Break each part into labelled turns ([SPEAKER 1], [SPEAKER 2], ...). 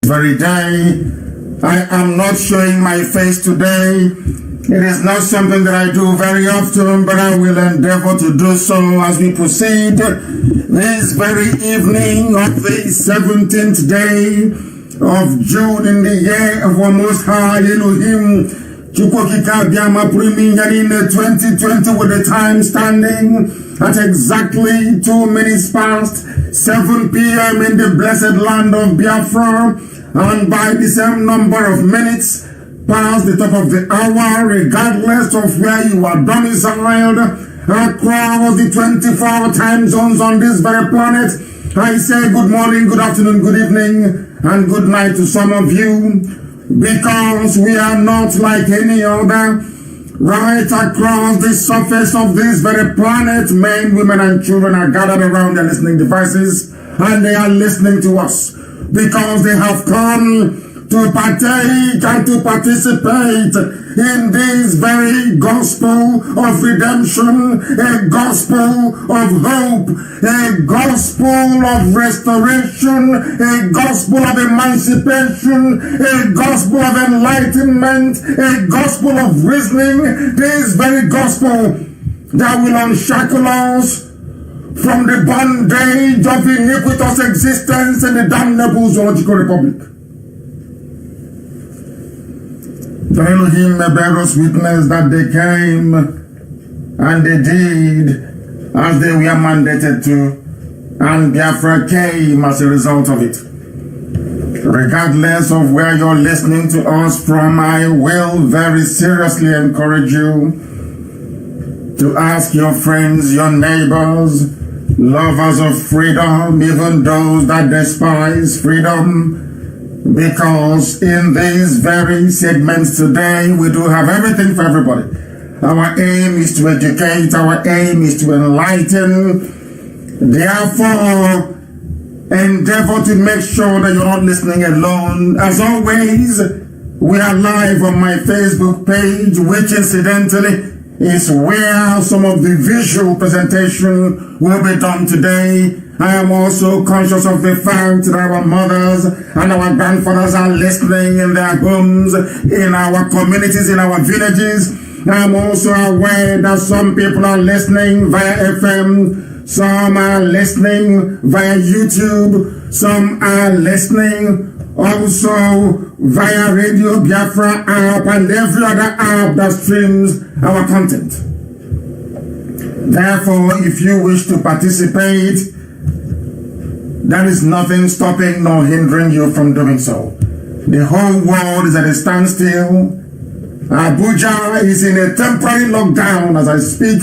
[SPEAKER 1] very day. I am not showing my face today. It is not something that I do very often, but I will endeavor to do so as we proceed this very evening of the 17th day of June in the year of our Most High Elohim. 2020 with the time standing at exactly 2 minutes past 7 p.m. in the blessed land of Biafra, and by the same number of minutes past the top of the hour, regardless of where you are domiciled across the 24 time zones on this very planet. I say good morning, good afternoon, good evening, and good night to some of you, because we are not like any other. Right across the surface of this very planet, men, women, and children are gathered around their listening devices, and they are listening to us because they have come to partake and to participate in this very gospel of redemption, a gospel of hope, a gospel of restoration, a gospel of emancipation, a gospel of enlightenment, a gospel of reasoning, this very gospel that will unshackle us from the bondage of iniquitous existence in the damnable zoological republic. The Elohim may bear us witness that they came and they did as they were mandated to, and Biafra came as a result of it. Regardless of where you're listening to us from, I will very seriously encourage you to ask your friends, your neighbors, lovers of freedom, even those that despise freedom, because in these very segments today, we do have everything for everybody. Our aim is to educate, our aim is to enlighten. Therefore, endeavor to make sure that you're not listening alone. As always, we are live on my Facebook page, which incidentally is where some of the visual presentation will be done today. I am also conscious of the fact that our mothers and our grandfathers are listening in their homes, in our communities, in our villages. I am also aware that some people are listening via FM, some are listening via YouTube, some are listening also via Radio Biafra app and every other app that streams our content. Therefore, if you wish to participate, there is nothing stopping nor hindering you from doing so. The whole world is at a standstill. Abuja is in a temporary lockdown as I speak,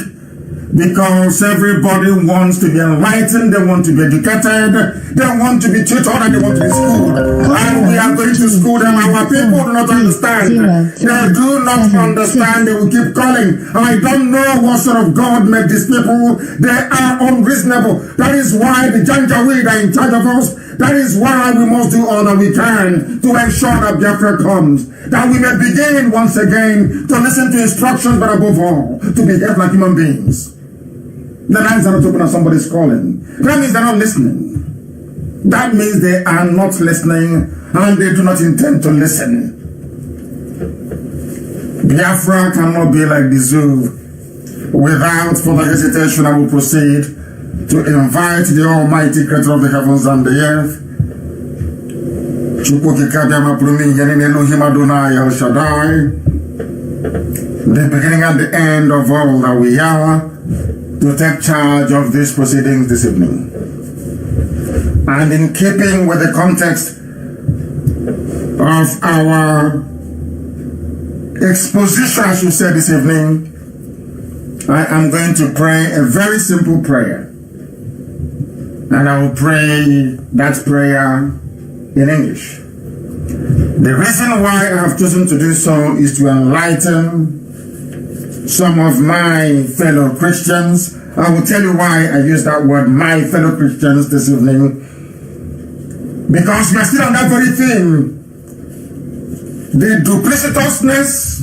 [SPEAKER 1] because everybody wants to be enlightened, they want to be educated, they want to be tutored, and they want to be schooled. And we are going to school them. Our people do not understand. They do not understand. They will keep calling. I don't know what sort of God made these people. They are unreasonable. That is why the Janjaweed are in charge of us. That is why we must do all that we can to ensure that Biafra comes. That we may begin once again to listen to instructions, but above all, to behave like human beings. The lines are not open and somebody's calling. That means they're not listening. That means they are not listening and they do not intend to listen. Biafra cannot be like the zoo. Without further hesitation, I will proceed to invite the Almighty Creator of the heavens and the earth, the beginning and the end of all that we are, to take charge of these proceedings this evening. And in keeping with the context of our exposition, I should say, this evening, I am going to pray a very simple prayer. And I will pray that prayer in English. The reason why I have chosen to do so is to enlighten some of my fellow Christians. I will tell you why I use that word, my fellow Christians, this evening. Because we are still on that very thing. The duplicitousness,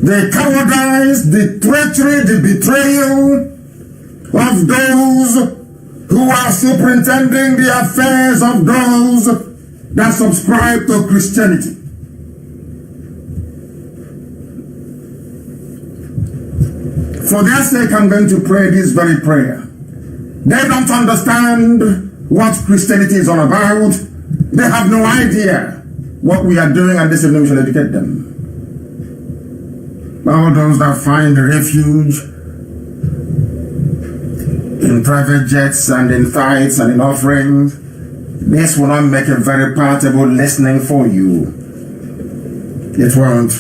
[SPEAKER 1] the cowardice, the treachery, the betrayal of those who are superintending the affairs of those that subscribe to Christianity. For their sake, I'm going to pray this very prayer. They don't understand what Christianity is all about. They have no idea what we are doing, and this evening we shall educate them. All those that find refuge in private jets and in tithes and in offerings, this will not make a very palatable listening for you. It won't.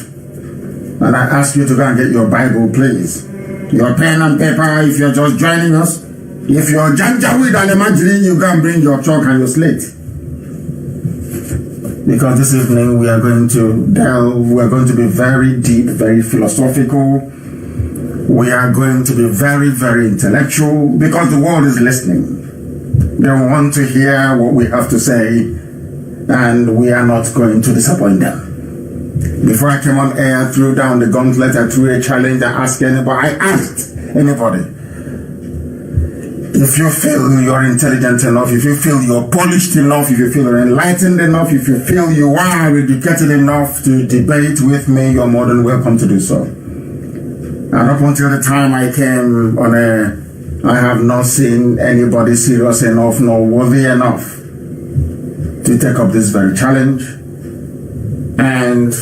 [SPEAKER 1] And I ask you to go and get your Bible, please. Your pen and paper, if you're just joining us. If you're Janjaweed and imagining, you can bring your chalk and your slate. Because this evening we are going to be very deep, very philosophical. We are going to be very, very intellectual, because the world is listening. They want to hear what we have to say, and we are not going to disappoint them. Before I came on air, I threw down the gauntlet, I threw a challenge, I asked anybody, if you feel you're intelligent enough, if you feel you're polished enough, if you feel you're enlightened enough, if you feel you are educated enough to debate with me, you're more than welcome to do so. And up until the time I came on air, I have not seen anybody serious enough nor worthy enough to take up this very challenge. And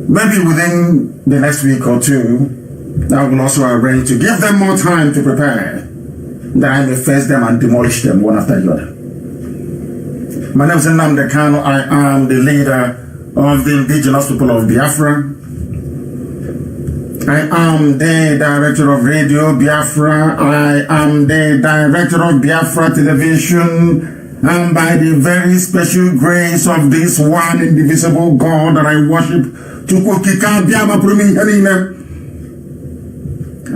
[SPEAKER 1] maybe within the next week or two, I will also arrange to give them more time to prepare, that I may face them and demolish them one after the other. My name is Nnamdi Kanu. I am the leader of the indigenous people of Biafra. I am the director of Radio Biafra. I am the director of Biafra Television. And by the very special grace of this one indivisible God that I worship,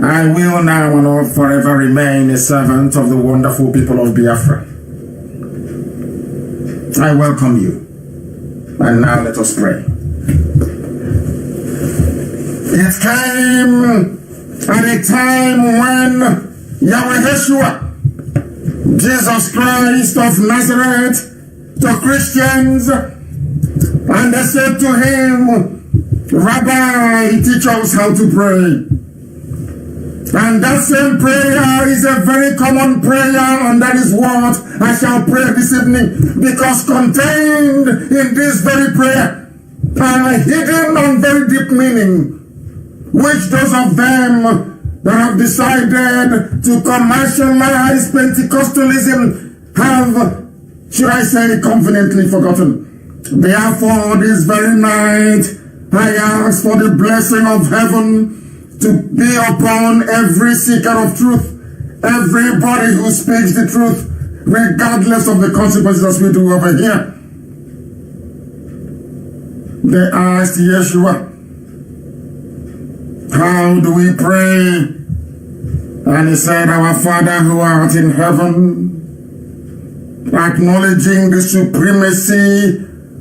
[SPEAKER 1] I will now and forever remain a servant of the wonderful people of Biafra. I welcome you. And now let us pray. It came at a time when Yahweh Yeshua, Jesus Christ of Nazareth, to Christians, and they said to him, Rabbi, teach us how to pray. And that same prayer is a very common prayer, and that is what I shall pray this evening, because contained in this very prayer are hidden and very deep meaning, which those of them that have decided to commercialize Pentecostalism have, should I say, conveniently forgotten. Therefore, this very night, I ask for the blessing of heaven to be upon every seeker of truth, everybody who speaks the truth, regardless of the consequences, as we do over here. They asked Yeshua, how do we pray? And he said, our Father who art in heaven, acknowledging the supremacy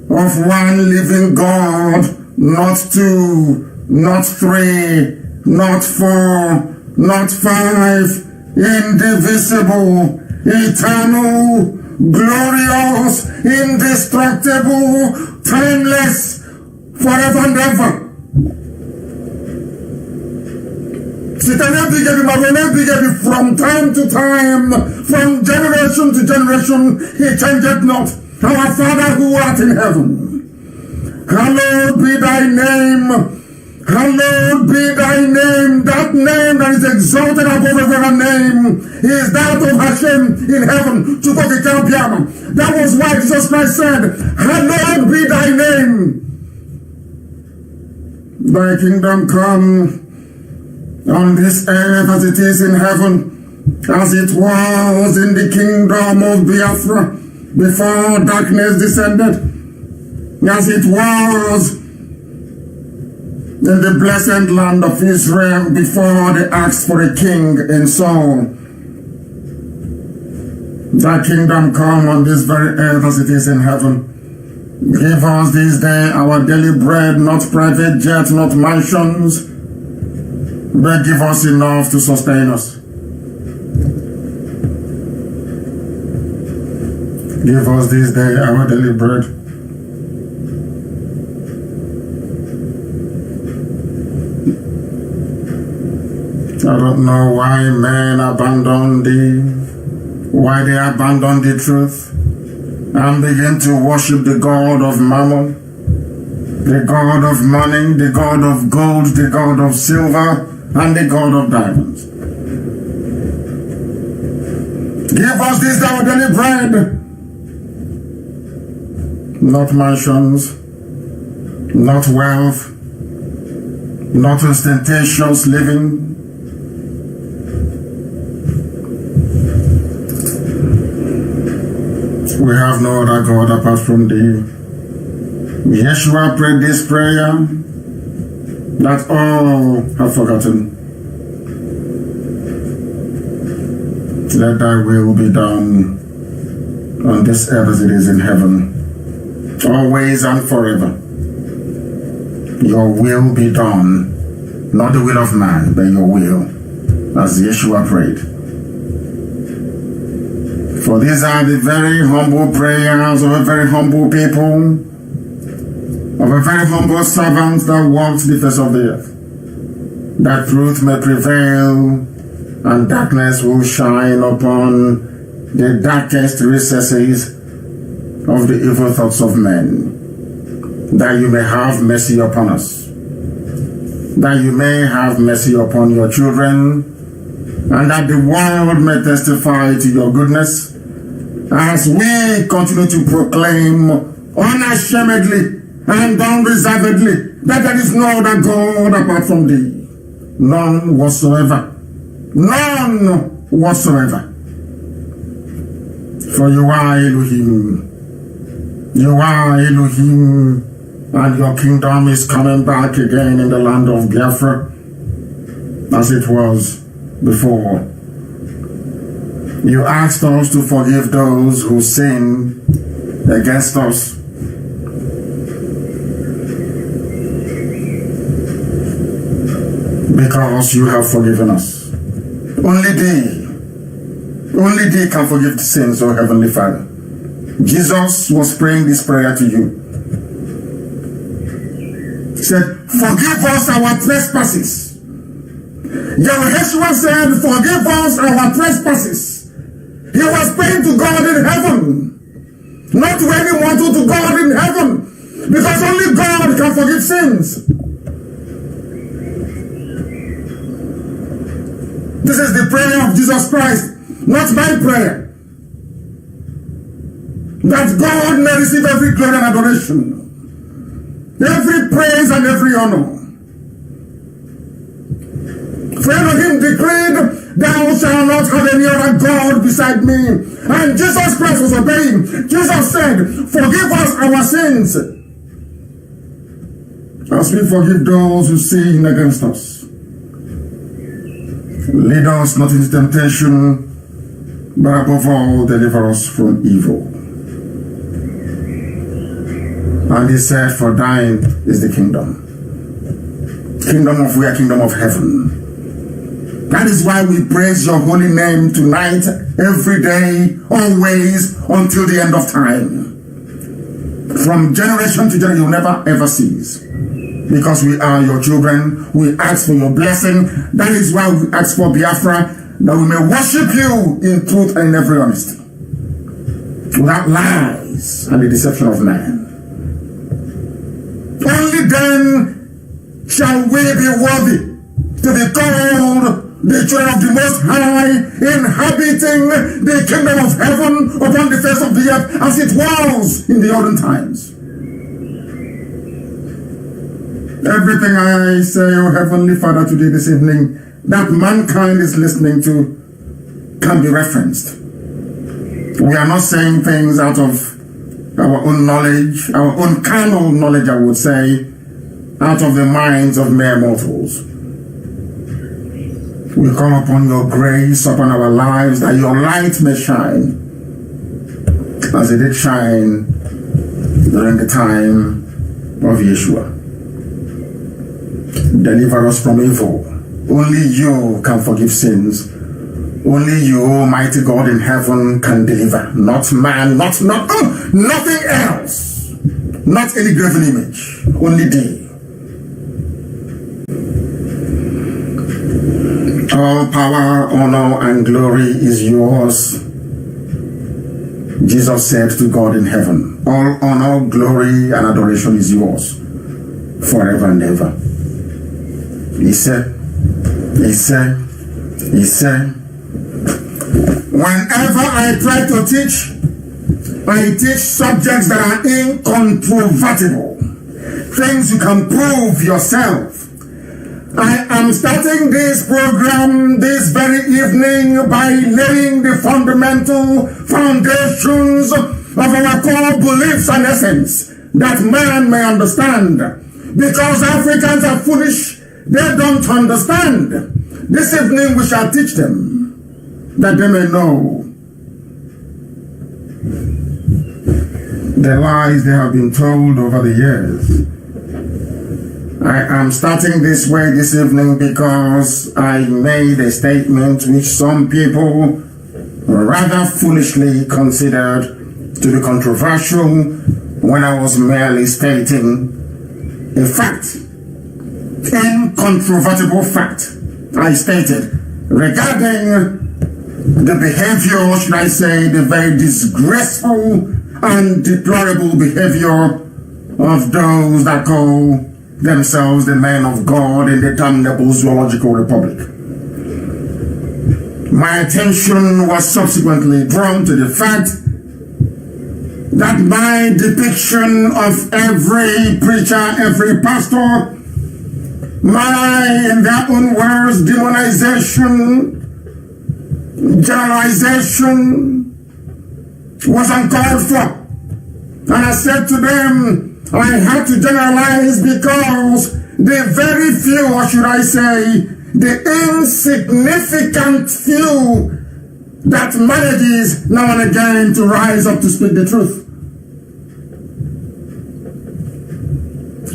[SPEAKER 1] of one living God, not two, not three, not four, not five, indivisible, eternal, glorious, indestructible, timeless, forever and ever. From time to time, from generation to generation, he changeth not. Our Father who art in heaven, hallowed be thy name. Hallowed be thy name. That name that is exalted above every other name is that of Hashem in heaven. That was why Jesus Christ said, hallowed be thy name. Thy kingdom come on this earth as it is in heaven, as it was in the kingdom of Biafra before darkness descended, as it was in the blessed land of Israel before they asked for a king in Saul. Thy kingdom come on this very earth as it is in heaven. Give us this day our daily bread, not private jets, not mansions, but give us enough to sustain us. Give us this day our daily bread. I don't know why men abandon why they abandon the truth and begin to worship the God of mammon, the God of money, the God of gold, the God of silver, and the God of diamonds. Give us this our daily bread. Not mansions, not wealth, not ostentatious living. We have no other God apart from thee. Yeshua prayed this prayer that all have forgotten. Let thy will be done on this earth as it is in heaven, always and forever. Your will be done, not the will of man, but your will, as Yeshua prayed. For these are the very humble prayers of a very humble people, of a very humble servant that walks the face of the earth, that truth may prevail and darkness will shine upon the darkest recesses of the evil thoughts of men, that you may have mercy upon us, that you may have mercy upon your children, and that the world may testify to your goodness as we continue to proclaim unashamedly and unreservedly that there is no other God apart from thee. None whatsoever. None whatsoever. For you are Elohim. You are Elohim, and your kingdom is coming back again in the land of Biafra as it was before. You asked us to forgive those who sin against us. Because you have forgiven us. Only thee can forgive the sins, O Heavenly Father. Jesus was praying this prayer to you. He said, forgive us our trespasses. Yeshua said, forgive us our trespasses. He was praying to God in heaven, not to any mortal, to God in heaven, because only God can forgive sins. This is the prayer of Jesus Christ, not my prayer. That God may receive every glory and adoration, every praise and every honor. For Elohim decreed, thou shalt not have any other God beside me. And Jesus Christ was obeying. Jesus said, forgive us our sins, as we forgive those who sin against us. Lead us not into temptation, but above all, deliver us from evil. And he said, for thine is the kingdom. Kingdom of where? Kingdom of heaven. That is why we praise your holy name tonight, every day, always, until the end of time. From generation to generation, you'll never ever cease. Because we are your children, we ask for your blessing. That is why we ask for Biafra, that we may worship you in truth and in every honesty, without lies and the deception of man. Only then shall we be worthy to be called the children of the Most High, inhabiting the kingdom of heaven upon the face of the earth as it was in the olden times. Everything I say, O Heavenly Father, today, this evening, that mankind is listening to can be referenced. We are not saying things out of our own knowledge, our own carnal knowledge, I would say, out of the minds of mere mortals. We call upon your grace upon our lives, that your light may shine as it did shine during the time of Yeshua. Deliver us from evil. Only you can forgive sins. Only you, Almighty God in heaven, can deliver. Not man, nothing else. Not any graven image. Only thee. All power, honor, and glory is yours. Jesus said to God in heaven, all honor, glory, and adoration is yours forever and ever. He said, whenever I try to teach, I teach subjects that are incontrovertible, things you can prove yourself. I am starting this program this very evening by laying the fundamental foundations of our core beliefs and essence that man may understand. Because Africans are foolish, they don't understand. This evening we shall teach them that they may know the lies they have been told over the years. I am starting this way this evening because I made a statement which some people rather foolishly considered to be controversial when I was merely stating a fact, incontrovertible fact. I stated regarding the behavior, should I say, the very disgraceful and deplorable behavior of those that call themselves the men of God in the damnable zoological republic. My attention was subsequently drawn to the fact that my depiction of every preacher, every pastor, my, in their own words, demonization, generalization was uncalled for. And I said to them, I had to generalize because the very few, or should I say, the insignificant few that manages now and again to rise up to speak the truth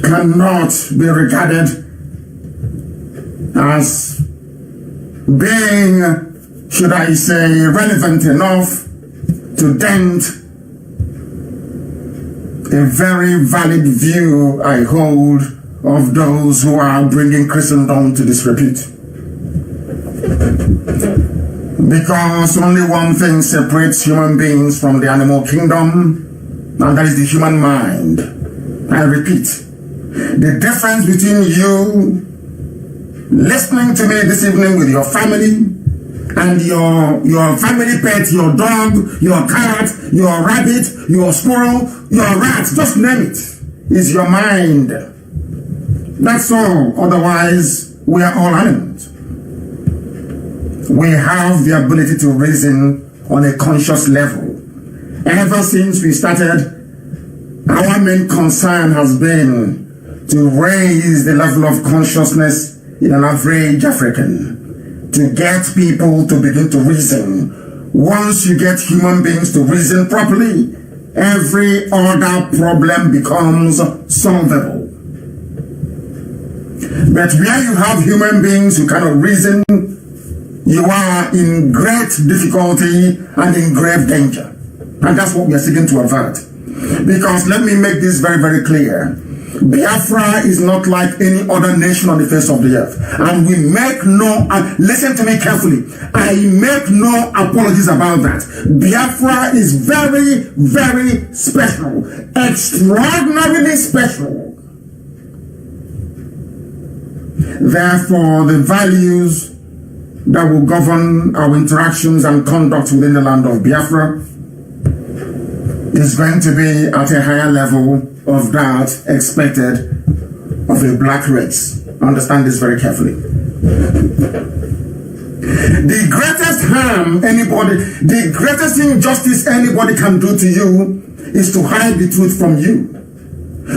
[SPEAKER 1] cannot be regarded as being, should I say, relevant enough to dent a very valid view I hold of those who are bringing Christendom to disrepute. Because only one thing separates human beings from the animal kingdom, and that is the human mind. I repeat, the difference between you listening to me this evening with your family and your family pet, your dog, your cat, your rabbit, your squirrel, your rat, just name it, is your mind. That's all. Otherwise, we are all animals. We have the ability to reason on a conscious level. Ever since we started, our main concern has been to raise the level of consciousness in an average African, to get people to begin to reason. Once you get human beings to reason properly, every other problem becomes solvable. But where you have human beings who cannot reason, you are in great difficulty and in grave danger. And that's what we are seeking to avert. Because let me make this very, very clear. Biafra is not like any other nation on the face of the earth. And we make no, listen to me carefully, I make no apologies about that. Biafra is very, very special. Extraordinarily special. Therefore, the values that will govern our interactions and conduct within the land of Biafra is going to be at a higher level of that expected of a black race. Understand this very carefully. The greatest harm the greatest injustice anybody can do to you is to hide the truth from you,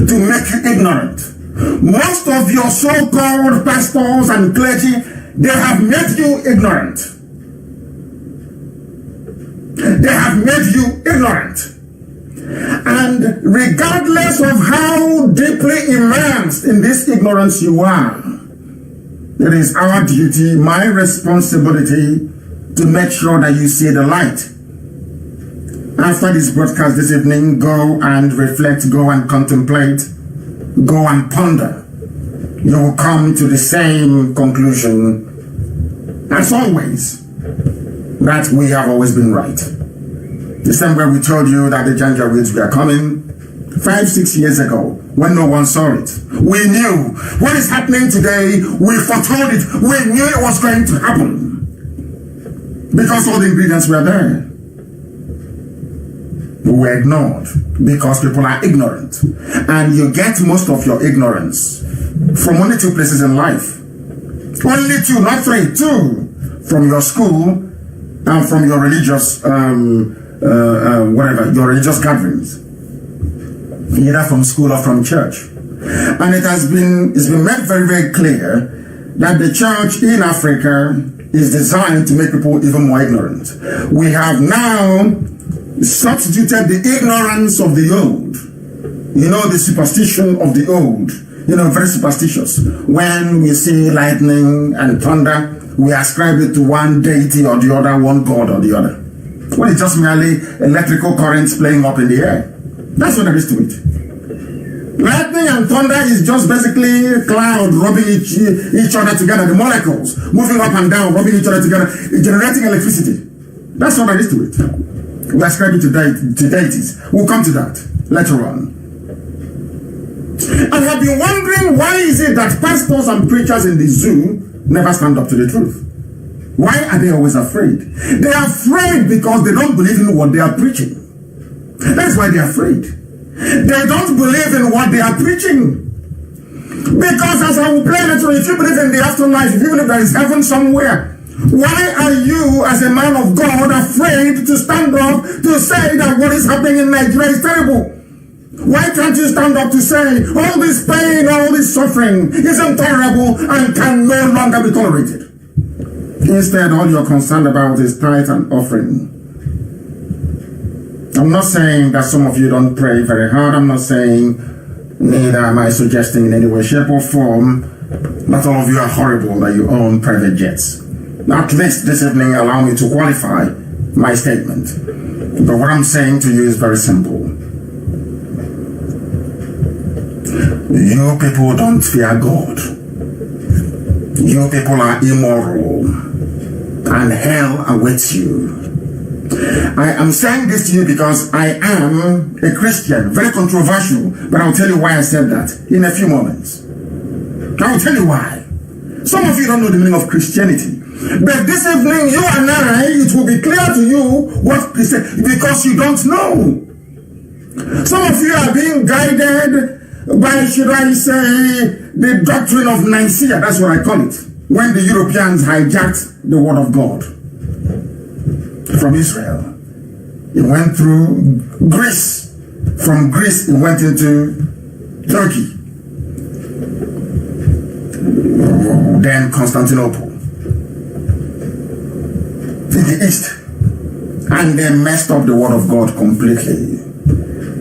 [SPEAKER 1] to make you ignorant. Most of your so-called pastors and clergy, they have made you ignorant. They have made you ignorant. And regardless of how deeply immersed in this ignorance you are, it is our duty, my responsibility, to make sure that you see the light. After this broadcast this evening, go and reflect, go and contemplate, go and ponder. You will come to the same conclusion as always, that we have always been right. The same way we told you that the Janjaweeds were coming 5-6 years ago when no one saw it. We knew what is happening today. We foretold it. We knew it was going to happen because all the ingredients were there. We were ignored because people are ignorant, and you get most of your ignorance from only two places in life. Only two, not three, two. From your school and from your religious your religious gatherings, either from school or from church. And it's been made very, very clear that the church in Africa is designed to make people even more ignorant. We have now substituted the ignorance of the old, the superstition of the old, very superstitious. When we see lightning and thunder, we ascribe it to one deity or the other, one god or the other. Well, it's just merely electrical currents playing up in the air. That's what there is to it. Lightning and thunder is just basically a cloud rubbing each other together, the molecules moving up and down, rubbing each other together, generating electricity. That's what there is to it. We ascribe it to deities. We'll come to that later on. And have been wondering, why is it that pastors and preachers in the zoo never stand up to the truth? Why are they always afraid? They are afraid because they don't believe in what they are preaching. That's why they are afraid. They don't believe in what they are preaching. Because as I will play later, if you believe in the afterlife, if you believe there is heaven somewhere, why are you as a man of God afraid to stand up to say that what is happening in Nigeria is terrible? Why can't you stand up to say all this pain, all this suffering is intolerable and can no longer be tolerated? Instead, all you're concerned about is tithe and offering. I'm not saying that some of you don't pray very hard. I'm not saying, neither am I suggesting in any way, shape or form that all of you are horrible, that you own private jets. At least this evening, allow me to qualify my statement. But what I'm saying to you is very simple. You people don't fear God. You people are immoral, and hell awaits you. I am saying this to you because I am a Christian, very controversial, but I'll tell you why I said that in a few moments. I'll tell you why. Some of you don't know the meaning of Christianity. But this evening, you and I, it will be clear to you what Christianity, because you don't know. Some of you are being guided by, should I say, the doctrine of Nicaea. That's what I call it. When the Europeans hijacked the word of God from Israel, it went through Greece. From Greece, it went into Turkey. Then Constantinople. In the east. And they messed up the word of God completely.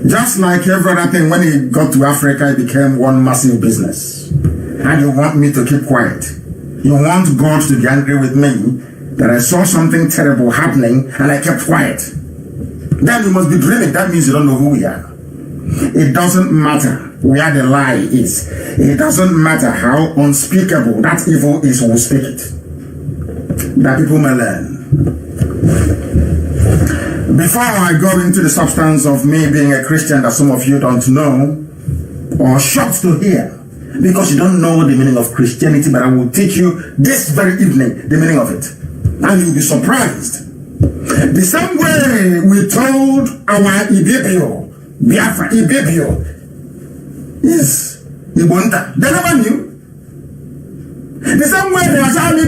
[SPEAKER 1] Just like every other thing, when it got to Africa, it became one massive business. And you want me to keep quiet. You want God to be angry with me that I saw something terrible happening and I kept quiet. Then you must be dreaming. That means you don't know who we are. It doesn't matter where the lie is. It doesn't matter how unspeakable that evil is, who will speak it. That people may learn. Before I go into the substance of me being a Christian that some of you don't know, or shocked to hear, because you don't know the meaning of Christianity, but I will teach you this very evening the meaning of it. And you'll be surprised. The same way we told our Ibibio, Biafra, Ibibio is Ibonta. They never knew. The same way they are saying,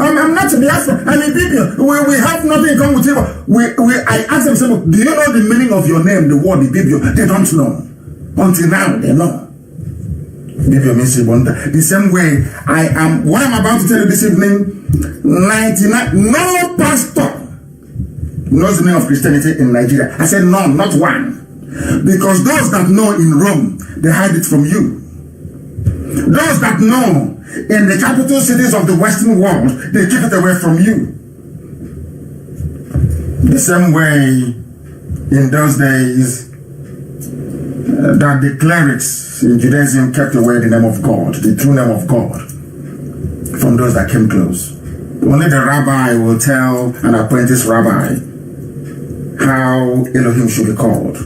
[SPEAKER 1] I'm not Biafra, I'm Ibibio. We have nothing in common with you. I asked them, do you know the meaning of your name, the word Ibibio? They don't know. Until now, they know. Ibibio means Ibonta. The same way what I'm about to tell you this evening, 99, no pastor knows the meaning of Christianity in Nigeria. I said no, not one. Because those that know in Rome, they hide it from you. Those that know in the capital cities of the Western world, they keep it away from you. The same way in those days that the clerics in Judaism kept away the name of God, the true name of God, from those that came close. Only the rabbi will tell an apprentice rabbi how Elohim should be called.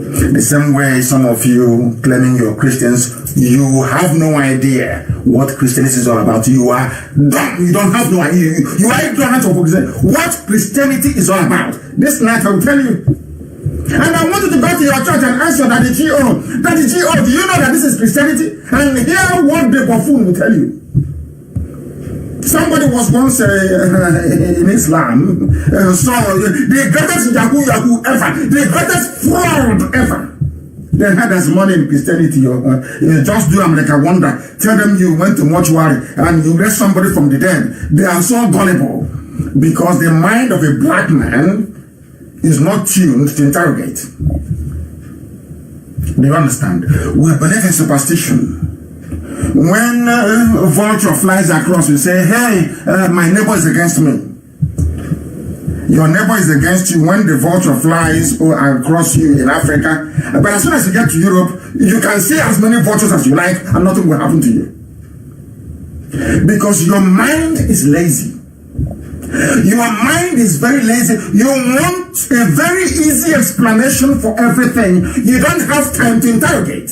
[SPEAKER 1] The same way some of you claiming you're Christians, you have no idea what Christianity is all about. You are dumb. You don't have no idea. You are ignorant of what Christianity is all about. This night I will tell you. And I want you to go to your church and answer Daddy G.O. Daddy G.O., do you know that this is Christianity? And hear what the buffoon will tell you. Somebody was once in Islam, saw the greatest Yahoo ever, the greatest fraud ever. They had as money in Christianity. Just do America wonder. Tell them you went to mortuary and you raised somebody from the dead. They are so gullible because the mind of a black man is not tuned to interrogate. Do you understand? We believe in superstition. When a vulture flies across, you say, hey, my neighbor is against me. Your neighbor is against you when the vulture flies across you in Africa. But as soon as you get to Europe, you can see as many vultures as you like and nothing will happen to you. Because your mind is lazy. Your mind is very lazy. You want a very easy explanation for everything. You don't have time to interrogate.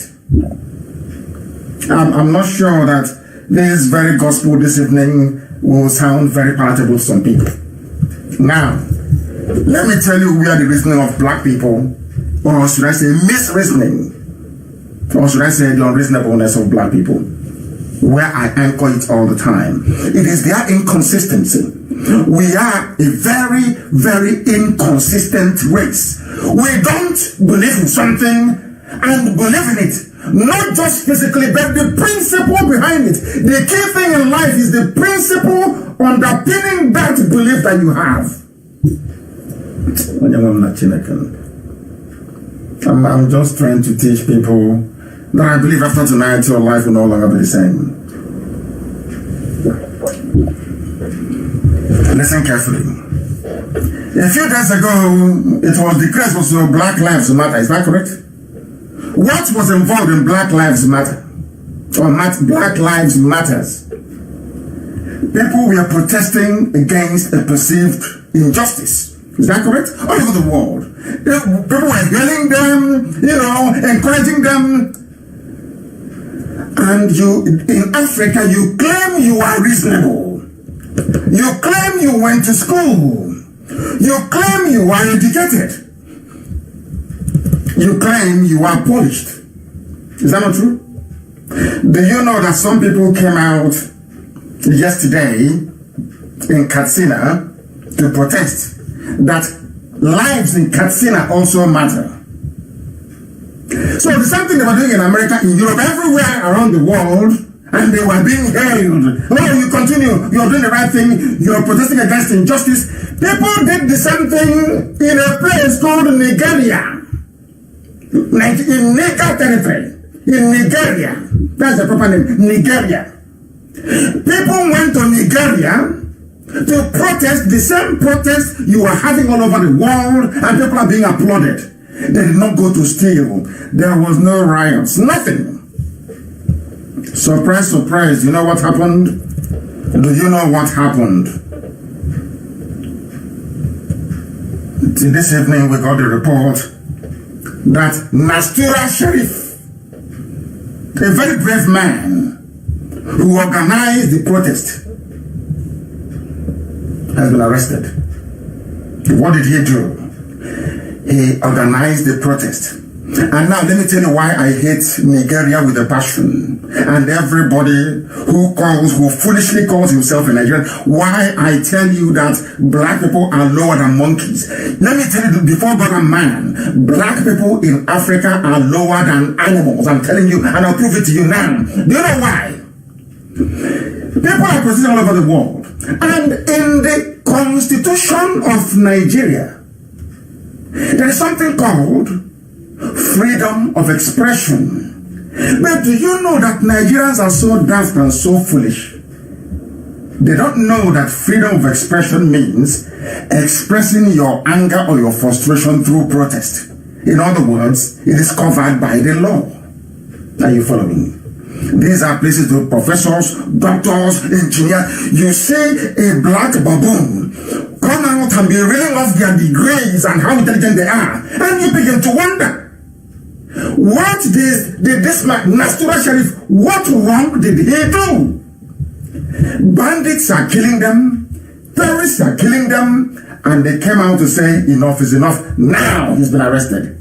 [SPEAKER 1] I'm not sure that this very gospel this evening will sound very palatable to some people. Now, let me tell you where the reasoning of black people, or should I say misreasoning, or should I say the unreasonableness of black people, where I anchor it all the time. It is their inconsistency. We are a very, very inconsistent race. We don't believe in something and believe in it. Not just physically, but the principle behind it. The key thing in life is the principle underpinning that belief that you have. I'm just trying to teach people that I believe after tonight your life will no longer be the same. Listen carefully. A few days ago, it was the case of Black Lives Matter. Is that correct? What was involved in Black Lives Matter? Or Black Lives Matters? People were protesting against a perceived injustice. Is that correct? All over the world. People were yelling them, encouraging them. And you, in Africa, you claim you are reasonable. You claim you went to school. You claim you are educated. You claim you are polished. Is that not true? Do you know that some people came out yesterday in Katsina to protest that lives in Katsina also matter? So the same thing they were doing in America, in Europe, everywhere around the world, and they were being hailed. Oh, you continue, you're doing the right thing, you're protesting against injustice. People did the same thing in a place called Nigeria. In Niger territory, in Nigeria, that's the proper name, Nigeria. People went to Nigeria to protest the same protest you are having all over the world, and people are being applauded. They did not go to steal. There was no riots, nothing. Surprise, surprise, you know what happened? Do you know what happened? This evening we got the report that Nastura Sharif, a very brave man who organized the protest, has been arrested. What did he do? He organized the protest. And now let me tell you why I hate Nigeria with a passion. And everybody who foolishly calls himself a Nigerian, why I tell you that black people are lower than monkeys. Let me tell you, before God and man, black people in Africa are lower than animals. I'm telling you, and I'll prove it to you now. Do you know why? People are protesting all over the world. And in the Constitution of Nigeria, there is something called freedom of expression. But do you know that Nigerians are so daft and so foolish They don't know that freedom of expression means expressing your anger or your frustration through protest. In other words, it is covered by the law. Are you following? These are places to professors, doctors, engineers. You see a black baboon come out and be reeling off their degrees and how intelligent they are, and you begin to wonder, what did this man, Nastura Sheriff, what wrong did he do? Bandits are killing them, terrorists are killing them, and they came out to say enough is enough. Now he's been arrested.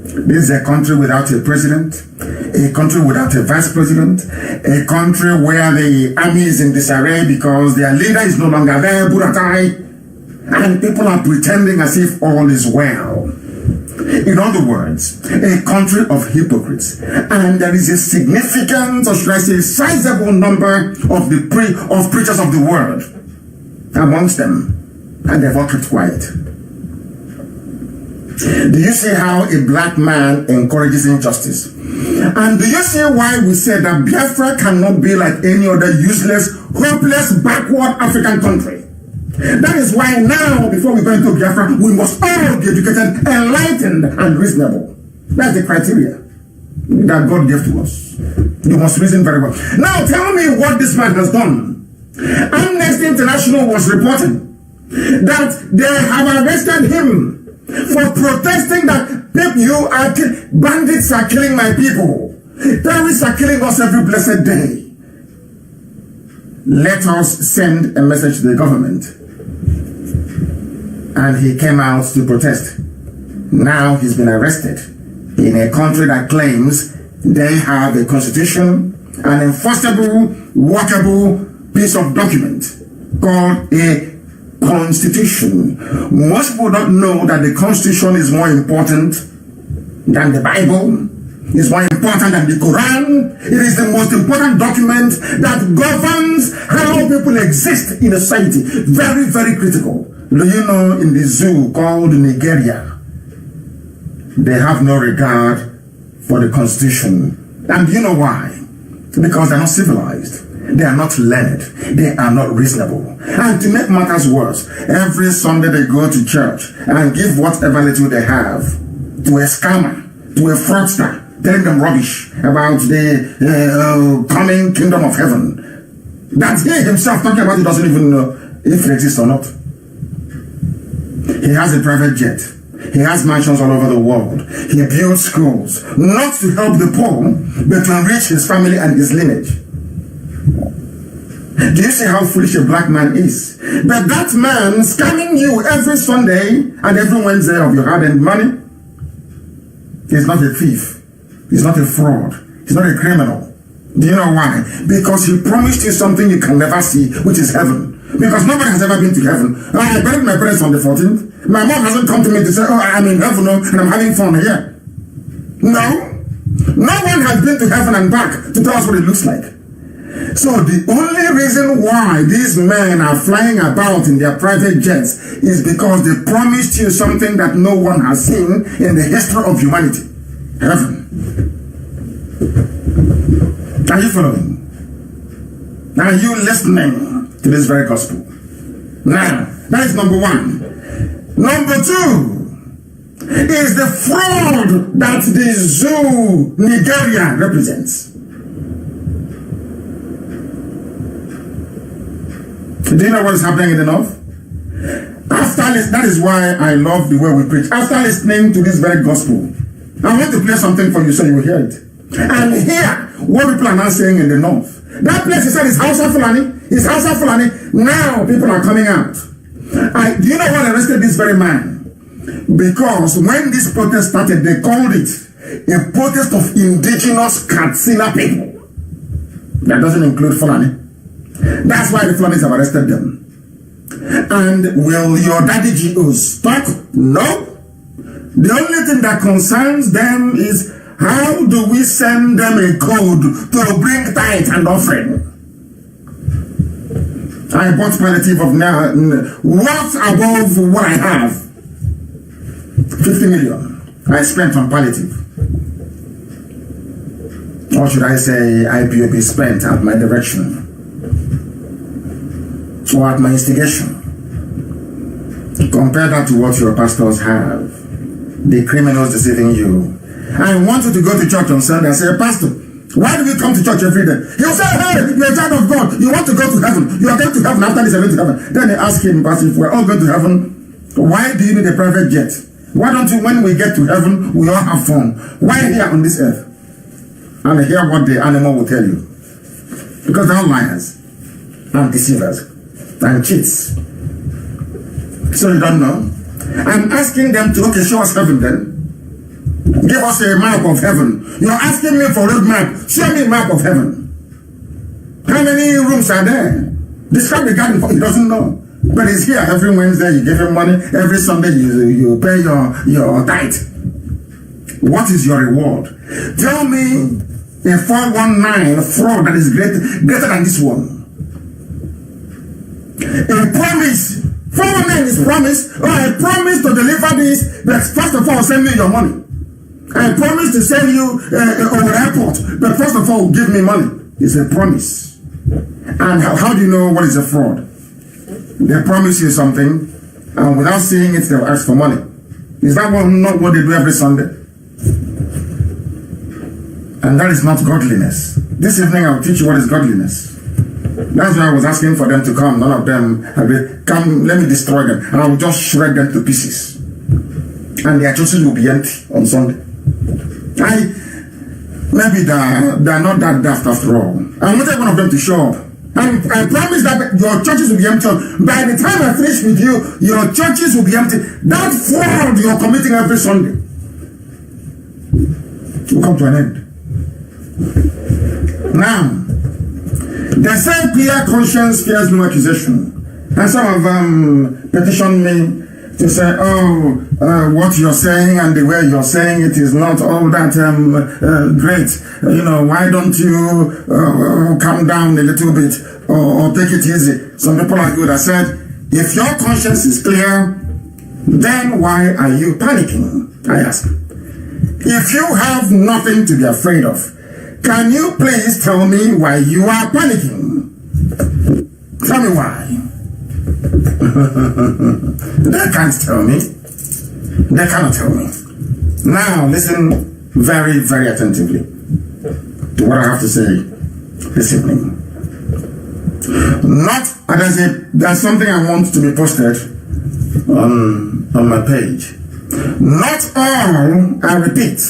[SPEAKER 1] This is a country without a president, a country without a vice president, a country where the army is in disarray because their leader is no longer there, Buratai, and people are pretending as if all is well. In other words, a country of hypocrites, and there is a significant, or should I say, sizable number of preachers of the word amongst them, and they've all kept quiet. Do you see how a black man encourages injustice? And do you see why we say that Biafra cannot be like any other useless, hopeless, backward African country? That is why now, before we go into Biafra, we must all be educated, enlightened, and reasonable. That's the criteria that God gave to us. You must reason very well. Now tell me what this man has done. Amnesty International was reporting that they have arrested him for protesting that bandits are killing my people. Terrorists are killing us every blessed day. Let us send a message to the government. And he came out to protest. Now he's been arrested in a country that claims they have a constitution, an enforceable, workable piece of document called a Constitution. Most people don't know that the Constitution is more important than the Bible, is more important than the Quran. It is the most important document that governs how people exist in a society. Very, very critical. Do you know in the zoo called Nigeria, they have no regard for the Constitution. And do you know why? Because they're not civilized. They are not learned. They are not reasonable. And to make matters worse, every Sunday they go to church and give whatever little they have to a scammer, to a fraudster, telling them rubbish about the coming kingdom of heaven. That he himself talking about it doesn't even know if it exists or not. He has a private jet. He has mansions all over the world. He builds schools, not to help the poor, but to enrich his family and his lineage. Do you see how foolish a black man is? But that man scamming you every Sunday and every Wednesday of your hard-earned money, he's not a thief. He's not a fraud. He's not a criminal. Do you know why? Because he promised you something you can never see, which is heaven. Because nobody has ever been to heaven. I buried my parents on the 14th. My mom hasn't come to me to say, oh, I'm in heaven and I'm having fun here. No. No one has been to heaven and back to tell us what it looks like. So the only reason why these men are flying about in their private jets is because they promised you something that no one has seen in the history of humanity. Heaven. Are you following? Are you listening to this very gospel? Now, that is number one. Number two is the fraud that the zoo Nigeria represents. Do you know what is happening in the north? That is why I love the way we preach. After listening to this very gospel, I want to play something for you so you will hear it. And hear what people are now saying in the north. That place, he said, is Hausa Fulani. It's Hausa Fulani. Now people are coming out. Do you know what arrested this very man? Because when this protest started, they called it a protest of indigenous Katsina people. That doesn't include Fulani. That's why the Fulanis have arrested them. And will your daddy GOs stop? No. The only thing that concerns them is how do we send them a code to bring tithe and offering? I bought palliative of now worth above what I have. 50 million I spent on palliative. Or should I say IPOB spent at my direction. or at my instigation. Compare that to what your pastors have. The criminals deceiving you. I want you to go to church on Sunday and say, Pastor, why do we come to church every day? He'll say, hey, you're a child of God. You want to go to heaven. You are going to heaven after this, you're going to heaven. Then they ask him, Pastor, if we're all going to heaven, why do you need a private jet? Why don't you, when we get to heaven, we all have fun? Why here on this earth? And hear what the animal will tell you. Because they're all liars and deceivers and cheats. So you don't know? I'm asking them to, okay, show us heaven then. Give us a map of heaven. You're asking me for a road map. Show me a map of heaven. How many rooms are there? Describe the garden for he doesn't know. But he's here every Wednesday, you give him money. Every Sunday, you pay your tithe. What is your reward? Tell me a 419 fraud that is greater than this one. A promise. 419 is promise. Oh, I promise to deliver this, but first of all, send me your money. I promise to send you over the airport, but first of all, give me money. It's a promise. And how do you know what is a fraud? They promise you something, and without seeing it, they'll ask for money. Is that not what they do every Sunday? And that is not godliness. This evening, I'll teach you what is godliness. That's why I was asking for them to come. None of them agreed. Come, let me destroy them, and I will just shred them to pieces. And their churches will be empty on Sunday. Maybe they're not that daft after all. I wanted one of them to show up. And I promise that your churches will be empty. By the time I finish with you, your churches will be empty. That fraud you're committing every Sunday will come to an end. Now, they say clear conscience fears no accusation. And some of them petitioned me to say, what you're saying and the way you're saying it is not all that great. Why don't you calm down a little bit or take it easy? Some people are good. I said, if your conscience is clear, then why are you panicking? I asked. If you have nothing to be afraid of, can you please tell me why you are panicking? Tell me why. They can't tell me. They cannot tell me. Now listen very, very attentively to what I have to say this evening. There's something I want to be posted on my page. Not all, I repeat,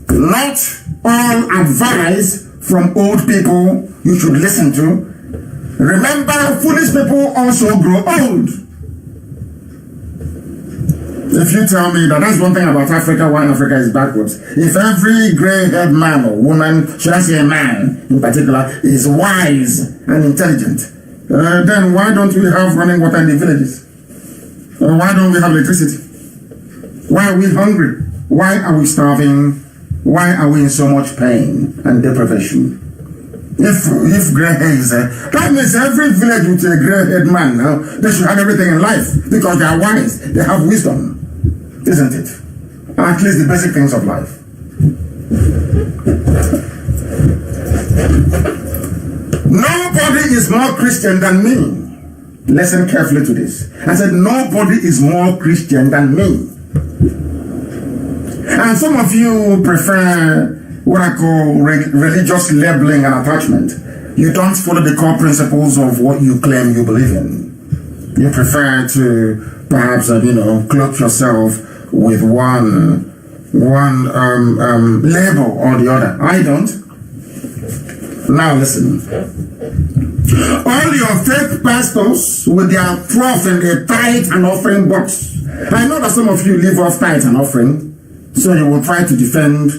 [SPEAKER 1] not all advice from old people you should listen to. Remember, foolish people also grow old. If you tell me that's one thing about Africa, why Africa is backwards. If every gray-haired man or woman, should I say a man in particular, is wise and intelligent, then why don't we have running water in the villages? Why don't we have electricity? Why are we hungry? Why are we starving? Why are we in so much pain and deprivation? If gray hair is that means every village with a gray-haired man now, they should have everything in life because they are wise, they have wisdom, isn't it? At least the basic things of life. Nobody is more Christian than me. Listen carefully to this. I said nobody is more Christian than me. And some of you prefer what I call religious labeling and attachment. You don't follow the core principles of what you claim you believe in. You prefer to perhaps, cloak yourself with one label or the other. I don't. Now listen. All your fake pastors with their trough and their tithe and offering box. I know that some of you live off tithe and offering, so you will try to defend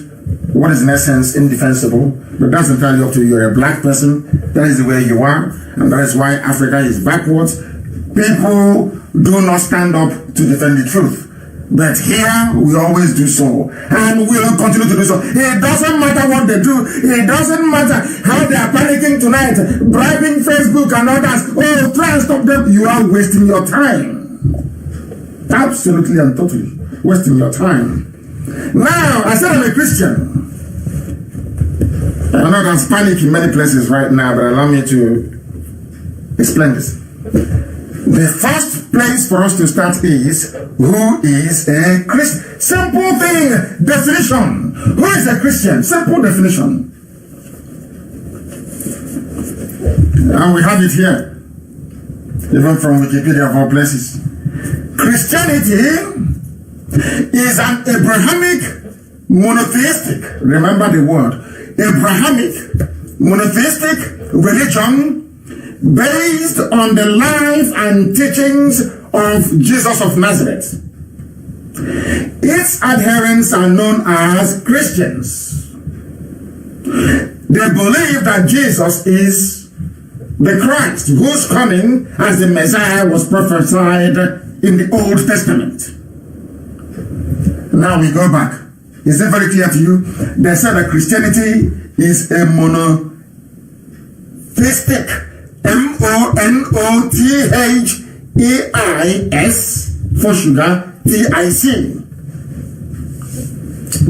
[SPEAKER 1] what is in essence indefensible, but that's entirely up to you. You're a black person, that is the way you are, and that is why Africa is backwards. People do not stand up to defend the truth, but here we always do so, and we will continue to do so. It doesn't matter what they do, it doesn't matter how they are panicking tonight, bribing Facebook and others. Oh, try and stop them. You are wasting your time. Absolutely and totally wasting your time. Now, I said I'm a Christian. I know there's panic in many places right now, but allow me to explain this. The first place for us to start is, who is a Christian? Simple thing, definition. Who is a Christian? Simple definition. And we have it here, even from Wikipedia of all places. Christianity is an Abrahamic monotheistic, remember the word, Abrahamic monotheistic religion based on the life and teachings of Jesus of Nazareth. Its adherents are known as Christians. They believe that Jesus is the Christ whose coming as the Messiah was prophesied in the Old Testament. Now we go back. Is it very clear to you? They said that Christianity is a monotheistic, M-O-N-O-T-H-E-I-S for sugar, T-I-C.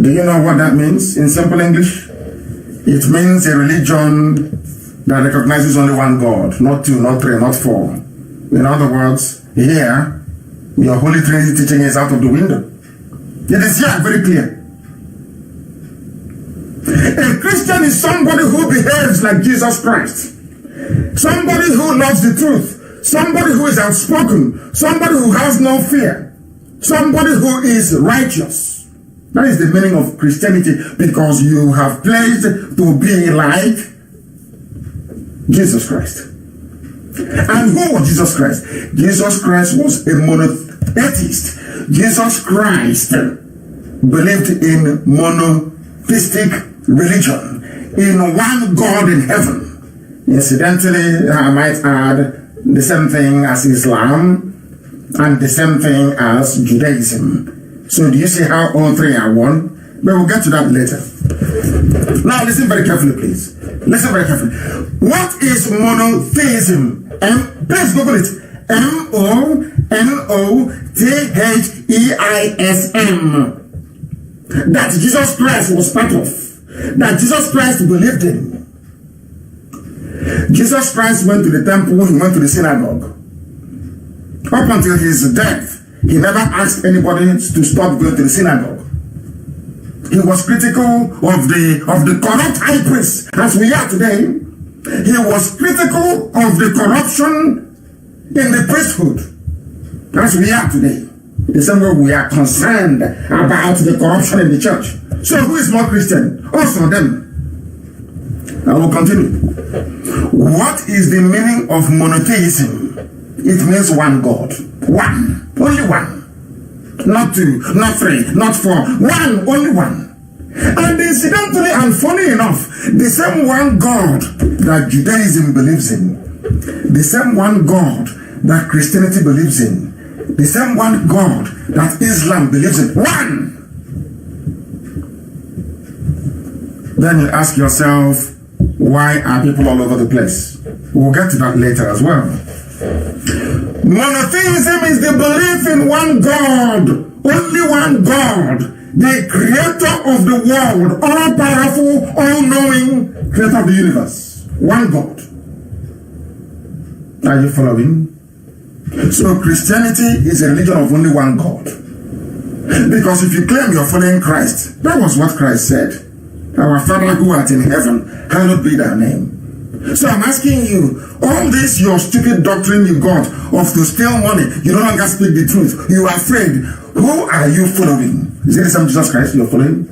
[SPEAKER 1] Do you know what that means in simple English? It means a religion that recognizes only one God, not two, not three, not four. In other words, here, your Holy Trinity teaching is out of the window. It is here very clear. A Christian is somebody who behaves like Jesus Christ. Somebody who loves the truth. Somebody who is outspoken. Somebody who has no fear. Somebody who is righteous. That is the meaning of Christianity, because you have pledged to be like Jesus Christ. And who was Jesus Christ? Jesus Christ was a monotheist. Jesus Christ believed in monotheistic religion, in one God in heaven. Incidentally, I might add the same thing as Islam and the same thing as Judaism. So do you see how all three are one? But we'll get to that later. Now listen very carefully, please. Listen very carefully. What is monotheism? Please Google it. M-O-N-O-T-H-E-I-S-M. That Jesus Christ was part of. That Jesus Christ believed in. Jesus Christ went to the temple, he went to the synagogue. Up until his death, he never asked anybody to stop going to the synagogue. He was critical of the corrupt high priest, as we are today. He was critical of the corruption in the priesthood, as we are today. The same way we are concerned about the corruption in the church. So who is more Christian? Us or them? I will continue. What is the meaning of monotheism? It means one God. One. Only one. Not two, not three, not four. One, only one. And incidentally and funny enough, the same one God that Judaism believes in, the same one God that Christianity believes in, the same one God that Islam believes in. One! Then you ask yourself, why are people all over the place? We'll get to that later as well. Monotheism is the belief in one God, only one God, the creator of the world, all-powerful, all-knowing, creator of the universe. One God. Are you following? So Christianity is a religion of only one God. Because if you claim you're following Christ, that was what Christ said. Our Father who art in heaven, hallowed be thy name. So I'm asking you, all this your stupid doctrine you got of to steal money, you no longer speak the truth, you are afraid. Who are you following? Is it the same Jesus Christ you're following?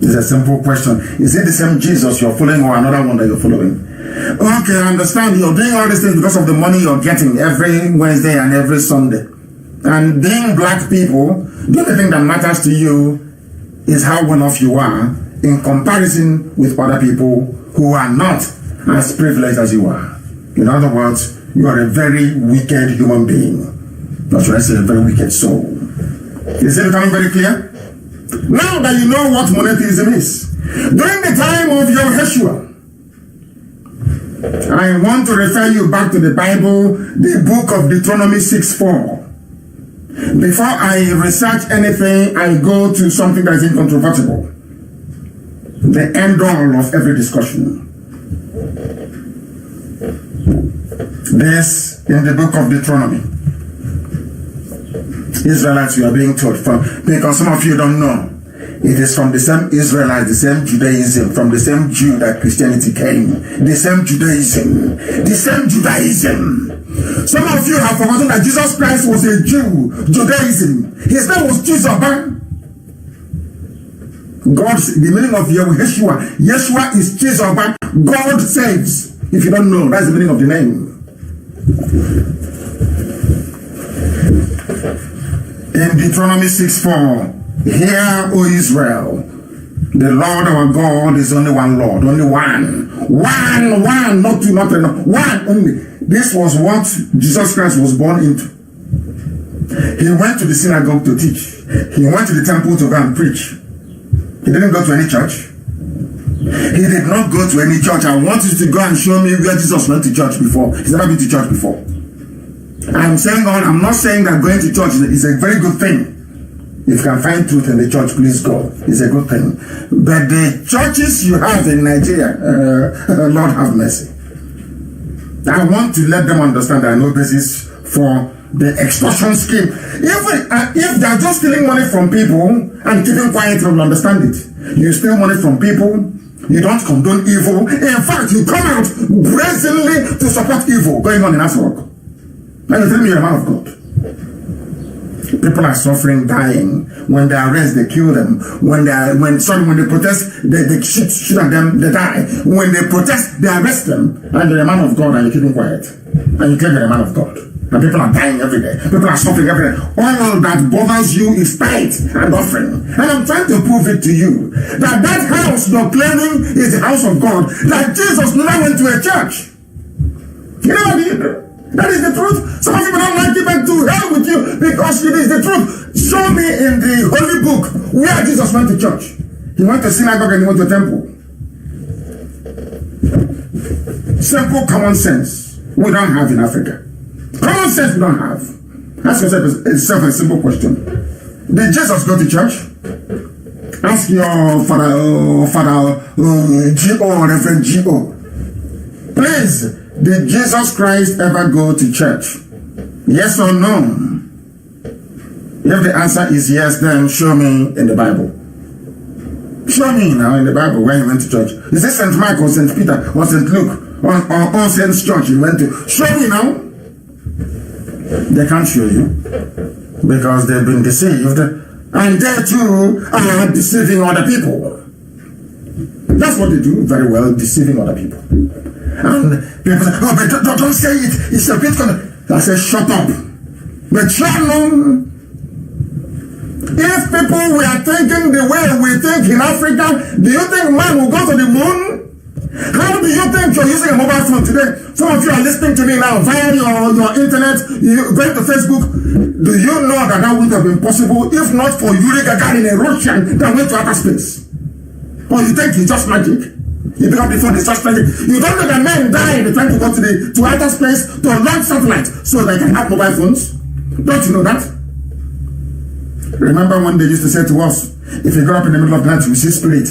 [SPEAKER 1] It's a simple question. Is it the same Jesus you're following or another one that you're following? Okay, I understand you're doing all these things because of the money you're getting every Wednesday and every Sunday. And being black people, the only thing that matters to you is how well off you are in comparison with other people who are not as privileged as you are. In other words, you are a very wicked human being. Not should I say a very wicked soul. Is it becoming very clear? Now that you know what monotheism is, during the time of Yahushua, I want to refer you back to the Bible, the book of Deuteronomy 6:4. Before I research anything, I go to something that is incontrovertible. The end all of every discussion. This in the book of Deuteronomy. Israelites, you are being told from, because some of you don't know. It is from the same Israelites, the same Judaism, from the same Jew that Christianity came. The same Judaism. The same Judaism. Some of you have forgotten that Jesus Christ was a Jew. Judaism. His name was Jesus. God's, the meaning of Yeshua. Yeshua is Jesus. God saves. If you don't know, that's the meaning of the name. In Deuteronomy 6:4, hear, O Israel, the Lord our God is only one Lord, only one. One, not two, not three, no, one only. This was what Jesus Christ was born into. He went to the synagogue to teach. He went to the temple to go and preach. He didn't go to any church. He did not go to any church. I want you to go and show me where Jesus went to church before. He's never been to church before. I'm not saying that going to church is a very good thing. If you can find truth in the church, please go. It's a good thing. But the churches you have in Nigeria, Lord have mercy. I want to let them understand that no basis for the extortion scheme. Even if they're just stealing money from people and keeping quiet, you will understand it. You steal money from people, you don't condone evil. In fact, you come out brazenly to support evil going on in Asrock. And you tell me you're a man of God. People are suffering, dying. When they arrest, they kill them. When they protest, they shoot at them, they die. When they protest, they arrest them. And you're a man of God and you keep them quiet. And you claim you're a man of God. And people are dying every day. People are suffering every day. All that bothers you is tithe and offering. And I'm trying to prove it to you that house you're claiming is the house of God. That Jesus never went to a church. He never did. That is the truth. Some people don't like it, but to hell with you because it is the truth. Show me in the Holy Book where Jesus went to church. He went to synagogue and he went to temple. Simple common sense we don't have in Africa. Common sense we don't have. Ask yourself a simple question. Did Jesus go to church? Ask your father G.O. or Reverend G.O. Please. Did Jesus Christ ever go to church? Yes or no? If the answer is yes, then show me in the Bible. Show me now in the Bible where he went to church. Is it St. Mark or St. Peter or St. Luke or All Saints Church he went to? Show me now. They can't show you because they've been deceived and they too are deceiving other people. That's what they do very well, deceiving other people. And people say, oh, but don't say it. It's a bit I say, shut up. But if people were thinking the way we think in Africa, do you think man will go to the moon? How do you think you're using a mobile phone today? Some of you are listening to me now via your internet, you going to Facebook. Do you know that would have been possible if not for Yuri Gagarin, a Russian that went to outer space? Or you think it's just magic? You pick up the phone, it's just magic. You don't know that men die trying to go to outer space to launch satellites so they can have mobile phones? Don't you know that? Remember when they used to say to us, if you go up in the middle of the night, you see spirit.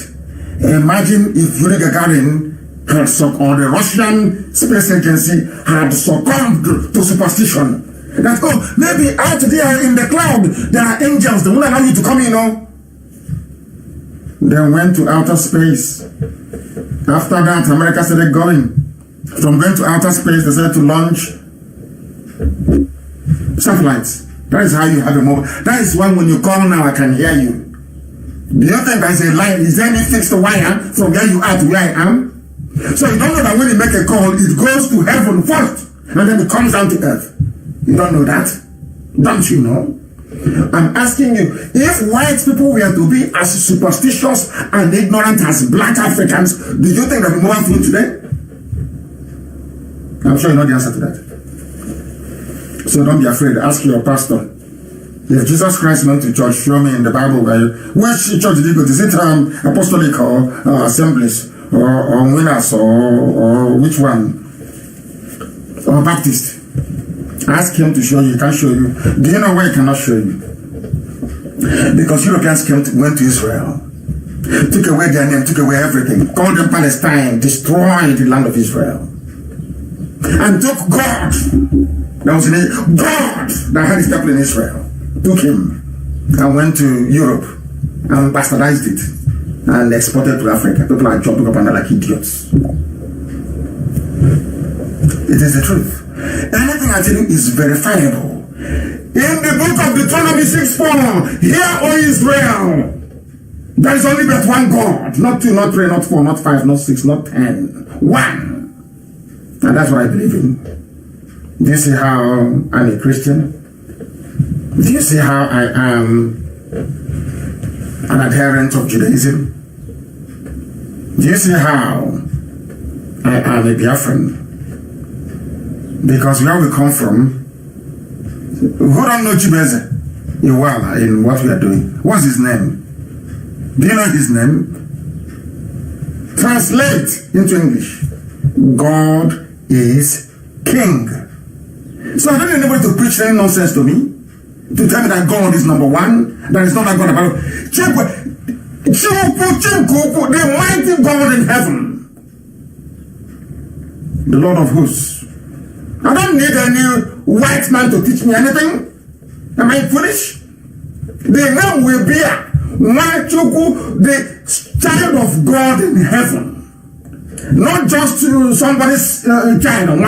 [SPEAKER 1] Imagine if Yuri Gagarin had or the Russian space agency had succumbed to superstition. That, oh, maybe out there in the cloud, there are angels, they won't allow you to come in, They went to outer space. After that, America started going. From going to outer space, they started to launch satellites. That is how you have a mobile. That is why when you call now, I can hear you. Do you think there's a line? Is there any fixed wire from where you are to where I am? So you don't know that when you make a call, it goes to heaven first, and then it comes down to earth. You don't know that? Don't you know? I'm asking you, if white people were to be as superstitious and ignorant as black Africans, do you think they'll be more food today? I'm sure you know the answer to that. So don't be afraid. Ask your pastor. If Jesus Christ went to church, show me in the Bible which church did he go to? Is it apostolic or assemblies or winners or which one? Or Baptist? Ask him to show you. He can't show you. Do you know why he cannot show you? Because Europeans went to Israel, took away their name, took away everything, called them Palestine, destroyed the land of Israel. and took God. That was the name. God that had his temple in Israel took him and went to Europe and bastardized it and exported to Africa. People are jumping up and down like idiots. It is the truth. Anything I tell you is verifiable. In the book of Deuteronomy 6:4, hear, O Israel, there is only but one God, not 2, not 3, not 4, not 5, not 6, not 10. One. And that's what I believe in. Do you see how I'm a Christian? Do you see how I am an adherent of Judaism? Do you see how I am a Biafran? Because where we come from, who don't know Chibeze Iwala in what we are doing? What's his name? Do you know his name? Translate into English. God is King. So I don't need anybody to preach any nonsense to me, to tell me that God is number one, that is not that God about the mighty God in heaven, the Lord of hosts. I don't need any white man to teach me anything. Am I foolish? The name will be the child of God in heaven. Not just somebody's child.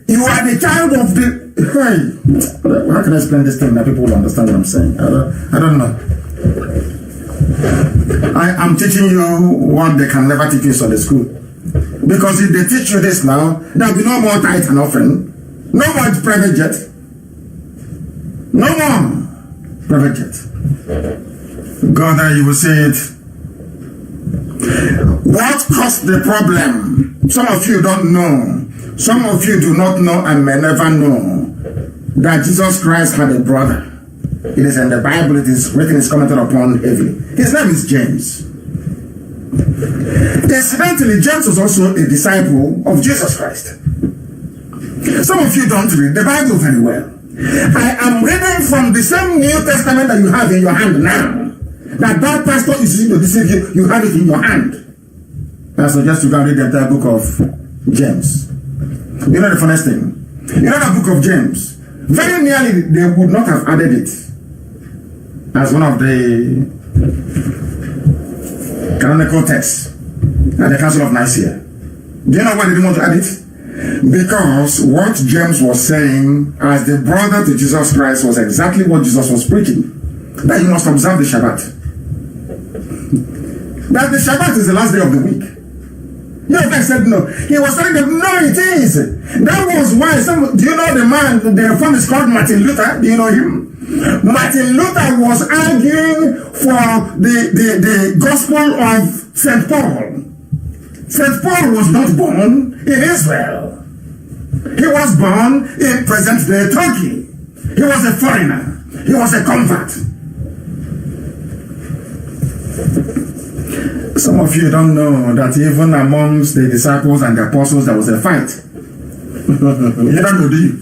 [SPEAKER 1] You are the child of the... How can I explain this thing that people will understand what I'm saying? I don't know. I am teaching you what they can never teach you in Sunday school. Because if they teach you this now, there will be no more tithe and offering. No more private jet. No more private jet. God, you will say it. What caused the problem? Some of you don't know. Some of you do not know and may never know that Jesus Christ had a brother. It is in the Bible, it is written, it's commented upon heavily. His name is James. Incidentally, James was also a disciple of Jesus Christ. Some of you don't read the Bible very well. I am reading from the same New Testament that you have in your hand now. That pastor is using to deceive you, you have it in your hand. I suggest you can read the entire book of James. You know the funniest thing? You know the book of James? Very nearly they would not have added it as one of the canonical texts at the Council of Nicaea. Do you know why they didn't want to add it? Because what James was saying as the brother to Jesus Christ was exactly what Jesus was preaching. That you must observe the Shabbat. That the Shabbat is the last day of the week. You know, they said no. He was telling them, no, it is. That was why do you know the man, the reformist called Martin Luther? Do you know him? Martin Luther was arguing for the gospel of St. Paul. St. Paul was not born in Israel. He was born in present-day Turkey. He was a foreigner. He was a convert. Some of you don't know that even amongst the disciples and the apostles there was a fight. You don't know, do you?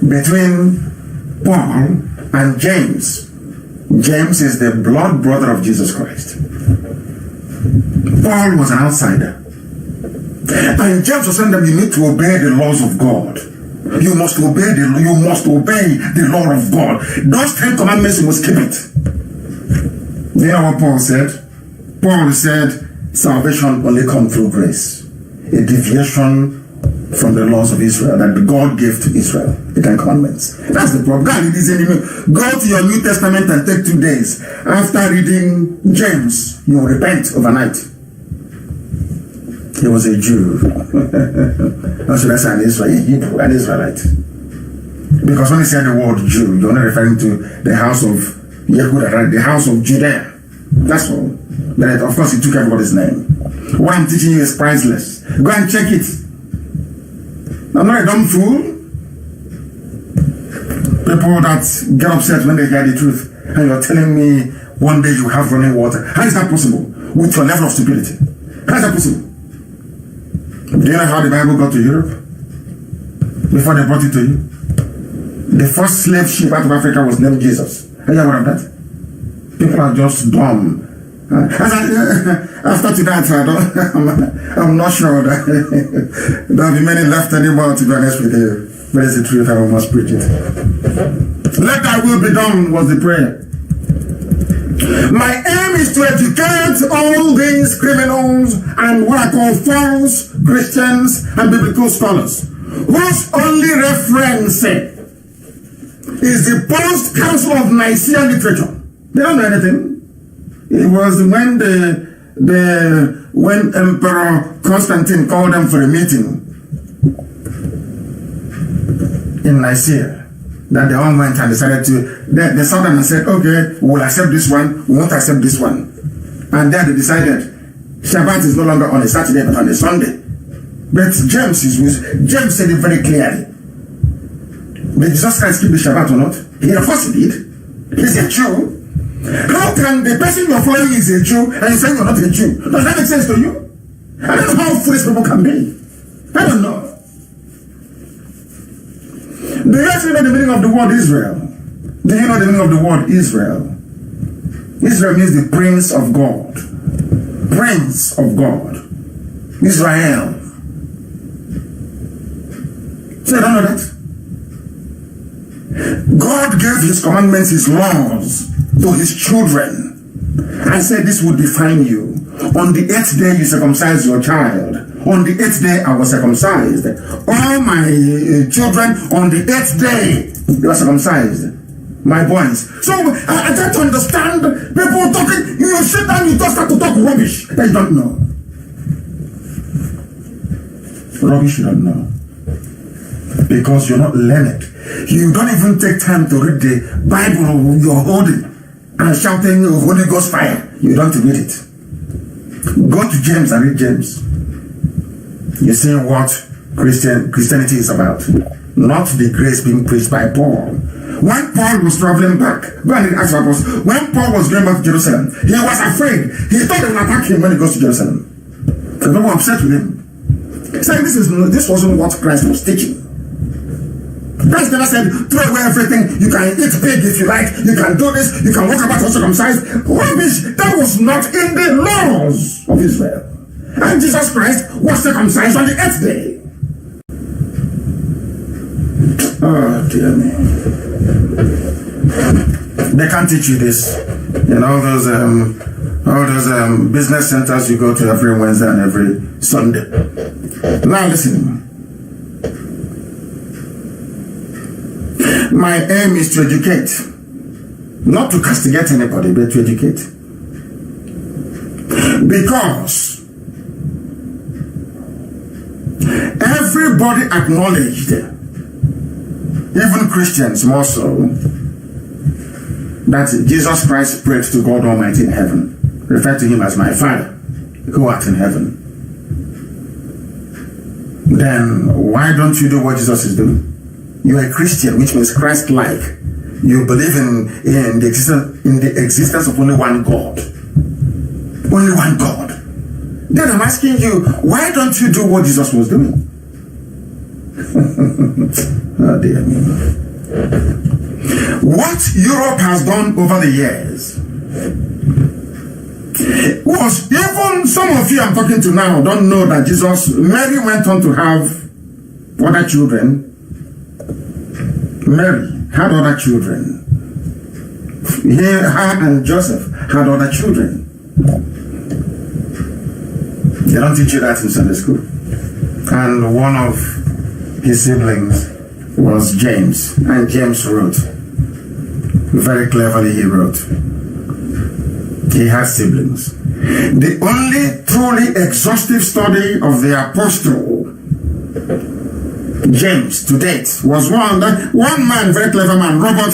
[SPEAKER 1] Between Paul and James. James is the blood brother of Jesus Christ. Paul was an outsider. And James was saying that you need to obey the laws of God. You must obey the law of God. Those 10 commandments, you must keep it. You know what Paul said? Paul said, salvation only comes through grace. A deviation from the laws of Israel that God gave to Israel, the 10 commandments. That's the problem. God, it is in you. Go to your New Testament and take 2 days. After reading James, you will repent overnight. He was a Jew. How should I say an Israelite? An Israelite. Because when he said the word Jew, you're not referring to the house of Yehuda, the house of Judea. That's all. But of course, he took everybody's name. What I'm teaching you is priceless. Go and check it. I'm not a dumb fool. People that get upset when they hear the truth, and you're telling me one day you have running water. How is that possible? With your level of stupidity. How is that possible? Do you know how the Bible got to Europe? Before they brought it to you? The first slave ship out of Africa was named Jesus. Are you aware of that? People are just dumb. after tonight, I'm not sure that there'll be many left anymore, to be honest with you. But it's the truth, I must preach it. Let thy will be done was the prayer. My aim is to educate all these criminals and what I call false Christians and biblical scholars, whose only reference is the post-Council of Nicaea literature. They don't know anything. It was when when Emperor Constantine called them for a meeting in Nicaea, that they all went and decided to, they sat down and said, okay, we'll accept this one, we won't accept this one. And then they decided Shabbat is no longer on a Saturday but on a Sunday. But James said it very clearly. Did Jesus Christ keep the Shabbat or not? He, of course he did. He's a Jew. How can the person you're following is a Jew and you're saying you're not a Jew? Does that make sense to you? I don't know how foolish people can be. I don't know. Do you actually know the meaning of the word Israel? Do you know the meaning of the word Israel? Israel means the Prince of God. Prince of God. Israel. So you don't know that? God gave his commandments, his laws to his children and said this would define you. On the 8th day you circumcise your child. On the 8th day I was circumcised. All my children on the 8th day they were circumcised. My boys. So I try to understand people talking. You sit down, you just start to talk rubbish that you don't know. Rubbish you don't know. Because you're not learned. You don't even take time to read the Bible you're holding and shouting Holy Ghost fire. You don't read it. Go to James and read James. You see what Christianity is about. Not the grace being preached by Paul. When Paul was traveling back, when Paul was going back to Jerusalem, he was afraid. He thought they would attack him when he goes to Jerusalem. So people were upset with him. He said this wasn't what Christ was teaching. Christ never said, throw away everything, you can eat pig if you like, you can do this, you can walk about uncircumcised. Rubbish, that was not in the laws of Israel. And Jesus Christ was circumcised on the 8th day. Oh dear me. They can't teach you this. In all those business centers you go to every Wednesday and every Sunday. Now listen. My aim is to educate. Not to castigate anybody, but to educate. Because everybody acknowledged, even Christians more so, that Jesus Christ prayed to God Almighty in heaven, referred to him as my Father, who art in heaven. Then why don't you do what Jesus is doing? You are a Christian, which means Christ-like. You believe in the existence of only one God. Only one God. Then I'm asking you, why don't you do what Jesus was doing? Oh dear me. What Europe has done over the years was, even some of you I'm talking to now don't know that Mary went on to have other children. Mary had other children. Her and Joseph had other children. They don't teach you that in Sunday school. And one of his siblings was James. And James wrote. Very cleverly he wrote. He had siblings. The only truly exhaustive study of the apostle James to date was one man, very clever man, Robert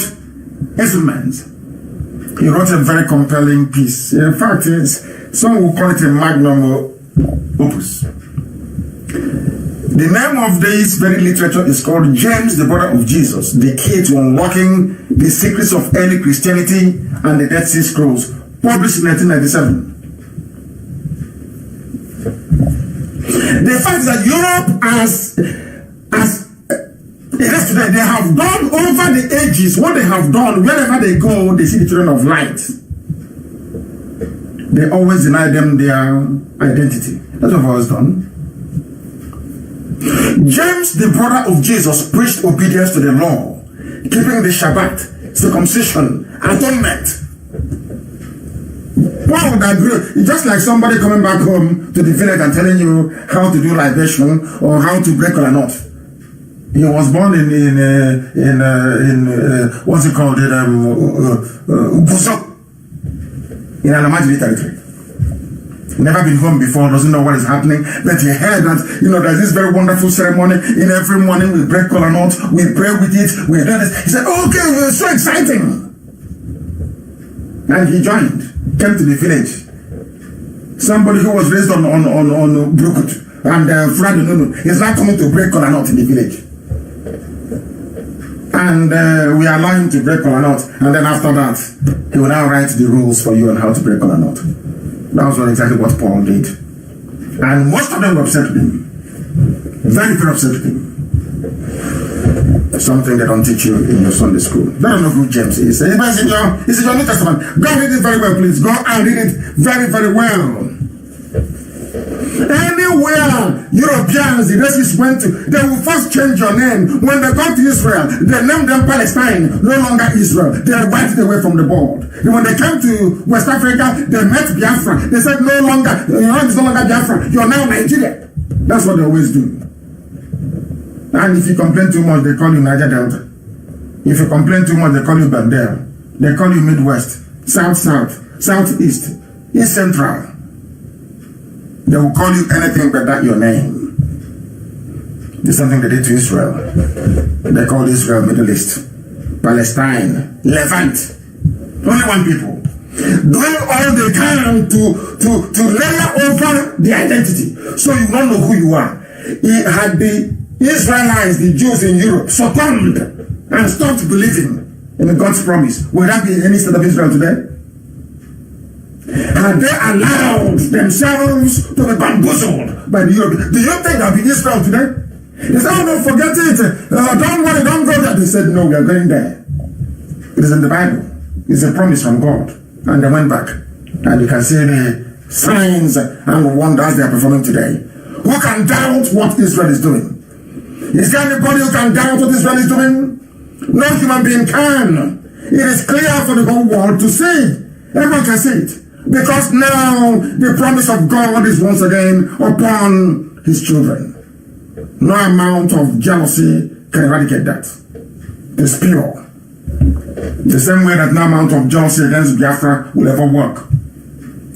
[SPEAKER 1] Esselmans. He wrote a very compelling piece. In fact, some will call it a magnum opus. The name of this very literature is called James, the Brother of Jesus, the key to unlocking the secrets of early Christianity and the Dead Sea Scrolls, published in 1997. The fact that Europe as it is today, they have done over the ages what they have done. Wherever they go, they see the children of light. they always deny them their identity. That's what was done. James, the brother of Jesus, preached obedience to the law, keeping the Shabbat, circumcision, atonement. Paul would agree. It's just like somebody coming back home to the village and telling you how to do libation or how to break or not. He was born in what's it called? Buso, in Alamajiri territory. Never been home before, doesn't know what is happening, but he heard that, there's this very wonderful ceremony. In every morning we break kola nut, we pray with it, we do this. He said, okay, it's so exciting. And he joined, came to the village. Somebody who was raised on Brukut and Friday Nunu is now coming to break kola nut in the village. And we allow him to break kola nut, and then after that, he will now write the rules for you on how to break kola nut. That was not exactly what Paul did. And most of them were upset with him. Very, very upset with him. Something they don't teach you in your Sunday school. They don't know who James is. It's in your New Testament. Go and read it very well, please. Go and read it very, very well. Anywhere Europeans, the racists went to, they will first change your name. When they got to Israel, they named them Palestine, no longer Israel. They wiped it away from the board. And when they came to West Africa, they met Biafra. They said, no longer, it's no longer Biafra, you're now Nigeria. That's what they always do. And if you complain too much, they call you Niger Delta. If you complain too much, they call you Baghdad. They call you Midwest, South-South, Southeast, East Central. They will call you anything but that your name. There's something they did to Israel. They called Israel Middle East, Palestine, Levant. Only one people. Doing all they can to layer over the identity. So you don't know who you are. Had the Israelites, the Jews in Europe, succumbed and stopped believing in God's promise, would that be any state of Israel today? Had they allowed themselves to be bamboozled by the Europeans? Do you think that would be Israel today? They said, oh no, forget it. Don't worry, don't go there. They said, no, we are going there. It is in the Bible. It's a promise from God. And they went back. And you can see the signs and wonders they are performing today. Who can doubt what Israel is doing? Is there anybody who can doubt what Israel is doing? No human being can. It is clear for the whole world to see. Everyone can see it. Because now the promise of God is once again upon his children. No amount of jealousy can eradicate that. It's pure. The same way that no amount of jealousy against Biafra will ever work.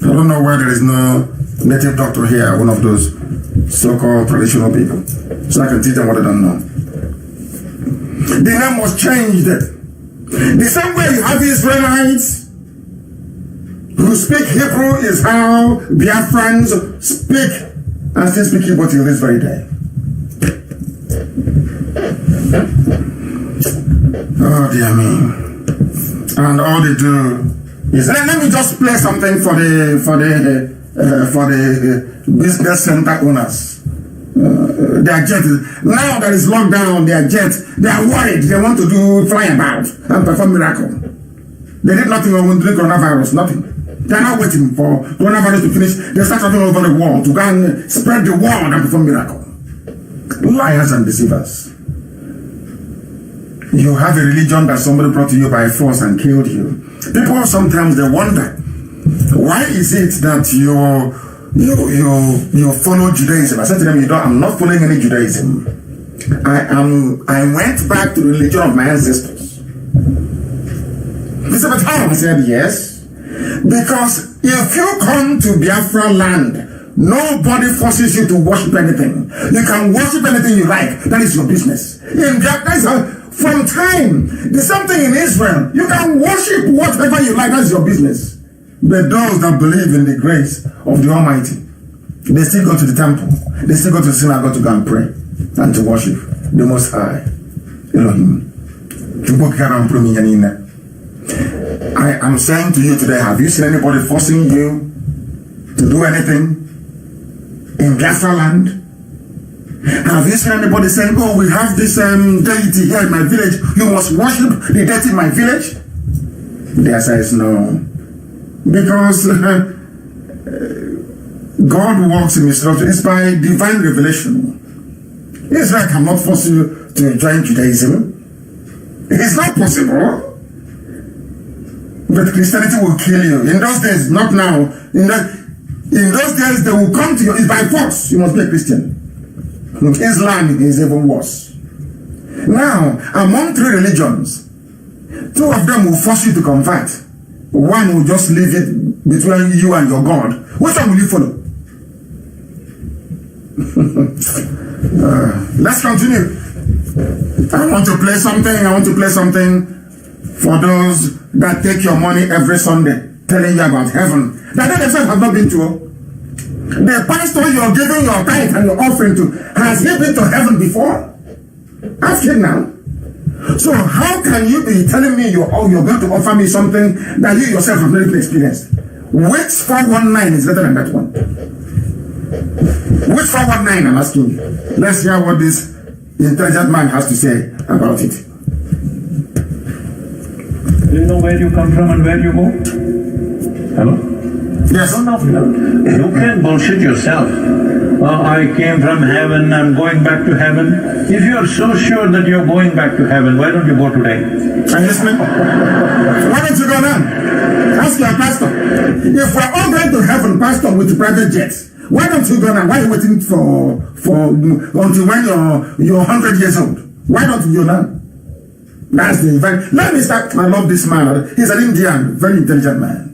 [SPEAKER 1] I don't know why there is no native doctor here, one of those so-called traditional people. So I can teach them what they don't know. The name was changed. The same way you have Israelites who speak Hebrew is how Biafrans speak and still speak Hebrew till this very day. Oh dear me. And all they do is let me just play something for the business center owners. Their jet now that is locked down, their jet, they are worried. They want to do fly about and perform miracle. They did nothing on the coronavirus, nothing. They are not waiting for coronavirus to finish. They start traveling over the world to go and spread the word and perform miracle. Liars and deceivers. You have a religion that somebody brought to you by force and killed you. People sometimes they wonder, why is it that you follow Judaism? I said to them, I'm not following any Judaism. I went back to the religion of my ancestors. They said, but how? I said, yes. Because if you come to Biafra land, nobody forces you to worship anything. You can worship anything you like. That is your business. In Biafra, from time, there's something in Israel. You can worship whatever you like. That's your business. But those that believe in the grace of the Almighty, they still go to the temple. They still go to the synagogue to go and pray and to worship the Most High, Elohim. I am saying to you today, have you seen anybody forcing you to do anything in Biafra land? Have you seen anybody saying, oh, we have this deity here in my village, you must worship the deity in my village? The answer is no. Because God works in mystery. It's by divine revelation. Israel cannot force you to join Judaism. It's not possible. But Christianity will kill you. In those days, not now. In those days, they will come to you. It's by force. You must be a Christian. Islam is even worse. Now, among three religions, two of them will force you to convert. One will just leave it between you and your God. Which one will you follow? Let's continue. I want to play something for those that take your money every Sunday, telling you about heaven that they themselves have not been to. The pastor you're giving your tithe and your offering to, has he been to heaven before? Ask him now. So how can you be telling me you're going to offer me something that you yourself have never experienced? Which 419 is better than that one? Which 419, I'm asking you. Let's hear what this intelligent man has to say about it.
[SPEAKER 2] Do you know where you come from and where you go? Hello?
[SPEAKER 1] Yes.
[SPEAKER 2] You can bullshit yourself. I came from heaven, I'm going back to heaven. If you are so sure that you're going back to heaven, why don't you go today?
[SPEAKER 1] Are you listening? Why don't you go now? Ask your pastor. If we're all going to heaven, pastor, with private jets, why don't you go now? Why are you waiting for until when you're 100 years old? Why don't you go now? That's the event. Let me start. I love this man. He's an Indian, very intelligent man.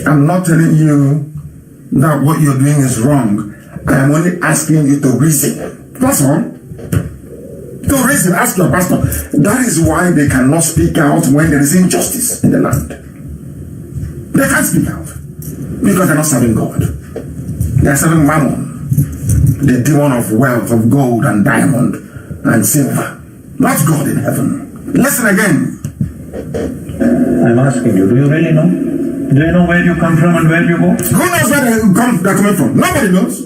[SPEAKER 1] I'm not telling you that what you're doing is wrong. I am only asking you to reason. That's all. To reason, ask your pastor. That is why they cannot speak out when there is injustice in the land. They can't speak out because they're not serving God. They're serving Mammon, the demon of wealth, of gold and diamond and silver. Not God in heaven. Listen again.
[SPEAKER 2] I'm asking you, do you really know? Do you know where you come from and where you go?
[SPEAKER 1] Who knows where they're coming from? Nobody knows.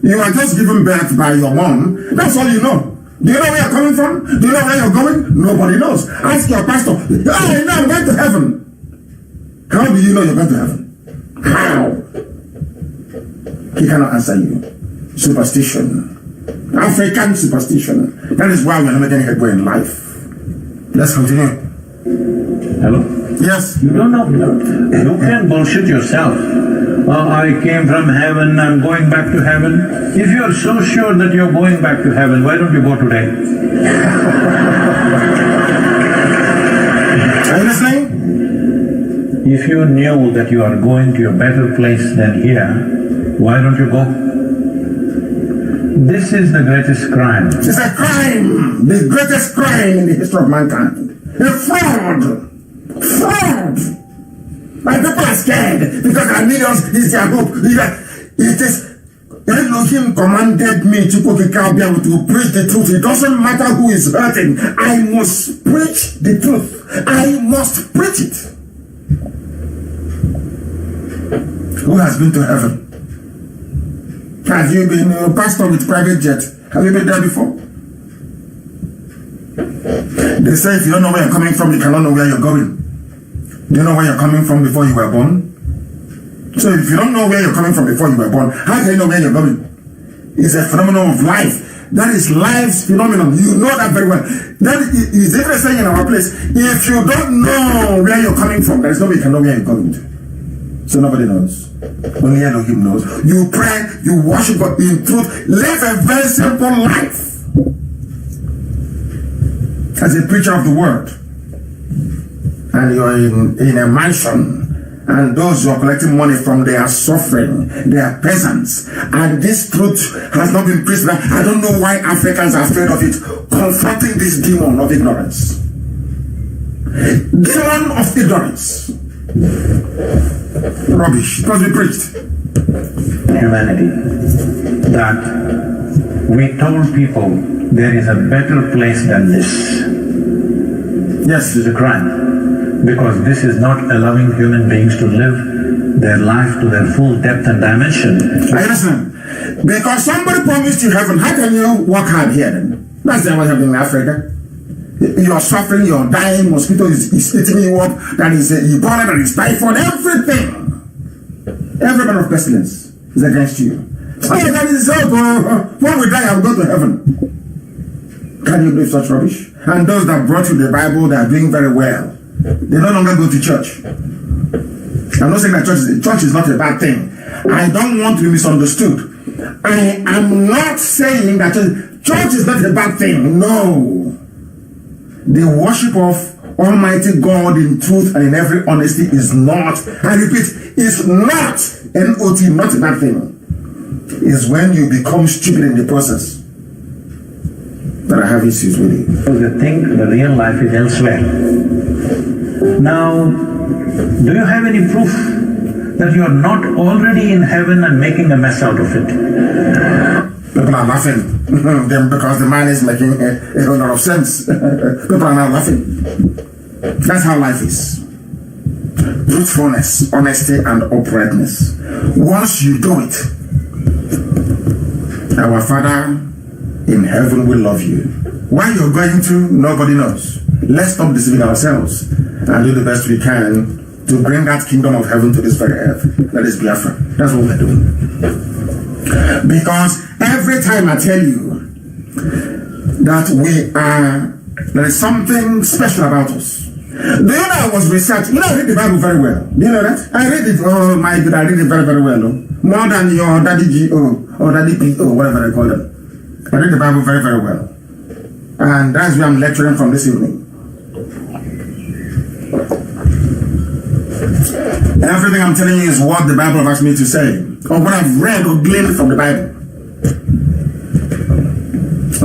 [SPEAKER 1] You are just given birth by your mom. That's all you know. Do you know where you're coming from? Do you know where you're going? Nobody knows. Ask your pastor. Oh, you know I'm going to heaven. How do you know you're going to heaven? How? He cannot answer you. Superstition. African superstition. That is why we're not making headway in life. Let's continue.
[SPEAKER 2] Hello?
[SPEAKER 1] Yes.
[SPEAKER 2] You don't know. You can bullshit yourself. I came from heaven, I'm going back to heaven. If you are so sure that you're going back to heaven, why don't you go today?
[SPEAKER 1] Are you listening?
[SPEAKER 2] If you knew that you are going to a better place than here, why don't you go? This is the greatest crime.
[SPEAKER 1] It's a crime. The greatest crime in the history of mankind. A fraud. Fraud. My people are scared because our millions is their hope. It is Elohim commanded me to preach the truth. It doesn't matter who is hurting. I must preach the truth. I must preach it. Who has been to heaven? Have you been a pastor with private jet? Have you been there before? They say if you don't know where you're coming from, you cannot know where you're going. Do you know where you're coming from before you were born? So if you don't know where you're coming from before you were born, how can you know where you're going? It's a phenomenon of life. That is life's phenomenon. You know that very well. That is even saying in our place, if you don't know where you're coming from, there's nobody can know where you're going to. So nobody knows. Only Elohim knows. You pray, you worship God in truth. Live a very simple life. As a preacher of the word. And you're in a mansion. And those who are collecting money from, they are suffering. They are peasants. And this truth has not been preached. I don't know why Africans are afraid of it. Confronting this demon of ignorance. Demon of ignorance. Rubbish. It must be preached.
[SPEAKER 2] Humanity. That we told people there is a better place than this.
[SPEAKER 1] Yes.
[SPEAKER 2] This is a crime. Because this is not allowing human beings to live their life to their full depth and dimension.
[SPEAKER 1] Listen, because somebody promised you heaven, how can you work hard here then? That's not what happened in Africa. You are suffering, you are dying, mosquito is eating you up, that is Ebola, that is typhoid, everything. Every man of pestilence is against you. Oh, that is so. When we die, I'll go to heaven. Can you believe such rubbish? And those that brought you the Bible, they are doing very well. They no longer go to church. I'm not saying that church is not a bad thing. I don't want to be misunderstood. I am not saying that church is not a bad thing. No. The worship of Almighty God in truth and in every honesty is not, I repeat, is not N-O-T, not a bad thing. Is when you become stupid in the process that I have issues with it.
[SPEAKER 2] Because they think the real life is elsewhere. Now, do you have any proof that you are not already in heaven and making a mess out of it?
[SPEAKER 1] People are laughing because the man is making a whole lot of sense. People are now laughing. That's how life is. Truthfulness, honesty, and uprightness. Once you do it, our Father in heaven will love you. Why you're going to, nobody knows. Let's stop deceiving ourselves and do the best we can to bring that kingdom of heaven to this very earth. That is Biafra. That's what we're doing. Because every time I tell you that there is something special about us. Do you know I was researching? I read the Bible very well. Do you know that? I read it, oh my God, I read it very, very well. No? More than your daddy G.O. or daddy P.O., whatever I call them. I read the Bible very, very well. And that's where I'm lecturing from this evening. Everything I'm telling you is what the Bible asked me to say, or what I've read or gleaned from the Bible.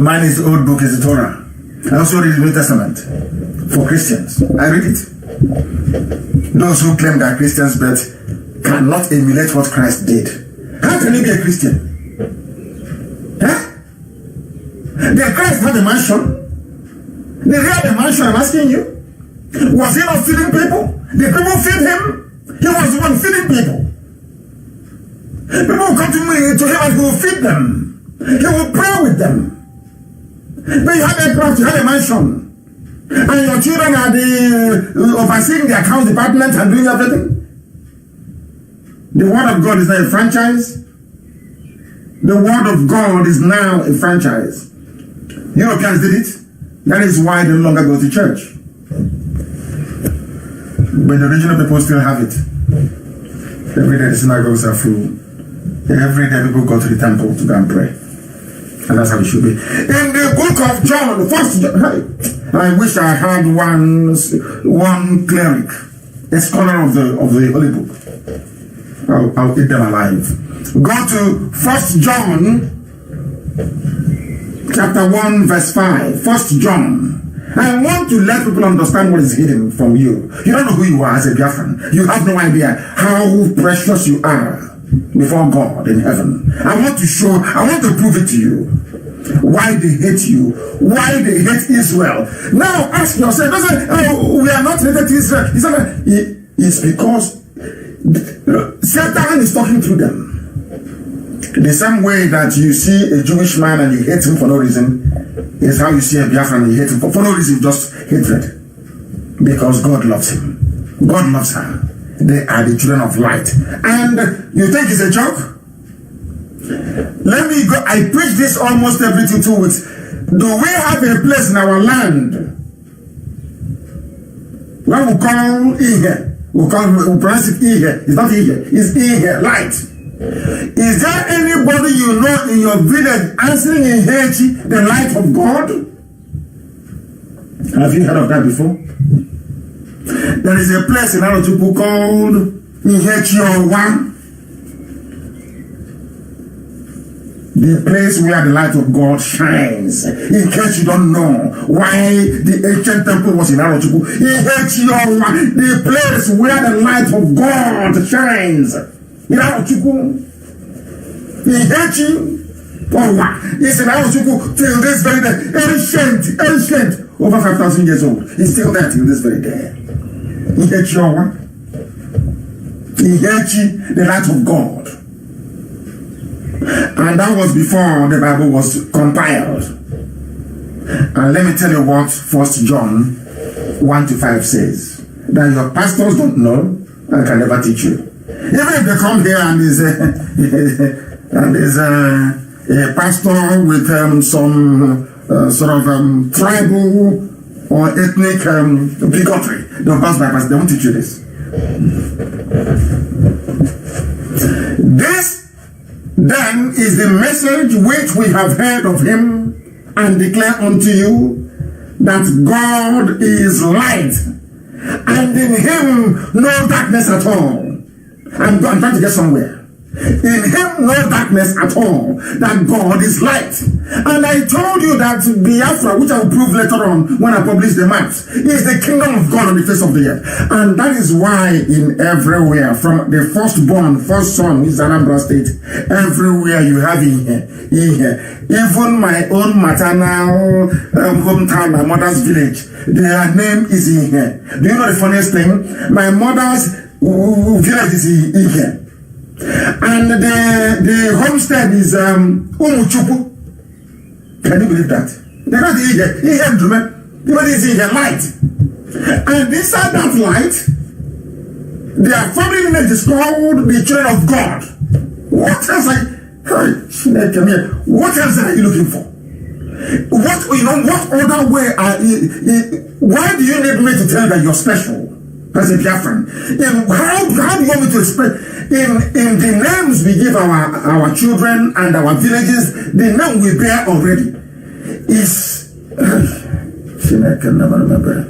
[SPEAKER 1] Mine is the old book, is the Torah. I also read the New Testament for Christians. I read it. Those who claim that Christians but cannot emulate what Christ did. How can you be a Christian? Huh? Did Christ have a mansion? Did he have a mansion? I'm asking you. Was he not feeding people? Did people feed him? He was the one feeding people. People will come to him and he will feed them. He will pray with them. But you have aircraft, you have a mansion. And your children are overseeing the account department and doing everything. The word of God is not a franchise. The word of God is now a franchise. Europeans did it. That is why they no longer go to church. But the original people still have it. Every day the synagogues are full. Every day people go to the temple to go and pray. And that's how it should be. In the book of John, I wish I had one cleric, a scholar of the Holy Book. I'll eat them alive. Go to 1 John chapter 1 verse 5. 1 John. I want to let people understand what is hidden from you. You don't know who you are as a Biafran. You have no idea how precious you are before God in heaven. I want to prove it to you. Why they hate you. Why they hate Israel. Now ask yourself, we are not related to Israel. It's because Satan is talking through them. The same way that you see a Jewish man and you hate him for no reason is how you see a Biafran and you hate him for no reason, just hatred. Because God loves him. God loves her. They are the children of light. And you think it's a joke? Let me go. I preach this almost every 2 weeks. Do we have a place in our land what we call Ihe? We pronounce it Ihe. It's not Ihe. It's Ihe, light. Is there anybody you know in your village answering in Hechi, the light of God? Have you heard of that before? There is a place in Arochukwu called Ihechi-Owa. The place where the light of God shines. In case you don't know why the ancient temple was in Arochukwu. Ihechi-Owa, the place where the light of God shines. In Arochukwu. Ihechi-Owa is in Arochukwu till this very day. Ancient. Over 5,000 years old. It's still there till this very day. Ihechi-Owa. Ihechi, the light of God. And that was before the Bible was compiled. And let me tell you what 1 John 1-5 says. That your pastors don't know and can never teach you. Even if they come here and is a pastor with some sort of tribal or ethnic bigotry, they'll pass by, they won't teach you this. This then is the message which we have heard of him and declare unto you, that God is light, and in him no darkness at all. I'm trying to get somewhere. In him no darkness at all, that God is light. And I told you that Biafra, which I will prove later on when I publish the maps, is the kingdom of God on the face of the earth. And that is why in everywhere, from the firstborn, first son, which is Anambra State, everywhere you have in here. Even my own maternal hometown, my mother's village, their name is in here. Do you know the funniest thing? My mother's village is in here. And the homestead is Umuchupu. Can you believe that? They're not even is light. And inside that light, their family lineage is called the children of God. What else what else are you looking for? What other way why do you need me to tell you that you're special as a Biafran? How do you want me to explain? In the names we give our children and our villages, the name we bear already is I can never remember.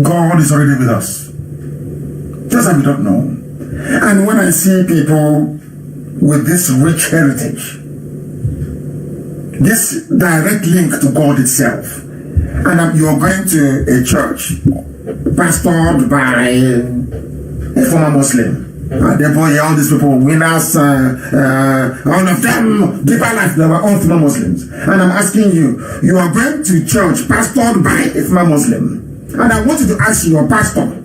[SPEAKER 1] God is already with us. Just as we don't know. And when I see people with this rich heritage, this direct link to God itself, and you're going to a church pastored by a former Muslim, all these people, winners, all of them, deeper life, they were all former Muslims. And I'm asking you, you are going to church pastored by a former Muslim. And I want you to ask your pastor,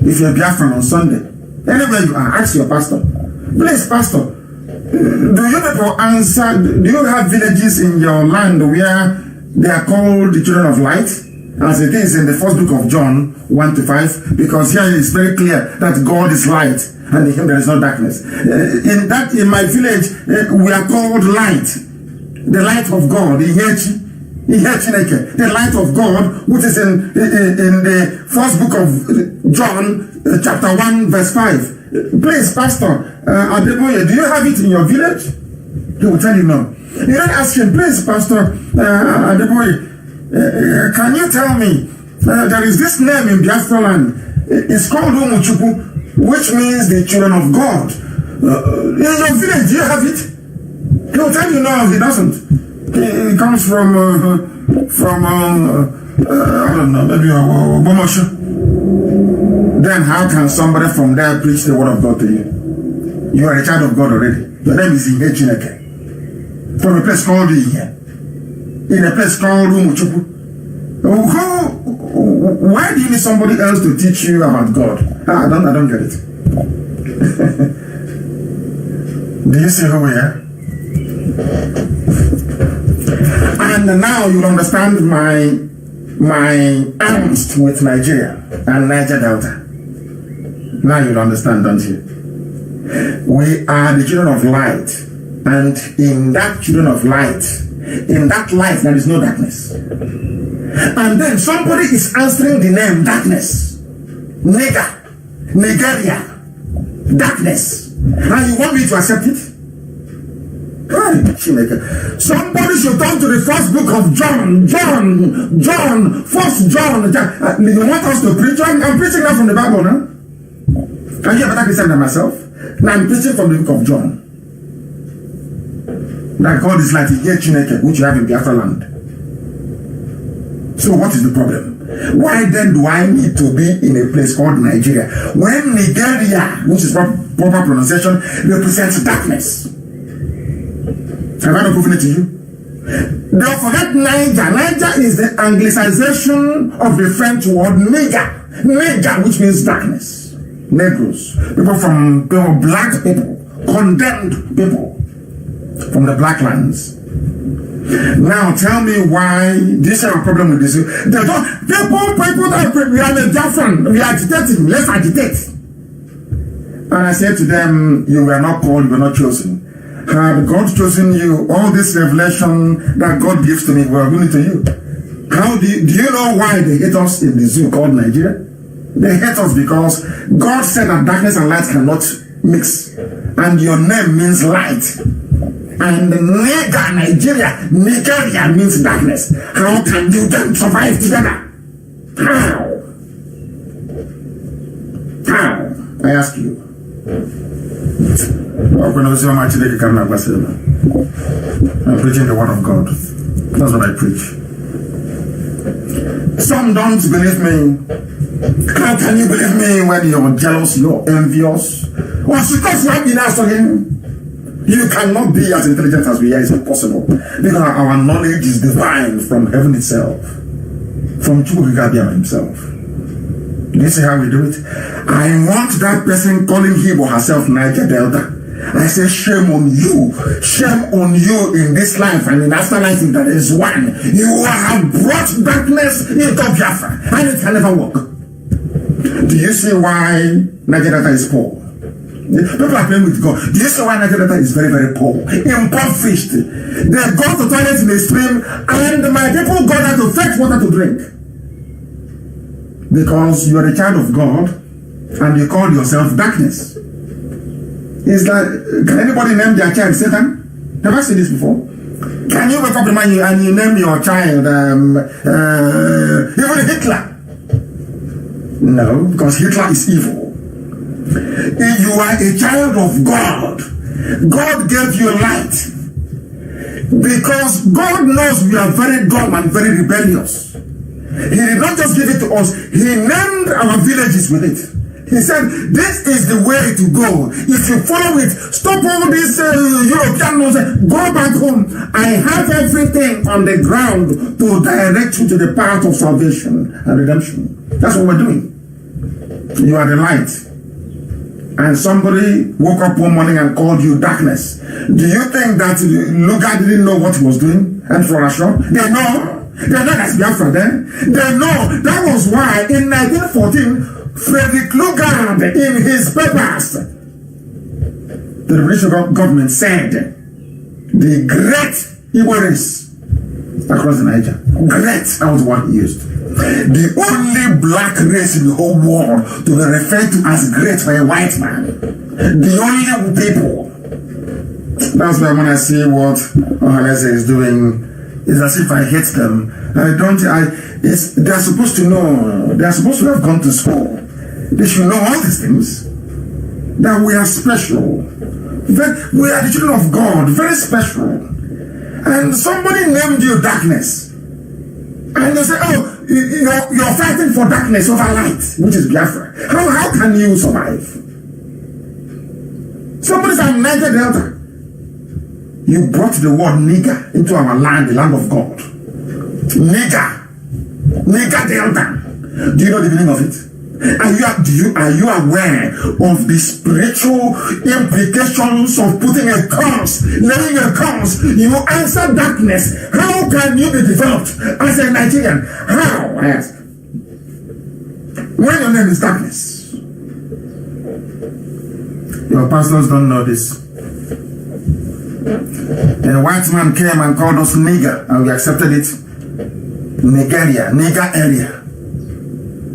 [SPEAKER 1] if you're Biafran on Sunday, anywhere you are, ask your pastor, please, pastor, do you people answer, do you have villages in your land where they are called the children of light? As it is in the first book of John 1-5, because here it is very clear that God is light and in him there is no darkness. In my village, we are called light, the light of God, the light of God, which is in the first book of John, chapter 1, verse 5. Please, Pastor Adeboye, do you have it in your village? He will tell you no. You don't ask him, please, Pastor Adeboye, can you tell me, there is this name in Biafra land, it's called Umuchupu, which means the children of God. In your village, do you have it? He will tell you no, he doesn't. He comes from I don't know, maybe Bomosho. Then how can somebody from there preach the word of God to you? You are a child of God already. Your name is Ihe Chineke. From a place called Ihe. In a place called Umuchupu. Why do you need somebody else to teach you about God? I don't get it. Do you see who we are? And now you'll understand my angst with Nigeria and Niger Delta. Now you'll understand, don't you? We are the children of light, and in that children of light, in that light there is no darkness. And then somebody is answering the name darkness. Nigeria, darkness. And you want me to accept it? Somebody should turn to the first book of John, First John. You want us to preach? I'm preaching now from the Bible now. Can you ever Christian than myself? Now I'm preaching from the book of John. That God is like Ihe Chineke, which you have in Biafra land. So what is the problem? Why then do I need to be in a place called Nigeria when Nigeria, which is proper pronunciation, represents darkness? Have I not proven it to you? Don't forget Niger. Niger is the anglicization of the French word Niger. Niger, which means darkness. Negroes. People, black people. Condemned people from the black lands. Now tell me why this is a problem with this. They don't, people that we are the different. We are agitating. Let's agitate. And I said to them, you were not called, you were not chosen. Had God chosen you, all this revelation that God gives to me, we are giving it to you. How do you know why they hate us in the zoo called Nigeria? They hate us because God said that darkness and light cannot mix. And your name means light. And Nigeria means darkness. How can you then survive together? How? I ask you. I'm preaching the word of God. That's what I preach. Some don't believe me. How can you believe me when you're jealous, you're envious? Well, because you have been asked to him. You cannot be as intelligent as we are. It's impossible. Because our knowledge is divine from heaven itself. From Chukwuka himself. Do you see how we do it? I want that person calling him or herself Niger Delta. I say, shame on you. Shame on you in this life and in afterlife if there is one. You have brought darkness into Biafra and it can never work. Do you see why Niger Delta is poor? People are playing with God. Do you see why Niger Delta is very, very poor? Impoverished. They go to toilet in a stream and my people go there to fetch water to drink. Because you are a child of God and you call yourself darkness. It's like, can anybody name their child Satan? Never seen this before. Can you wake up in the morning and you name your child even Hitler? No, because Hitler is evil. If you are a child of God, God gave you light. Because God knows we are very dumb and very rebellious. He did not just give it to us, he named our villages with it. He said, this is the way to go. If you follow it, stop all this European nonsense, go back home. I have everything on the ground to direct you to the path of salvation and redemption. That's what we're doing. You are the light. And somebody woke up one morning and called you darkness. Do you think that Luga didn't know what he was doing? And Florashaw? They know. They know that's Biafra then. They know. That was why in 1914, Frederick Lugard in his papers, the British government said the great Igbo race across the Niger. Great, that was what he used. The only black race in the whole world to be referred to as great by a white man. The only people. That's why when I see what Ohanese is doing, it's as if I hate them. They're supposed to know. They're supposed to have gone to school. They should know all these things. That we are special. That we are the children of God. Very special. And somebody named you darkness. And they say, oh, you're fighting for darkness over light, which is Biafra. How can you survive? Somebody said Niger Delta. You brought the word nigger into our land, the land of God. Nigger. Nigger Delta. Do you know the meaning of it? Are you aware of the spiritual implications of putting a curse, laying a curse? You answer darkness. How can you be developed as a Nigerian? How? I ask. When your name is darkness. Your pastors don't know this. A white man came and called us nigger, and we accepted it. Nigeria, nigger area.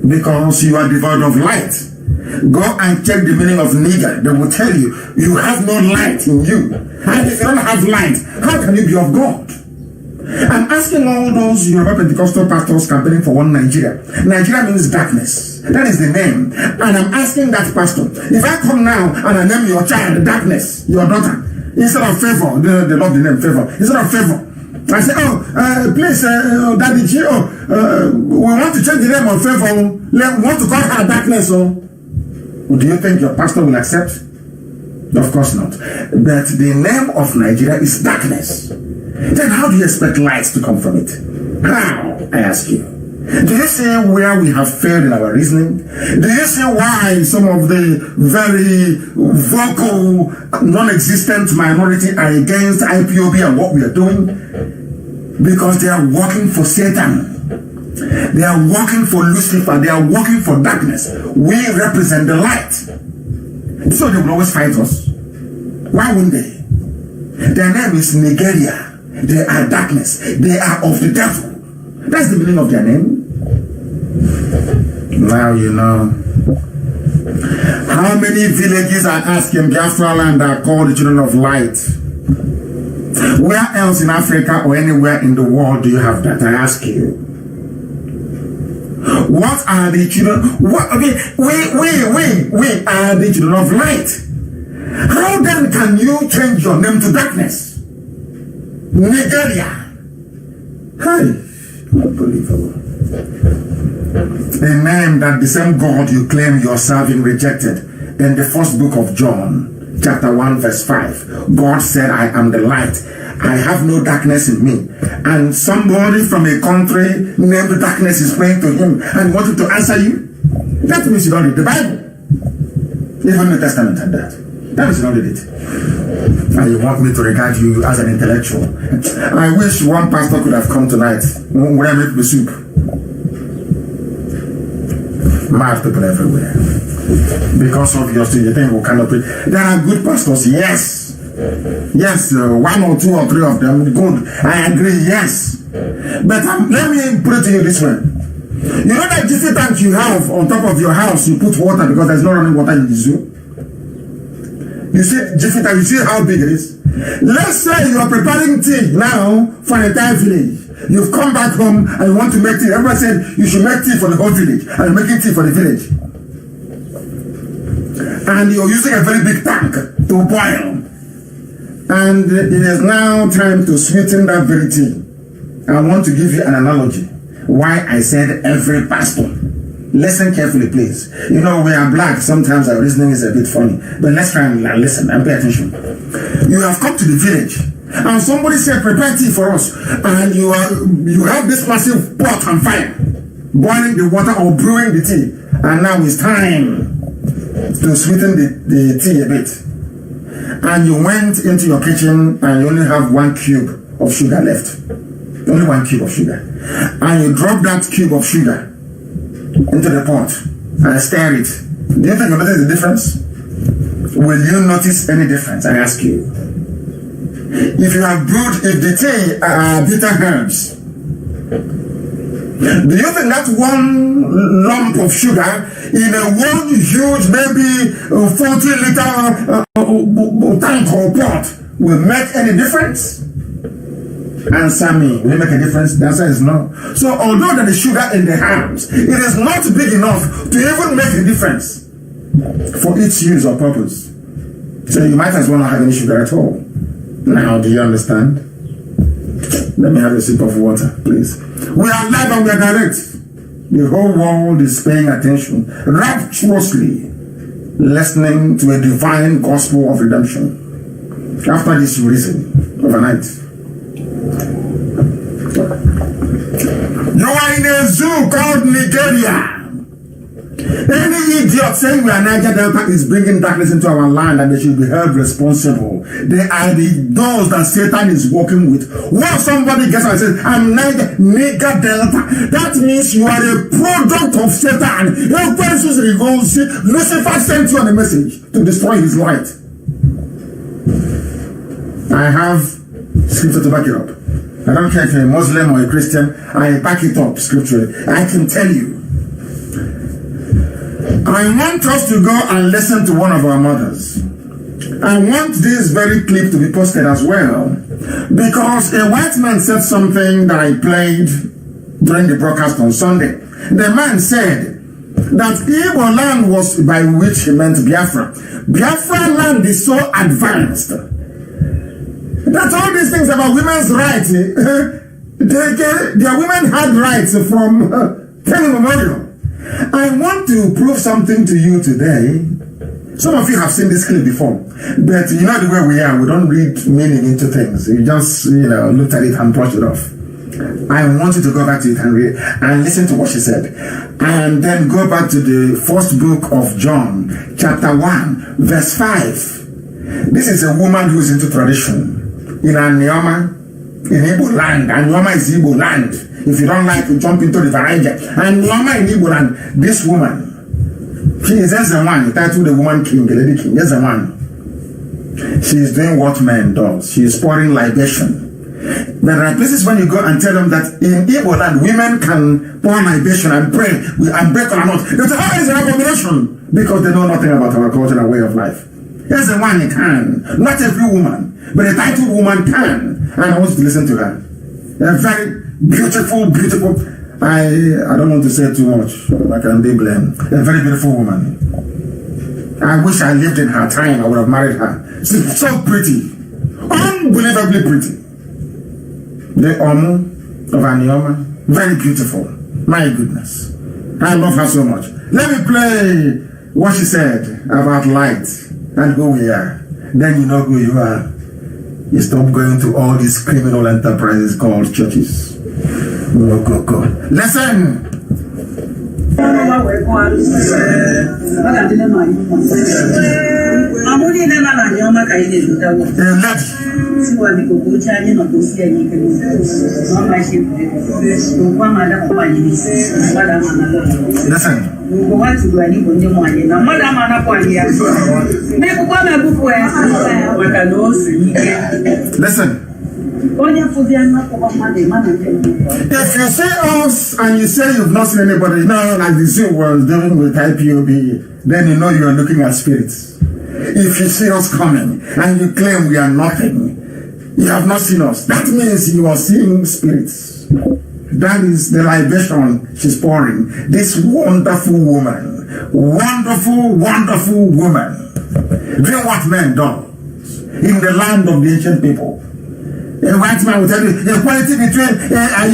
[SPEAKER 1] Because you are devoid of light. Go and check the meaning of nigger. They will tell you, you have no light in you. And if you don't have light, how can you be of God? I'm asking all those Yoruba Pentecostal pastors campaigning for one Nigeria. Nigeria means darkness. That is the name. And I'm asking that pastor, if I come now and I name your child darkness, your daughter, instead of favor, they love the name favor, instead of favor, I say, please, Daddy G, we want to change the name of favor. We want to call her darkness. Do you think your pastor will accept? Of course not. But the name of Nigeria is darkness. Then how do you expect light to come from it? How? I ask you. Do you see where we have failed in our reasoning? Do you see why some of the very vocal, non-existent minority are against IPOB and what we are doing? Because they are working for Satan. They are working for Lucifer. They are working for darkness. We represent the light. So So they will always fight us. Why wouldn't they? Their name is Nigeria. They are darkness. They are of the devil. That's the meaning of their name. Now you know. How many villages I ask in Biafra land are called the children of light? Where else in Africa or anywhere in the world do you have that? I ask you. What are the children? What? Okay, we are the children of light. How then can you change your name to darkness? Nigeria. Hey, unbelievable. A name that the same God you claim you're serving rejected. In the first book of John, chapter 1, verse 5, God said, I am the light. I have no darkness in me. And somebody from a country named darkness is praying to him and wanted to answer you. That means you don't read the Bible. Even the Testament had that. That means you don't read it. And you want me to regard you as an intellectual. I wish one pastor could have come tonight when I make the soup. Mad people everywhere. Because of your thing, you think we cannot pray. There are good pastors, yes. Yes, 1 or 2 or 3 of them, good. I agree, yes. But let me put it to you this way. You know that jiffy tank you have on top of your house, you put water because there's no running water in the zoo? You see jiffy tank, you see how big it is? Let's say you are preparing tea now for an entire village. You've come back home and you want to make tea. Everybody said you should make tea for the whole village, and you're making tea for the village. And you're using a very big tank to boil. And it is now time to sweeten that very tea. I want to give you an analogy. Why I said every pastor. Listen carefully, please. You know, we are black. Sometimes our reasoning is a bit funny. But let's try and listen and pay attention. You have come to the village. And somebody said, prepare tea for us. And you have this massive pot on fire. Boiling the water or brewing the tea. And now it's time to sweeten the tea a bit. And you went into your kitchen and you only have 1 cube of sugar left. Only 1 cube of sugar. And you drop that cube of sugar into the pot and stir it. Do you think you'll notice the difference? Will you notice any difference? I ask you. If you have brewed, if the tea are bitter herbs, do you think that 1 lump of sugar in a 1 huge, maybe 40-liter tank or pot will make any difference? Answer me. Will it make a difference? The answer is no. So although there is sugar in the house, it is not big enough to even make a difference for its use or purpose. So you might as well not have any sugar at all. Now, do you understand? Let me have a sip of water, please. We are live and we are direct. The whole world is paying attention, rapturously listening to a divine gospel of redemption. After this, you reason overnight. You are in a zoo called Nigeria. Any idiot saying we are Niger Delta is bringing darkness into our land and they should be held responsible. They are those that Satan is working with. When somebody gets and says, I'm Niger Delta, that means you are a product of Satan. Lucifer sent you on a message to destroy his light. I have scripture to back it up. I don't care if you're a Muslim or a Christian, I back it up scripturally. I can tell you. I want us to go and listen to one of our mothers. I want this very clip to be posted as well, because a white man said something that I played during the broadcast on Sunday. The man said that Igbo land was, by which he meant Biafra. Biafra land is so advanced that all these things about women's rights, their women had rights from time immemorial. I want to prove something to you today. Some of you have seen this clip before, but you know the way we are, we don't read meaning into things. You just, looked at it and brushed it off. I want you to go back to it and read and listen to what she said. And then go back to the first book of John, chapter 1, verse 5. This is a woman who is into tradition. In Anioma, in Igbo land. Anioma is Igbo land. If you don't like to jump into the Niger. Anioma in Igbo land. This woman She is just the one, titled the woman king, the lady king, just the one. She is doing what men do. She is pouring libation. There are places when you go and tell them that in Igbo land, women can pour libation and pray and break or not. They say, how is an abomination? Because they know nothing about our culture and way of life. There's the one you can. Not every woman, but a titled woman can. And I want you to listen to her. A very beautiful, beautiful. I don't want to say too much. I can be blamed. A very beautiful woman. I wish I lived in her time. I would have married her. She's so pretty. Unbelievably pretty. The Omu of Anioma. Very beautiful. My goodness. I love her so much. Let me play what she said about light and who we are. Then you know who you are. You stop going to all these criminal enterprises called churches. Go. Listen. Listen. If you say us and you say you've not seen anybody, now like the zoo was doing with IPOB, then you know you are looking at spirits. If you see us coming and you claim we are nothing, you have not seen us. That means you are seeing spirits. That is the libation she's pouring. This wonderful woman, wonderful woman, doing what men do in the land of the ancient people. A white man will tell you equality between are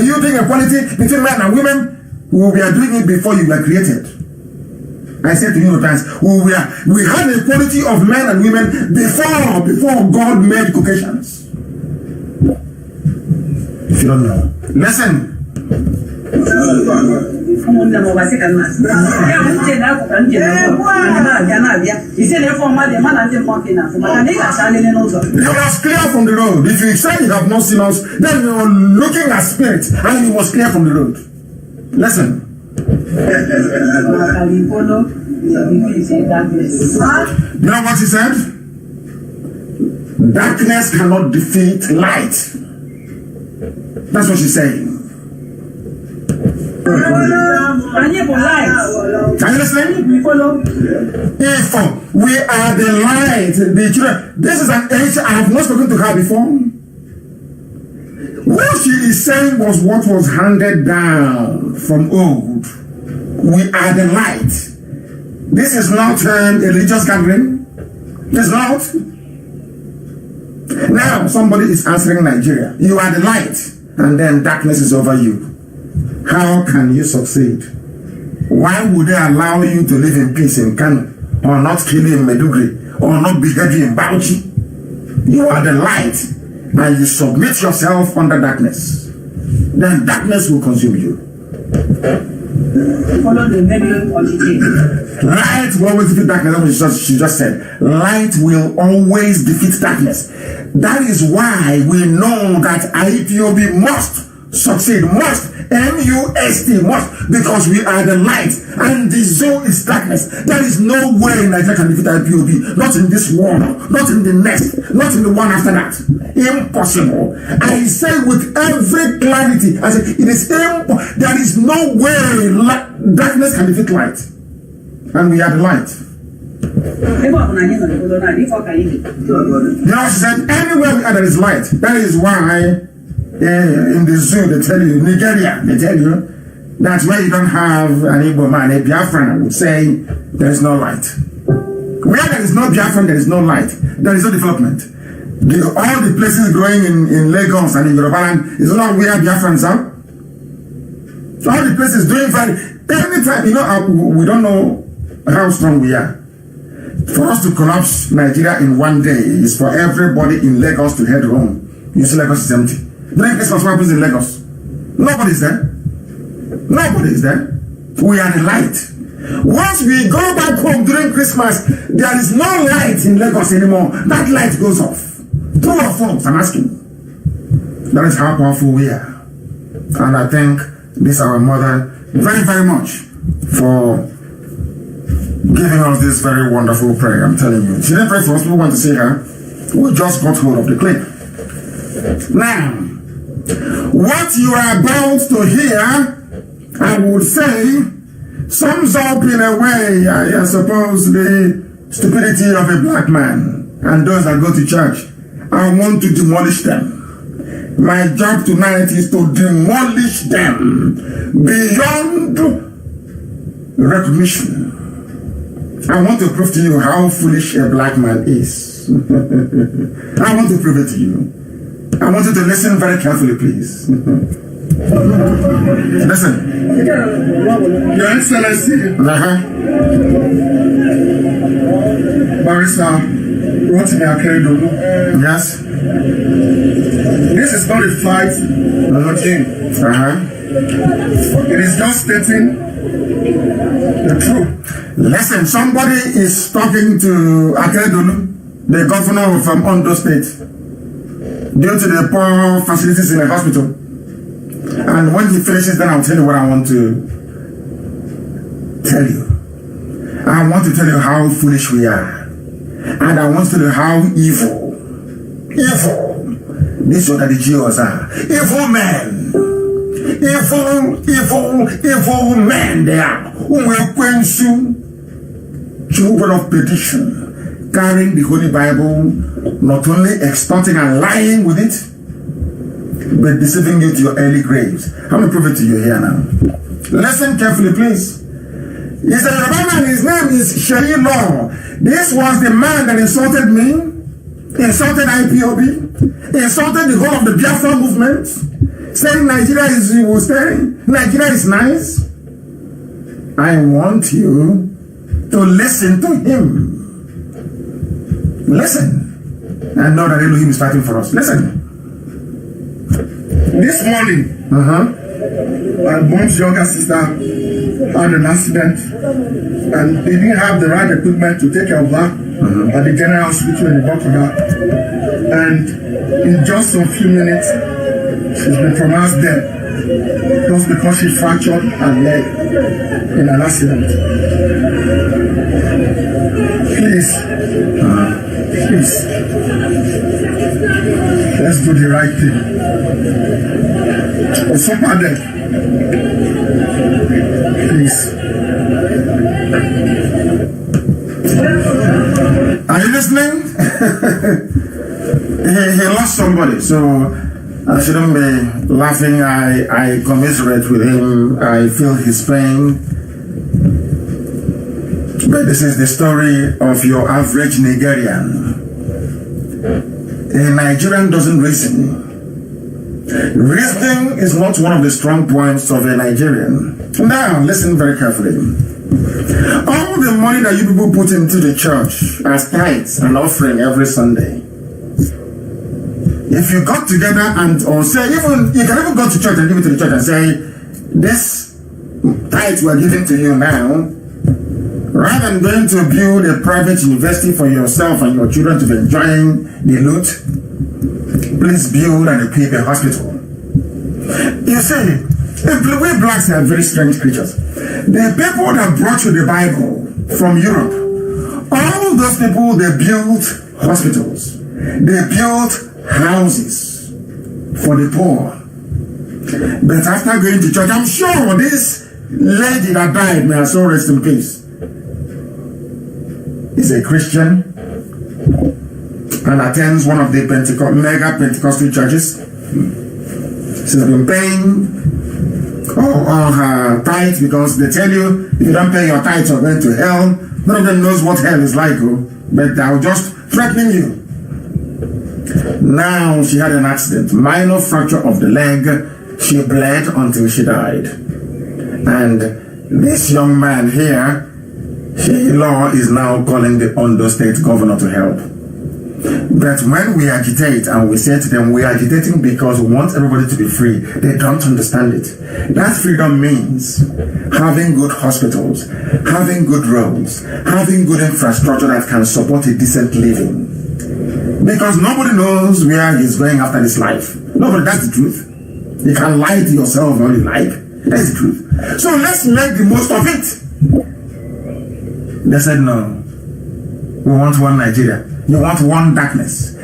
[SPEAKER 1] you doing equality between men and women? We are doing it before you were created. I said to you times, we had equality of men and women before God made Caucasians. If you don't know, listen. They must clear from the road. If you say you have not seen us, then you are looking at spirits and you must clear from the road. Listen. You know what he said? Darkness cannot defeat light. That's what she's saying. Can you listen? If we are the light, the children, this is an age I have not spoken to her before. What she is saying was what was handed down from old. We are the light. This is not a religious gathering. It's not. Now somebody is answering Nigeria. You are the light, and then darkness is over you. How can you succeed? Why would they allow you to live in peace in Kano, or not kill you in Medugri, or not behead you in Bauchi? You are the light, and you submit yourself under darkness. Then darkness will consume you.
[SPEAKER 3] Follow the menu.
[SPEAKER 1] Light will always defeat darkness. She just said, light will always defeat darkness. That is why we know that IPOB must succeed, must, MUST, must, because we are the light and the zone is darkness. There is no way Nigeria can defeat IPOB, not in this war, not in the next, not in the one after that. Impossible. I say with every clarity, I say it is impossible. There is no way darkness can defeat light, and we are the light. You know, she said, anywhere we are, there is light. That is why in the zoo they tell you, Nigeria, they tell you that's where you don't have an Igbo man, a Biafran would say there is no light. Where there is no Biafran, there is no light. There is no development. All the places growing in Lagos and in Yorubaland is not where Biafrans are. All the places doing very, anytime, you know, we don't know how strong we are. For us to collapse Nigeria in one day is for everybody in Lagos to head home. You see Lagos is empty. During Christmas, what happens in Lagos? Nobody's there. Nobody is there. We are the light. Once we go back home during Christmas, there is no light in Lagos anymore. That light goes off. True or false? I'm asking. That is how powerful we are. And I thank this our mother very, very much for giving us this very wonderful prayer, I'm telling you. She didn't pray for us, people want to see her. We just got hold of the clip. Now, what you are about to hear, I would say, sums up in a way, I suppose, the stupidity of a black man and those that go to church. I want to demolish them. My job tonight is to demolish them beyond recognition. I want to prove to you how foolish a black man is. I want to prove it to you. I want you to listen very carefully, please. Listen. Your Excellency, Barrister Rotimi Akeredolu. Yes. This is not a fight on him. It is just stating the truth. Listen, somebody is talking to Akeredolu, the governor from Ondo State, due to the poor facilities in the hospital. And when he finishes, then I'll tell you what I want to tell you. I want to tell you how foolish we are. And I want to tell you how evil these are the Jews are. Evil men. Evil men they are. Who will quench you, children of perdition, carrying the Holy Bible, not only extorting and lying with it, but deceiving you to your early graves. I'm going to prove it to you here now. Listen carefully, please. He's a Yoruba man, his name is Sheyi Law. This was the man that insulted me, insulted IPOB, insulted the whole of the Biafra movement, saying Nigeria is, you will say, Nigeria is nice. I want you to listen to him. Listen. And know that Elohim is fighting for us. Listen. This morning, my mom's younger sister had an accident and they didn't have the right equipment to take care of her at the general hospital in Ibadan. And in just a few minutes, she's been pronounced dead just because she fractured her leg in an accident. Please, let's do the right thing. Suffer them. Please. Are you listening? he lost somebody, so I shouldn't be laughing. I commiserate with him. I feel his pain. But this is the story of your average Nigerian. A Nigerian doesn't reason. Reasoning is not one of the strong points of a Nigerian. Now, listen very carefully. All the money that you people put into the church as tithes and offering every Sunday, if you got together or say, even you can even go to church and give it to the church and say, this tithe we're giving to you now, rather than going to build a private university for yourself and your children to be enjoying the loot, please build and equip a hospital. You see, we blacks are very strange creatures. The people that brought you the Bible from Europe, all those people, they built hospitals. They built houses for the poor. But after going to church, I'm sure this lady that died, may her soul rest in peace, is a Christian and attends one of the mega Pentecostal churches. She's been paying all her tithes because they tell you if you don't pay your tithes you're going to hell. None of them knows what hell is like, but they're just threatening you. Now she had an accident, minor fracture of the leg. She bled until she died. And this young man here, Sheyi Law, is now calling the Ondo State governor to help. But when we agitate and we say to them, we are agitating because we want everybody to be free, they don't understand it. That freedom means having good hospitals, having good roads, having good infrastructure that can support a decent living. Because nobody knows where he's going after this life. Nobody, that's the truth. You can lie to yourself all you like. That's the truth. So let's make the most of it. They said, no. We want one Nigeria. You want one darkness.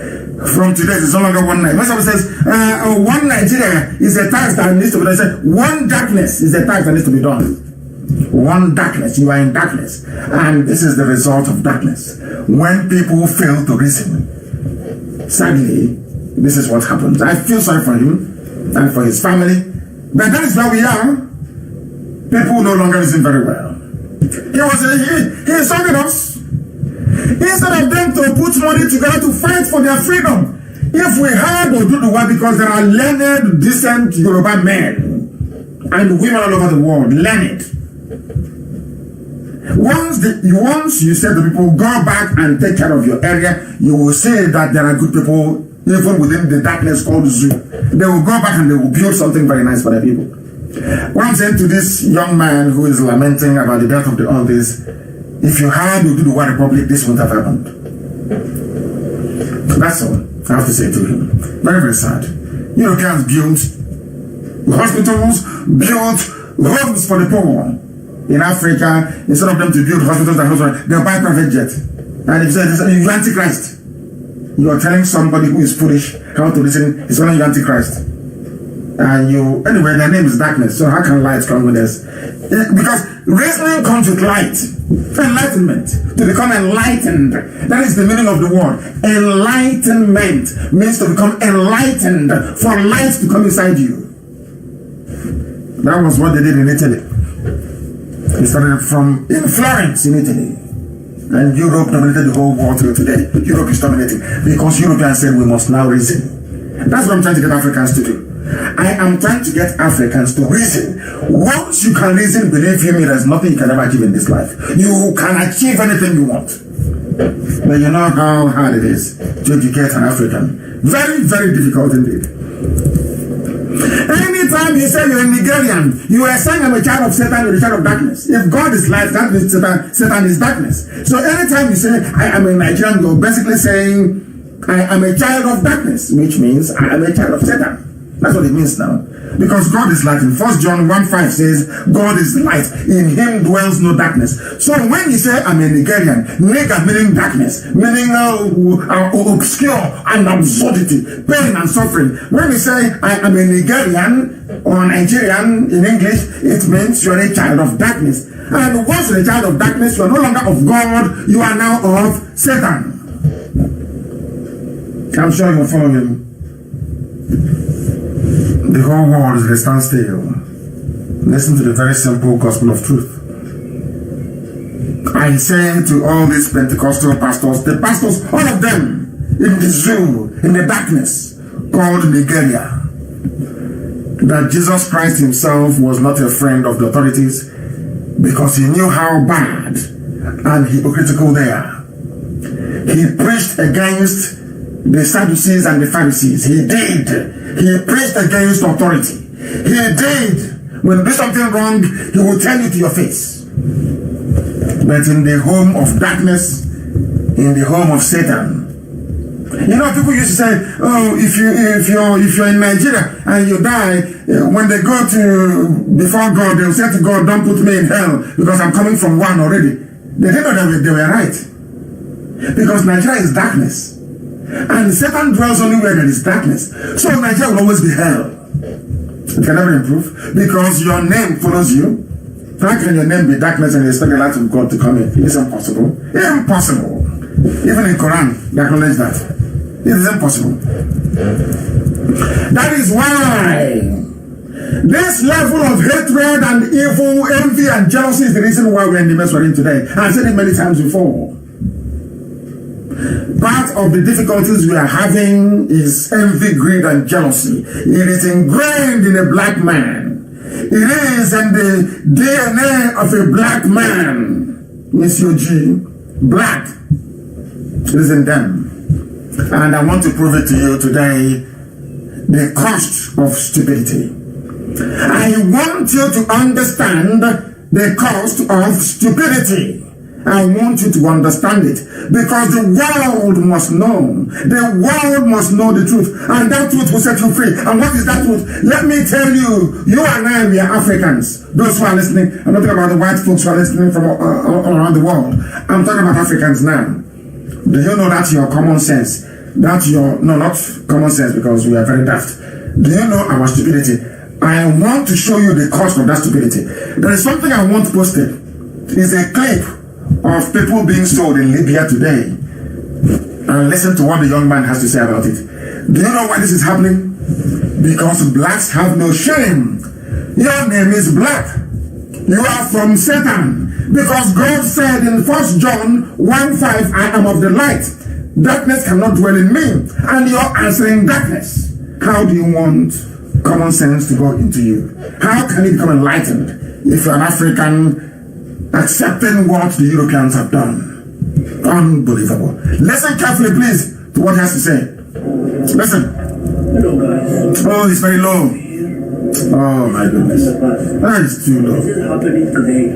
[SPEAKER 1] From today, it's no longer one night. Most of us says, one Nigeria is a task that needs to be done. They say, one darkness is a task that needs to be done. One darkness. You are in darkness. And this is the result of darkness. When people fail to reason, sadly, this is what happens. I feel sorry for him and for his family. But that is where we are. People no longer reason very well. He insulted us. Instead of them to put money together to fight for their freedom. If we had Oduduwa, because there are learned, decent Yoruba men and women all over the world, learned. Once you say to people, go back and take care of your area, you will say that there are good people even within the darkness called zoo. They will go back and they will build something very nice for their people. What I'm saying to this young man who is lamenting about the death of the elders, if you had Oduduwa Republic, this wouldn't have happened. That's all I have to say to him. Very, very sad. Europeans built hospitals, built homes for the poor. In Africa, instead of them to build hospitals and hospitals, they'll buy private jet. And if you say, you're Antichrist, you are telling somebody who is foolish how to listen, it's only Antichrist. And anyway, their name is darkness, so how can light come with us? Because reasoning comes with light, enlightenment, to become enlightened. That is the meaning of the word. Enlightenment means to become enlightened, for light to come inside you. That was what they did in Italy. It started in Florence in Italy. And Europe dominated the whole world till today. Europe is dominating because Europeans said we must now reason. That's what I'm trying to get Africans to do. I am trying to get Africans to reason. Once you can reason, believe me, there's nothing you can ever achieve in this life. You can achieve anything you want. But you know how hard it is to educate an African. Very, very difficult indeed. Anytime you say you're a Nigerian, you are saying I'm a child of Satan, you're a child of darkness. If God is light, that means Satan is darkness. So anytime you say I am a Nigerian, you're basically saying I am a child of darkness, which means I am a child of Satan. That's what it means now. Because God is light. In 1 John 1:5 says, God is light. In him dwells no darkness. So when you say, I'm a Nigerian, nigger meaning darkness, meaning obscure and absurdity, pain and suffering. When you say, I am a Nigerian or Nigerian in English, it means you're a child of darkness. And once you're a child of darkness, you are no longer of God, you are now of Satan. I'm sure you'll follow him. The whole world is at a standstill. Listen to the very simple gospel of truth. I say to all these Pentecostal pastors, the pastors, all of them, in the zoo, in the darkness, called Nigeria, that Jesus Christ himself was not a friend of the authorities because he knew how bad and hypocritical they are. He preached against the Sadducees and the Pharisees. He did. He preached against authority. He did. When you do something wrong, he will tell you to your face. But in the home of darkness, in the home of Satan, you know, people used to say, oh, if you're in Nigeria and you die, when they go before God, they'll say to God, don't put me in hell because I'm coming from one already. They didn't know that they were right. Because Nigeria is darkness. And Satan dwells only where there is darkness. So Nigeria will always be hell. It can never improve because your name follows you. How can your name be darkness and you expect the light of God to come in? It is impossible. Impossible. Even in Quran, they acknowledge that. It is impossible. That is why this level of hatred and evil, envy and jealousy is the reason why we're in the mess we're in today. I've said it many times before. Part of the difficulties we are having is envy, greed, and jealousy. It is ingrained in a black man. It is in the DNA of a black man. Monsieur G. Black. It is in them. And I want to prove it to you today. The cost of stupidity. I want you to understand the cost of stupidity. I want you to understand it because the world must know. The world must know the truth, and that truth will set you free. And what is that truth? Let me tell you, you and I, we are Africans. Those who are listening, I'm not talking about the white folks who are listening from all around the world. I'm talking about Africans now. Do you know that your common sense, that your, no, not common sense because we are very daft. Do you know our stupidity? I want to show you the cost of that stupidity. There is something I want posted. It's a clip of people being sold in Libya today. And listen to what the young man has to say about it. Do you know why this is happening? Because blacks have no shame. Your name is black. You are from Satan. Because God said in 1 John 1:5, I am of the light. Darkness cannot dwell in me. And you're answering darkness. How do you want common sense to go into you? How can you become enlightened if you're an African accepting what the Europeans have done? Unbelievable. Listen carefully, please, to what he has to say. Listen.
[SPEAKER 3] Hello, guys.
[SPEAKER 1] Oh, it's very low. Oh, my goodness. That is too low.
[SPEAKER 3] This is happening today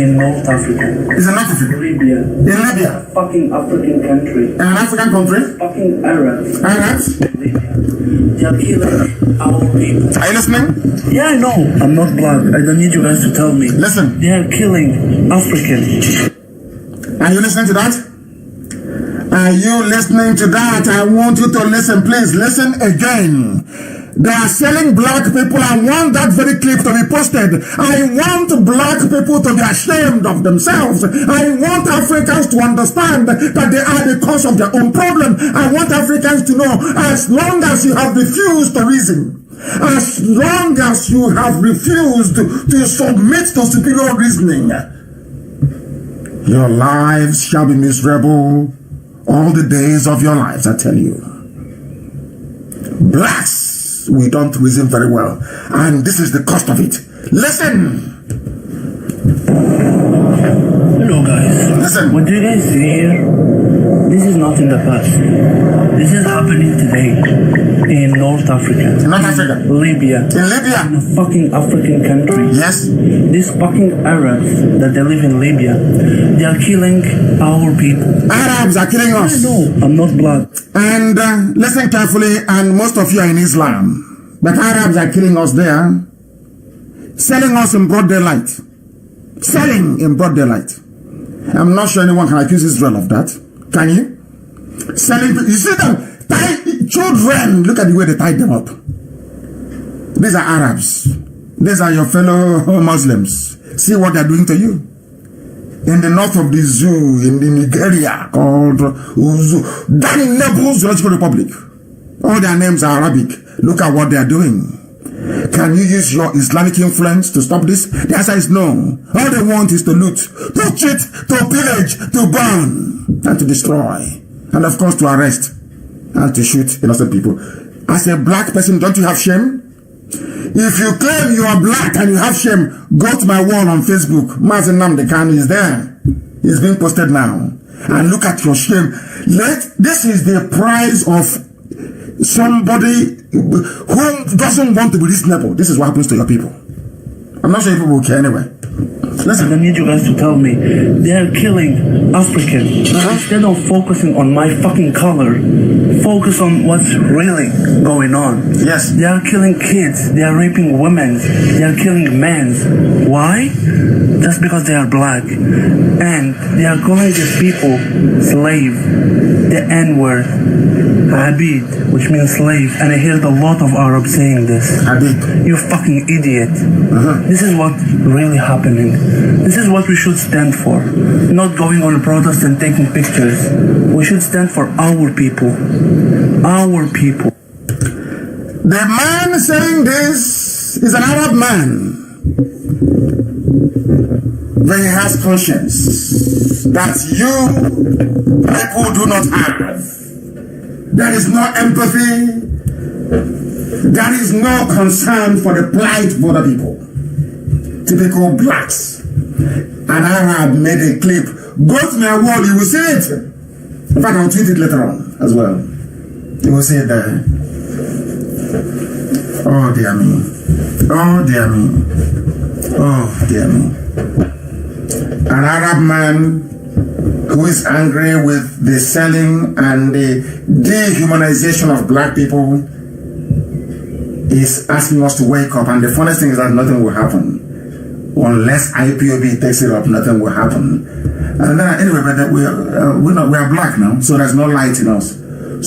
[SPEAKER 3] in North Africa.
[SPEAKER 1] It's an African.
[SPEAKER 3] Libya.
[SPEAKER 1] In Libya.
[SPEAKER 3] Fucking African country.
[SPEAKER 1] An African country.
[SPEAKER 3] Fucking Arabs.
[SPEAKER 1] Arabs.
[SPEAKER 3] Libya. They are killing our people.
[SPEAKER 1] Are you listening?
[SPEAKER 3] Yeah, I know. I'm not black. I don't need you guys to tell me.
[SPEAKER 1] Listen.
[SPEAKER 3] They are killing Africans.
[SPEAKER 1] Are you listening to that? Are you listening to that? I want you to listen, please. Listen again. They are selling black people. I want that very clip to be posted. I want black people to be ashamed of themselves. I want Africans to understand that they are the cause of their own problem. I want Africans to know, as long as you have refused to reason, as long as you have refused to submit to superior reasoning, your lives shall be miserable all the days of your lives, I tell you. Blacks, we don't reason very well, and this is the cost of it. Listen.
[SPEAKER 3] Hello, guys.
[SPEAKER 1] Listen.
[SPEAKER 3] What do you guys see here? This is not in the past. This is happening today in North Africa.
[SPEAKER 1] North Africa.
[SPEAKER 3] Libya.
[SPEAKER 1] In Libya.
[SPEAKER 3] In a fucking African country.
[SPEAKER 1] Yes.
[SPEAKER 3] These fucking Arabs that they live in Libya, they are killing our people.
[SPEAKER 1] Arabs are killing us.
[SPEAKER 3] No, I'm not black.
[SPEAKER 1] And listen carefully, and most of you are in Islam. But Arabs are killing us there, selling us in broad daylight. Selling in broad daylight. I'm not sure anyone can accuse Israel of that. Can you? Selling, you see them, children, look at the way they tied them up. These are Arabs. These are your fellow Muslims. See what they're doing to you. In the north of the zoo, in the Nigeria, called Uzu, Dani Nebu Zoological Republic. All their names are Arabic. Look at what they are doing. Can you use your Islamic influence to stop this? The answer is no. All they want is to loot, to cheat, to pillage, to burn, and to destroy. And of course to arrest and to shoot innocent people. As a black person, don't you have shame? If you claim you are black and you have shame, go to my wall on Facebook. Mazi Nnamdi Kanu is there. It's being posted now. And look at your shame. This is the price of somebody who doesn't want to be reasonable. This is what happens to your people. I'm not sure if people will care anyway.
[SPEAKER 3] I
[SPEAKER 1] Listen.
[SPEAKER 3] don't need you guys to tell me. They are killing Africans. Instead of focusing on my fucking color, focus on what's really going on.
[SPEAKER 1] Yes.
[SPEAKER 3] They are killing kids. They are raping women. They are killing men. Why? Just because they are black. And they are calling these people slave. The N-word. Abid, which means slave. And I heard a lot of Arabs saying this.
[SPEAKER 1] Abid.
[SPEAKER 3] You fucking idiot. This is what really happening. This is what we should stand for. Not going on a protest and taking pictures. We should stand for our people. Our people.
[SPEAKER 1] The man saying this is an Arab man. But he has conscience that you people do not have. There is no empathy. There is no concern for the plight of other people. Typical blacks. An Arab made a clip. Go to my wall, you will see it. In fact, I'll tweet it later on as well. You will see it there. Oh dear me. Oh dear me. Oh dear me. An Arab man who is angry with the selling and the dehumanization of black people is asking us to wake up. And the funniest thing is that nothing will happen. Unless IPOB takes it up, nothing will happen. And then anyway, but we are black now, so there's no light in us.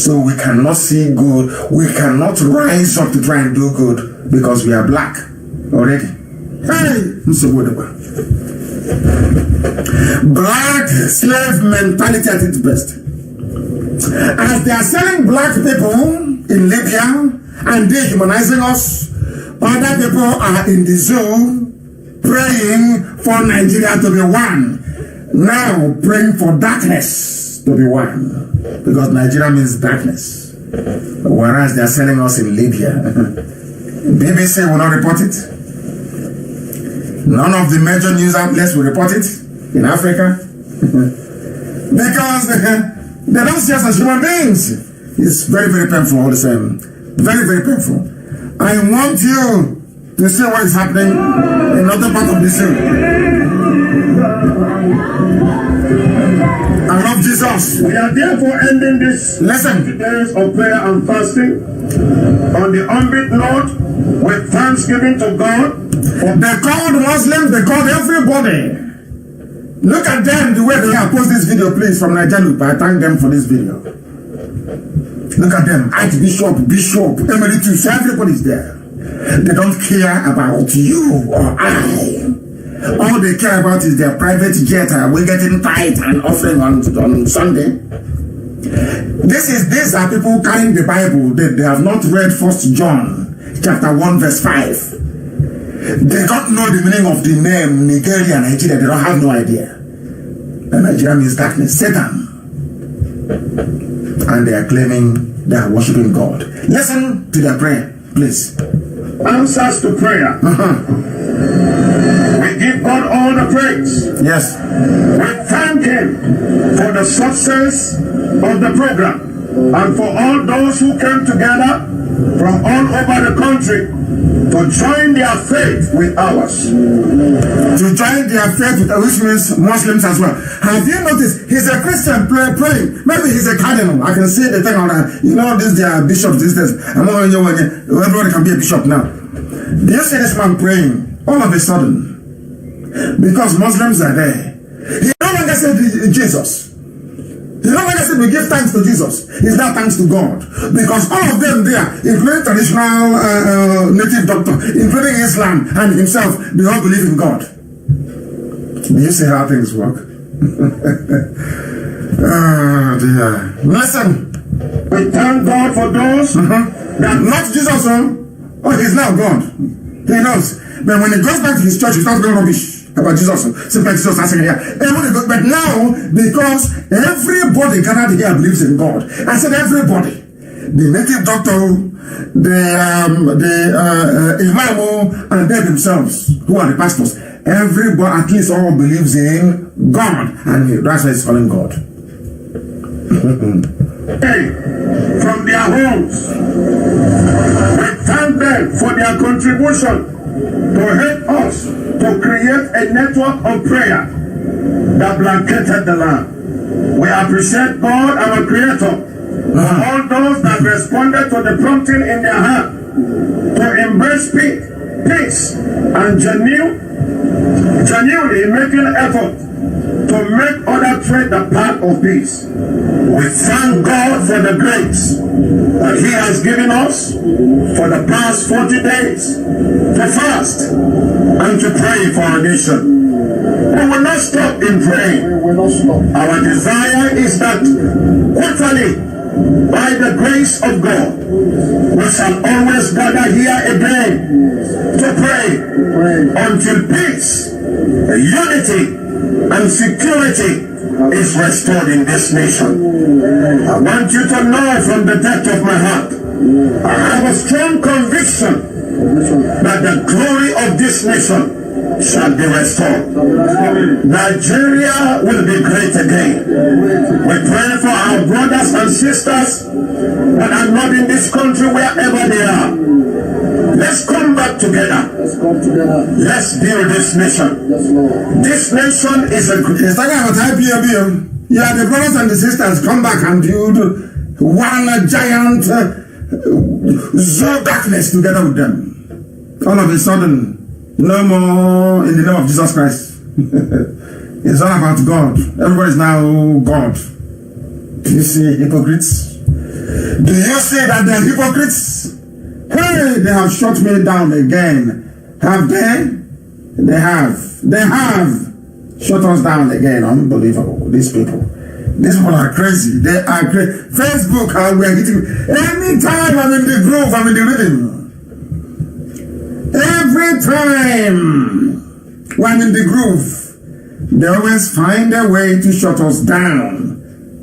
[SPEAKER 1] So we cannot see good. We cannot rise up to try and do good because we are black already. Hey, so whatever. Black slave mentality at its best. As they are selling black people in Libya and dehumanizing us, other people are in the zoo praying for Nigeria to be one. Now praying for darkness to be one. Because Nigeria means darkness. Whereas they are selling us in Libya. BBC will not report it. None of the major news outlets will report it in Africa. Because they don't see us as human beings. It's very, very painful all the same. Very, very painful. I want you to see what is happening in another part of the city. I love Jesus.
[SPEAKER 4] We are therefore ending this
[SPEAKER 1] 40
[SPEAKER 4] days of prayer and fasting on the upbeat note with thanksgiving to God.
[SPEAKER 1] They called Muslims, they called everybody. Look at them the way they have posted this video, please, from Nigeria. I thank them for this video. Look at them, Archbishop, Bishop, Emeritus, everybody's there. They don't care about you or I. All they care about is their private jet. We're getting tithe and offering on Sunday. These are people carrying the Bible. They have not read 1 John chapter 1 verse 5. They don't know the meaning of the name Nigeria, Nigeria. They don't have no idea. And Nigeria means darkness, Satan. And they are claiming they are worshiping God. Listen to their prayer, please.
[SPEAKER 4] Answers to prayer. We give God all the praise.
[SPEAKER 1] Yes.
[SPEAKER 4] We thank Him for the success of the program and for all those who came together from all over the country to join their faith with ours.
[SPEAKER 1] To join their faith with, which means Muslims as well. Have you noticed? He's a Christian praying. Maybe he's a cardinal. I can see the thing on that. You know, this they are bishops these days. Everybody can be a bishop now. Do you see this man praying? All of a sudden. Because Muslims are there. He no longer said Jesus. He no longer said we give thanks to Jesus. It's now thanks to God. Because all of them there, including traditional native doctor, including Islam and himself, they all believe in God. Do you see how things work? Oh dear. Listen.
[SPEAKER 4] We thank God for those
[SPEAKER 1] that not Jesus, oh, he's now God. He knows. But when he goes back to his church, he starts going rubbish about Jesus. Simply Jesus asking here. But now, because everybody gathered here believes in God. I said everybody. The native doctor, the imam, and they themselves, who are the pastors. Everybody, at least all believes in God. And that's why he's calling God.
[SPEAKER 4] From their homes, we thank them for their contribution to help us to create a network of prayer that blanketed the land. We appreciate God, our Creator, for all those that responded to the prompting in their heart to embrace peace and genuinely making effort to make other tread the path of peace. We thank God for the grace that He has given us for the past 40 days to fast and to pray for our nation. We will not stop in praying. Our desire is that quarterly, by the grace of God, we shall always gather here again to pray until peace, unity, and security is restored in this nation. I want you to know from the depth of my heart, I have a strong conviction that the glory of this nation shall be restored. Nigeria will be great again. We pray for our brothers and sisters that are not in this country, wherever they are. Let's come back together.
[SPEAKER 3] Let's come together.
[SPEAKER 4] Let's build this nation.
[SPEAKER 3] Yes, Lord.
[SPEAKER 4] This nation is a
[SPEAKER 1] It's talking about IPOB. Yeah, the brothers and the sisters come back and build one giant zoo darkness together with them. All of a sudden, no more in the name of Jesus Christ. It's all about God. Everybody is now God. Do you see hypocrites? Do you see that they are hypocrites? Hey, they have shut me down again. Have they? They have. They have shut us down again. Unbelievable. These people are crazy. They are crazy. Facebook, we are getting. Anytime I'm in the groove, I'm in the rhythm. Every time when in the groove, they always find a way to shut us down.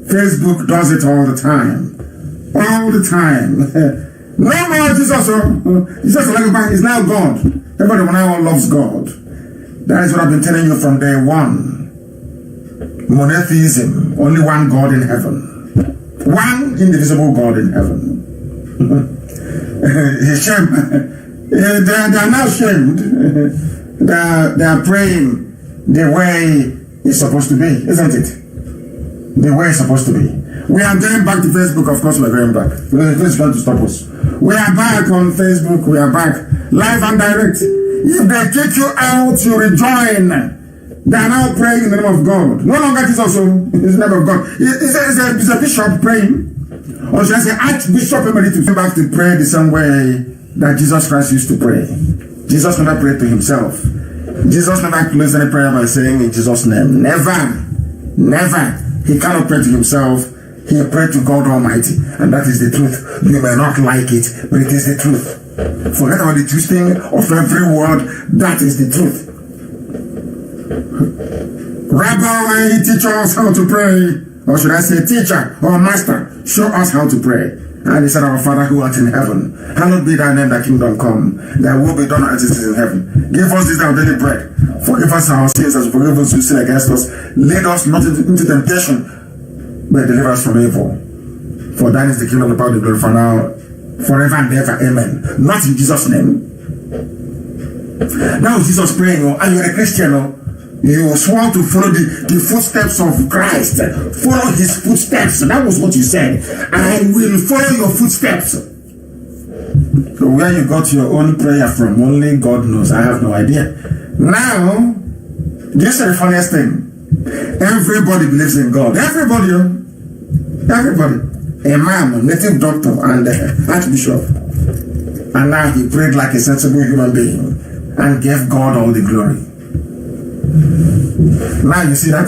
[SPEAKER 1] Facebook does it all the time. All the time. No more Jesus. Jesus is now God. Everybody now loves God. That is what I've been telling you from day one. Monotheism. Only one God in heaven. One indivisible God in heaven. Shame. They are now shamed. They are praying the way it's supposed to be, isn't it? The way it's supposed to be. We are going back to Facebook, of course we are going back. This is going to stop us. We are back on Facebook, we are back live and direct. If they kick you out, you rejoin. They are now praying in the name of God. No longer Jesus, it's the name of God. It's a bishop praying. Or should I say Archbishop Emeritus came back to pray the same way that Jesus Christ used to pray. Jesus never prayed to himself. Jesus never closed any prayer by saying in Jesus' name. Never. Never. He cannot pray to himself. He prayed to God Almighty. And that is the truth. You may not like it, but it is the truth. Forget about the twisting of every word. That is the truth. Rabbi, teach us how to pray. Or should I say teacher or master, show us how to pray. And he said, our Father who art in heaven, hallowed be thy name, thy kingdom come. Thy will be done as it is in heaven. Give us this our daily bread. Forgive us our sins as we forgive those who sin against us. Lead us not into temptation, but deliver us from evil. For thine is the kingdom, the power, the glory, for now, forever and ever. Amen. Not in Jesus' name. Now Jesus praying, and you're a Christian, you swore to follow the footsteps of Christ. Follow his footsteps. That was what you said. I will follow your footsteps. So where you got your own prayer from, only God knows. I have no idea. Now, this is the funniest thing. Everybody believes in God. Everybody. Everybody. Imam, native doctor, and archbishop. And now he prayed like a sensible human being and gave God all the glory. Now you see that?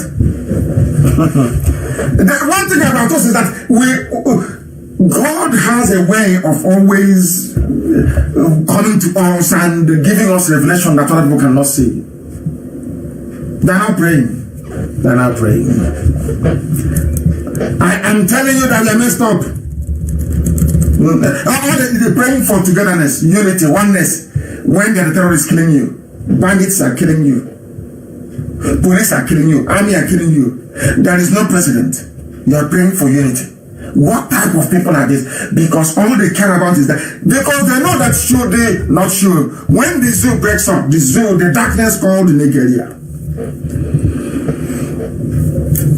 [SPEAKER 1] The one thing about us is that God has a way of always coming to us and giving us revelation that other people cannot see. They're not praying. They're not praying. I am telling you that they're messed up. They're praying for togetherness, unity, oneness. When the terrorists killing you, bandits are killing you, police are killing you, army are killing you, there is no president. You are praying for unity. What type of people are this? Because all they care about is that, because they know that when the zoo breaks up, the darkness called Nigeria,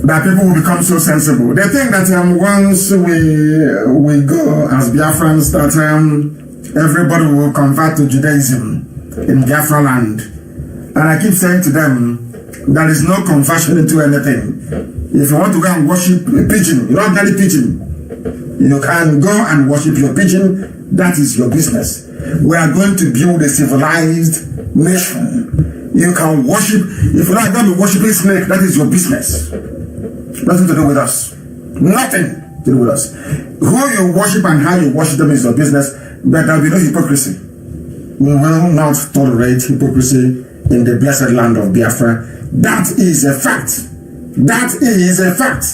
[SPEAKER 1] that people will become so sensible. They think that once we go as Biafrans, that everybody will convert to Judaism in Biafra land. And I keep saying to them, there is no conversion into anything. If you want to go and worship a pigeon, not only pigeon, you can go and worship your pigeon. That is your business. We are going to build a civilized nation. You can worship. If you are going to be worshiping snake, that is your business. Nothing to do with us. Nothing to do with us. Who you worship and how you worship them is your business. But there will be no hypocrisy. We will not tolerate hypocrisy in the blessed land of Biafra. That is a fact. That is a fact.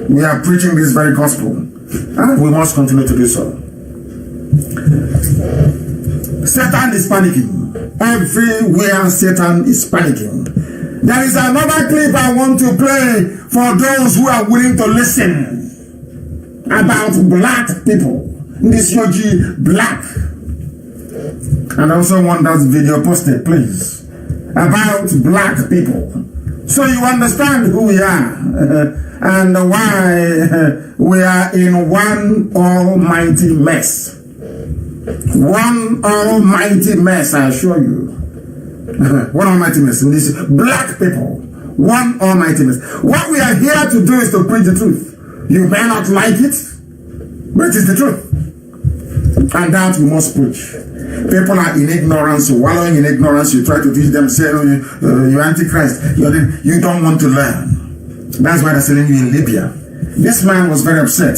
[SPEAKER 1] We are preaching this very gospel, and we must continue to do so. Satan is panicking. Everywhere Satan is panicking. There is another clip I want to play for those who are willing to listen about black people. This Yogi black. And I also want that video posted, please, about black people. So you understand who we are and why we are in one almighty mess. One almighty mess, I assure you. One almighty mess. And this black people. One almighty mess. What we are here to do is to preach the truth. You may not like it, but it is the truth. And that we must preach. People are in ignorance, wallowing in ignorance. You try to teach them, say, you're Antichrist. You don't want to learn. That's why they're selling you in Libya. This man was very upset.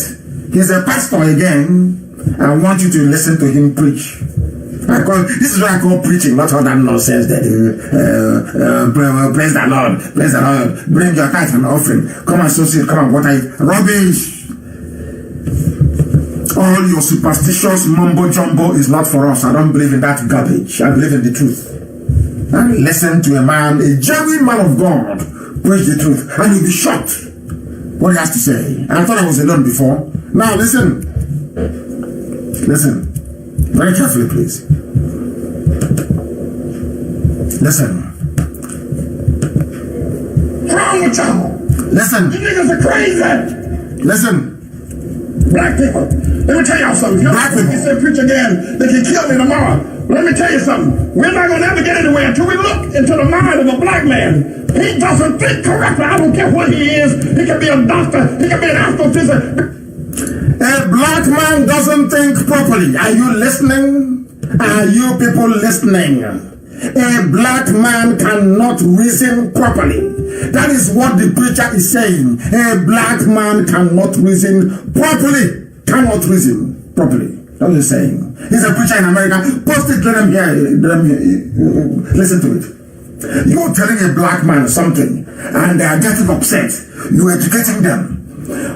[SPEAKER 1] He's a pastor again. I want you to listen to him preach. This is what I call preaching, not all that nonsense that praise the Lord, praise the Lord, bring your tithe and offering, come and associate, come and water it. Rubbish. All your superstitious mumbo jumbo is not for us. I don't believe in that garbage. I believe in the truth. And listen to a man, a genuine man of God, preach the truth, and you'll be shocked what he has to say. I thought I was alone before. Now listen. Listen. Very carefully, please. Listen.
[SPEAKER 4] What's wrong with y'all?
[SPEAKER 1] Listen.
[SPEAKER 4] You niggas are crazy.
[SPEAKER 1] Listen.
[SPEAKER 4] Black people, let me tell y'all something. If y'all say preach again, they can kill me tomorrow. But let me tell you something. We're not going to ever get anywhere until we look into the mind of a black man. He doesn't think correctly. I don't care what he is. He can be a doctor. He can be an astrophysicist.
[SPEAKER 1] A black man doesn't think properly. Are you listening? Are you people listening? A black man cannot reason properly. That is what the preacher is saying. A black man cannot reason properly. Cannot reason properly. That's what he's saying. He's a preacher in America. Post it, let them hear. Listen to it. You're telling a black man something and they are getting upset. You're educating them.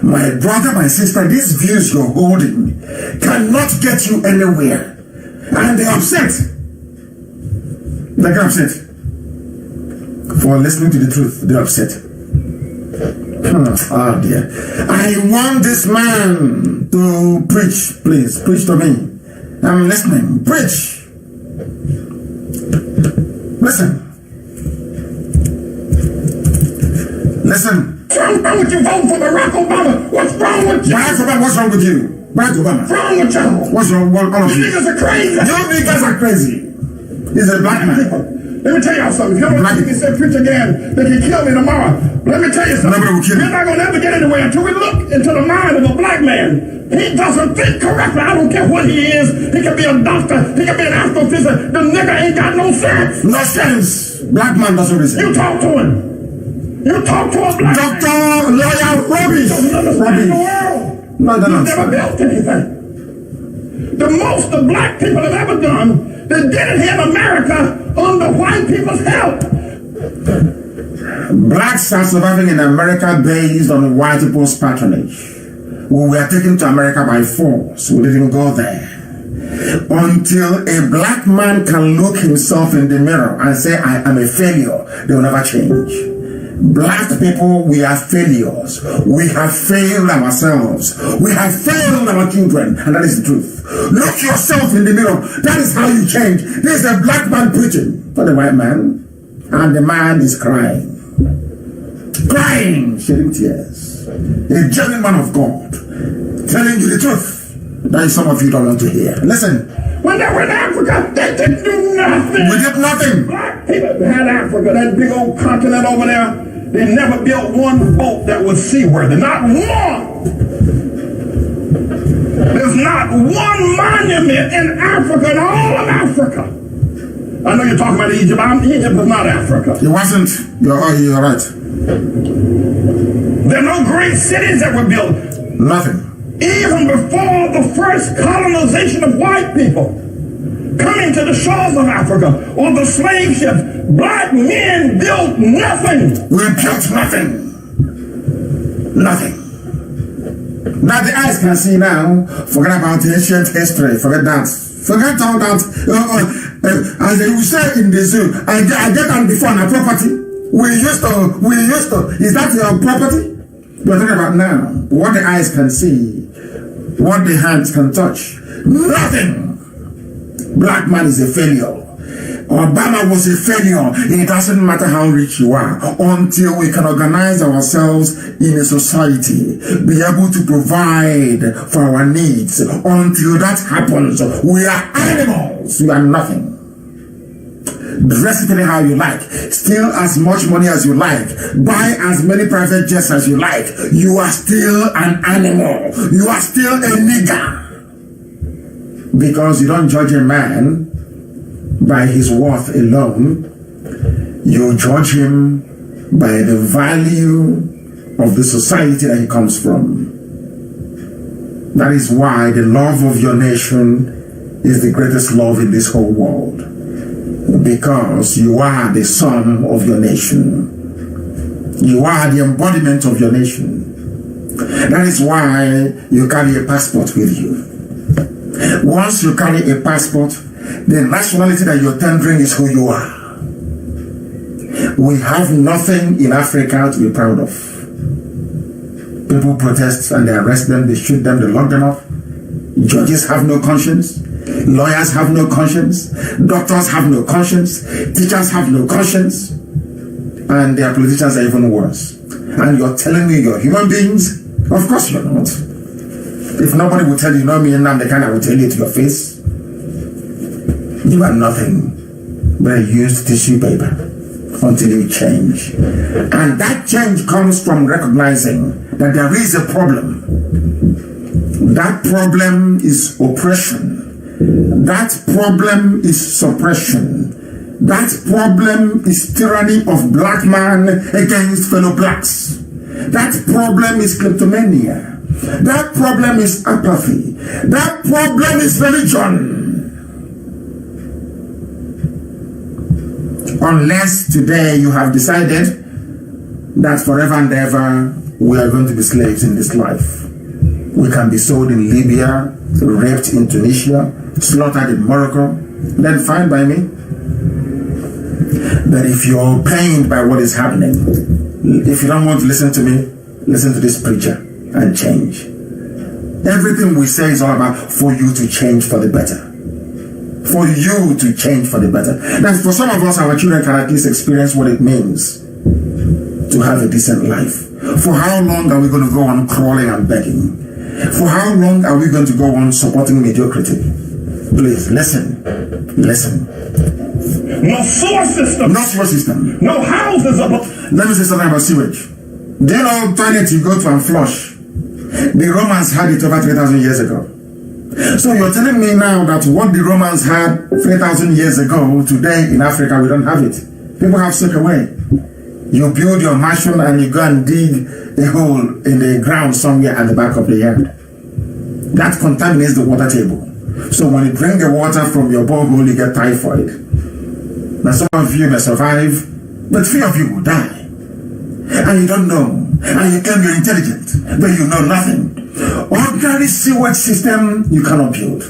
[SPEAKER 1] My brother, my sister, these views you're holding cannot get you anywhere. And they're upset. They get upset. For listening to the truth, they're upset. Oh dear. I want this man to preach, please. Preach to me. I'm listening. Preach. Listen. Listen.
[SPEAKER 4] What's wrong with you voting for Barack Obama? What's wrong with you?
[SPEAKER 1] Barack Obama, what's wrong with you? Barack Obama.
[SPEAKER 4] What's wrong with y'all?
[SPEAKER 1] What's wrong with all of you?
[SPEAKER 4] You niggas are crazy.
[SPEAKER 1] You niggas are crazy. He's a black man.
[SPEAKER 4] Let me tell y'all something. If y'all don't say preach again, they can kill me tomorrow. Let me tell you something.
[SPEAKER 1] Nobody will kill you.
[SPEAKER 4] We're not going to ever get anywhere until we look into the mind of a black man. He doesn't think correctly. I don't care what he is. He can be a doctor. He can be an astrophysicist. The nigga ain't got no sense.
[SPEAKER 1] No sense. Black man doesn't reason.
[SPEAKER 4] You talk to him. You talk to a black
[SPEAKER 1] Doctor,
[SPEAKER 4] man.
[SPEAKER 1] lawyer, rubbish.
[SPEAKER 4] He doesn't understand the world.
[SPEAKER 1] No,
[SPEAKER 4] He's never built anything. The most the black people have ever done, they did it here in America under white people's help.
[SPEAKER 1] Blacks are surviving in America based on white people's patronage. We were taken to America by force. We didn't go there. Until a black man can look himself in the mirror and say, I am a failure, they will never change. Black people, we are failures. We have failed ourselves. We have failed our children. And that is the truth. Look yourself in the mirror. That is how you change. This is a black man preaching, not a white man. And the man is crying. Crying, shedding tears. A genuine man of God. Telling you the truth. That is some of you don't want to hear. Listen.
[SPEAKER 4] When they were in Africa, they didn't do nothing.
[SPEAKER 1] We did nothing.
[SPEAKER 4] Black people had Africa, that big old continent over there. They never built one boat that was seaworthy. Not one. There's not one monument in Africa, in all of Africa. I know you're talking about Egypt. Egypt is not Africa.
[SPEAKER 1] It wasn't. You're right.
[SPEAKER 4] There are no great cities that were built.
[SPEAKER 1] Nothing.
[SPEAKER 4] Even before the first colonization of white people coming to the shores of Africa or the slave ships, black men built nothing.
[SPEAKER 1] We built nothing. Nothing. Now the eyes can see now. Forget about ancient history. Forget that. Forget all that. As they will say in the zoo, I get them before on a property. We used to. Is that your property? We're talking about now. What the eyes can see. What the hands can touch. Nothing. Black man is a failure. Obama was a failure. It doesn't matter how rich you are until we can organize ourselves in a society, be able to provide for our needs. Until that happens, we are animals. We are nothing. Dress it anyhow you like, steal as much money as you like, buy as many private jets as you like. You are still an animal. You are still a nigger. Because you don't judge a man by his worth alone, you judge him by the value of the society that he comes from. That is why the love of your nation is the greatest love in this whole world. Because you are the son of your nation. You are the embodiment of your nation. That is why you carry a passport with you. Once you carry a passport, the nationality that you're tendering is who you are. We have nothing in Africa to be proud of. People protest and they arrest them, they shoot them, they lock them up. Judges have no conscience. Lawyers have no conscience. Doctors have no conscience. Teachers have no conscience. And their politicians are even worse. And you're telling me you're human beings? Of course you're not. If nobody will tell you, know me and I'm the kind that will tell you to your face. You are nothing but a used tissue paper until you change. And that change comes from recognizing that there is a problem. That problem is oppression. That problem is suppression. That problem is tyranny of black man against fellow blacks. That problem is kleptomania. That problem is apathy. That problem is religion. Unless today you have decided that forever and ever we are going to be slaves in this life. We can be sold in Libya, raped in Tunisia, slaughtered in Morocco, then fine by me. But if you're pained by what is happening, if you don't want to listen to me, listen to this preacher and change. Everything we say is all about for you to change for the better. For you to change for the better. Now, for some of us, our children can at least experience what it means to have a decent life. For how long are we going to go on crawling and begging? For how long are we going to go on supporting mediocrity? Please, listen. Listen.
[SPEAKER 4] No sewer system.
[SPEAKER 1] No sewer system.
[SPEAKER 4] No houses.
[SPEAKER 1] Let me say something about sewage. Do you know toilet you go to and flush? The Romans had it over 3,000 years ago. So you're telling me now that what the Romans had 3,000 years ago, today in Africa we don't have it. People have soaked away. You build your mansion and you go and dig a hole in the ground somewhere at the back of the yard. That contaminates the water table. So when you drink the water from your borehole, you get typhoid. Now some of you may survive, but few of you will die. And you don't know. And you claim you're intelligent, but you know nothing. Ordinary sewage system you cannot build.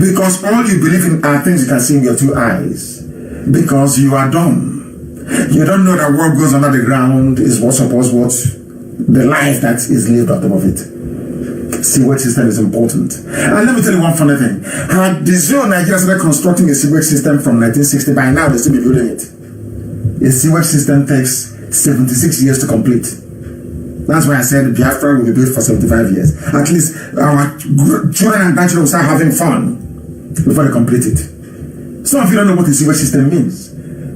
[SPEAKER 1] Because all you believe in are things you can see in your two eyes. Because you are dumb. You don't know that what goes under the ground is what supports the life that is lived on top of it. Sewage system is important. And let me tell you one funny thing. Had the Zoo Nigeria started constructing a sewage system from 1960, by now they still be building it. A sewage system takes 76 years to complete. That's why I said Biafra will be built for 75 years. At least our children and grandchildren will start having fun before they complete it. Some of you don't know what the sewage system means.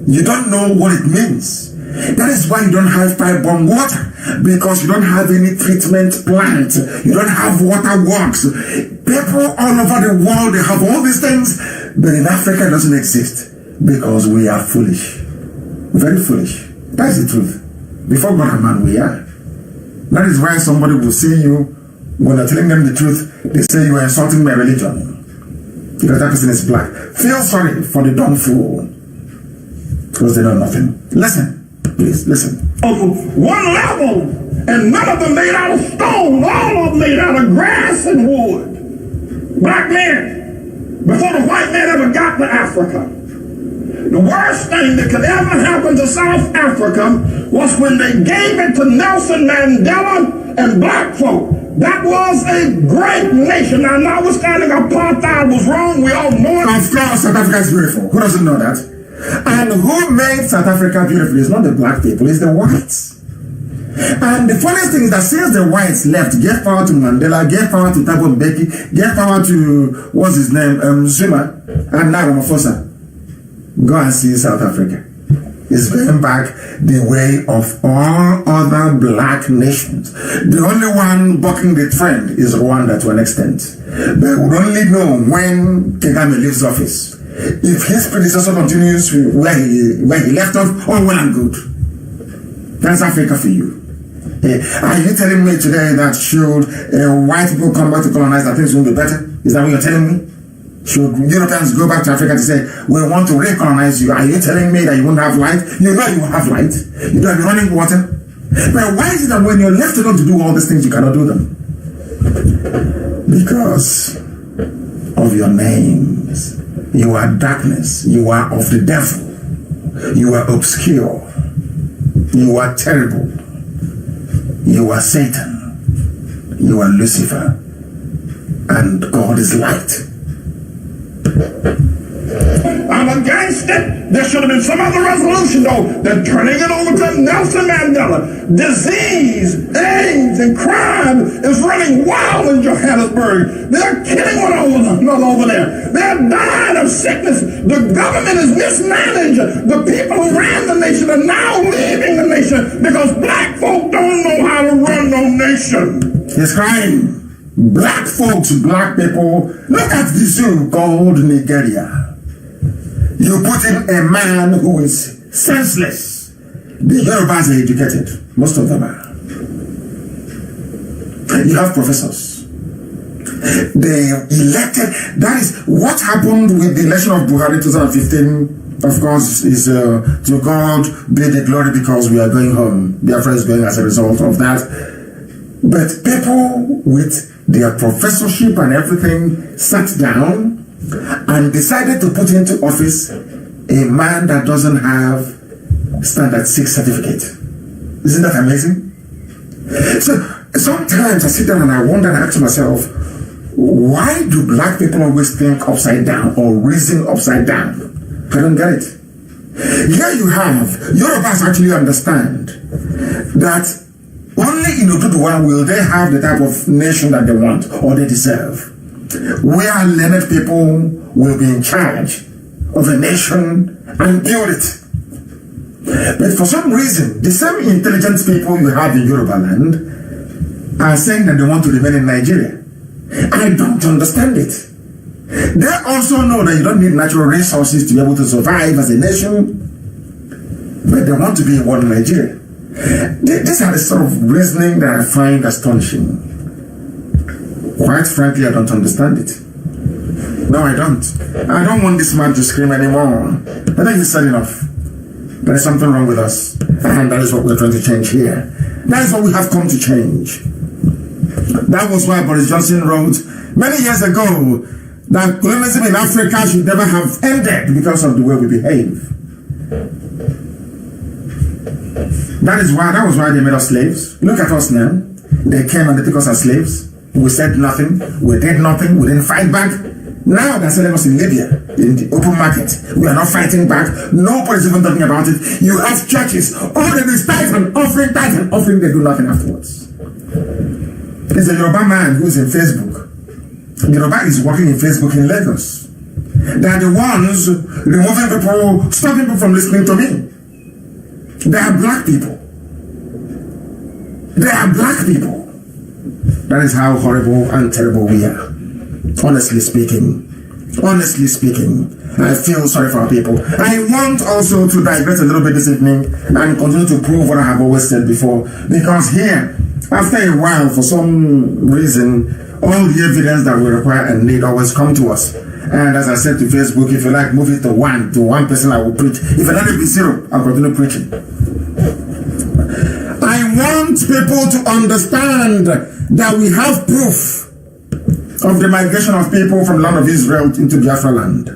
[SPEAKER 1] You don't know what it means. That is why you don't have pipe-borne water, because you don't have any treatment plant. You don't have water works. People all over the world, they have all these things, but in Africa it doesn't exist because we are foolish. Very foolish. That's the truth. Before God and man, we are. That is why somebody will see you, when you're telling them the truth, they say you are insulting my religion. Because that person is black. Feel sorry for the dumb fool. Because they know nothing. Listen. Please, listen.
[SPEAKER 4] One level, and none of them made out of stone. All of them made out of grass and wood. Black men, before the white man ever got to Africa, the worst thing that could ever happen to South Africa was when they gave it to Nelson Mandela and black folk.
[SPEAKER 1] That was a great nation. Now, notwithstanding apartheid was wrong, we all mourn. Of course, South Africa is beautiful. Who doesn't know that? And who made South Africa beautiful? It's not the black people, it's the whites. And the funniest thing is that since the whites left, gave power to Mandela, gave power to Thabo Mbeki, gave power to, what's his name, Zuma, and now Ramaphosa. Go and see South Africa. It's going back the way of all other black nations. The only one bucking the trend is Rwanda to an extent. But we only know when Kagame leaves office. If his predecessor continues where he left off, all well and good. That's Africa for you. Are you telling me today that should white people come back to colonize, that things will be better? Is that what you're telling me? Should Europeans go back to Africa to say, we want to recolonize you? Are you telling me that you won't have light? You know you will have light. You don't have running water. But why is it that when you're left alone to do all these things, you cannot do them? Because of your names. You are darkness. You are of the devil. You are obscure. You are terrible. You are Satan. You are Lucifer. And God is light. I'm against it. There should have been some other resolution, though. They're turning it over to Nelson Mandela. Disease, AIDS, and crime is running wild in Johannesburg. They're killing one another over there. They're dying of sickness. The government is mismanaged. The people who ran the nation are now leaving the nation because black folk don't know how to run no nation. He's crying. Black folks, black people, look at the zoo called Nigeria. You put in a man who is senseless. The Yorubas are educated. Most of them are. You have professors. They elected. That is what happened with the election of Buhari 2015. Of course, is to God be the glory because we are going home. Biafra is going as a result of that. But people with their professorship and everything sat down and decided to put into office a man that doesn't have standard 6 certificate. Isn't that amazing? So sometimes I sit down and I wonder and ask myself, why do black people always think upside down or reason upside down? I don't get it. Here you have, Yorubas actually understand that only in Oduduwa will they have the type of nation that they want or they deserve. Where learned people will be in charge of a nation and build it. But for some reason, the same intelligent people you have in Yoruba land are saying that they want to remain in Nigeria. I don't understand it. They also know that you don't need natural resources to be able to survive as a nation, but they want to be in one Nigeria. These are the sort of reasoning that I find astonishing. Quite frankly, I don't understand it. No, I don't. I don't want this man to scream anymore. I think he's said enough. There is something wrong with us, and that is what we're trying to change here. That is what we have come to change. That was why Boris Johnson wrote many years ago that colonialism in Africa should never have ended because of the way we behave. That was why they made us slaves. Look at us now. They came and they took us as slaves. We said nothing. We did nothing. We didn't fight back. Now they're selling us in Libya, in the open market. We are not fighting back. Nobody's even talking about it. You have churches. All they do is tithe and offering. They do nothing afterwards. There's a Yoruba man who's in Facebook. Yoruba is working in Facebook in Lagos. They are the ones removing people, stopping people from listening to me. They are black people. They are black people. That is how horrible and terrible we are. Honestly speaking, I feel sorry for our people. I want also to digress a little bit this evening and continue to prove what I have always said before. Because here, after a while, for some reason, all the evidence that we require and need always come to us. And as I said to Facebook, if you like, move it to one person, I will preach. If I let it be 0, I'll continue preaching. I want people to understand that we have proof of the migration of people from the land of Israel into Biafra land.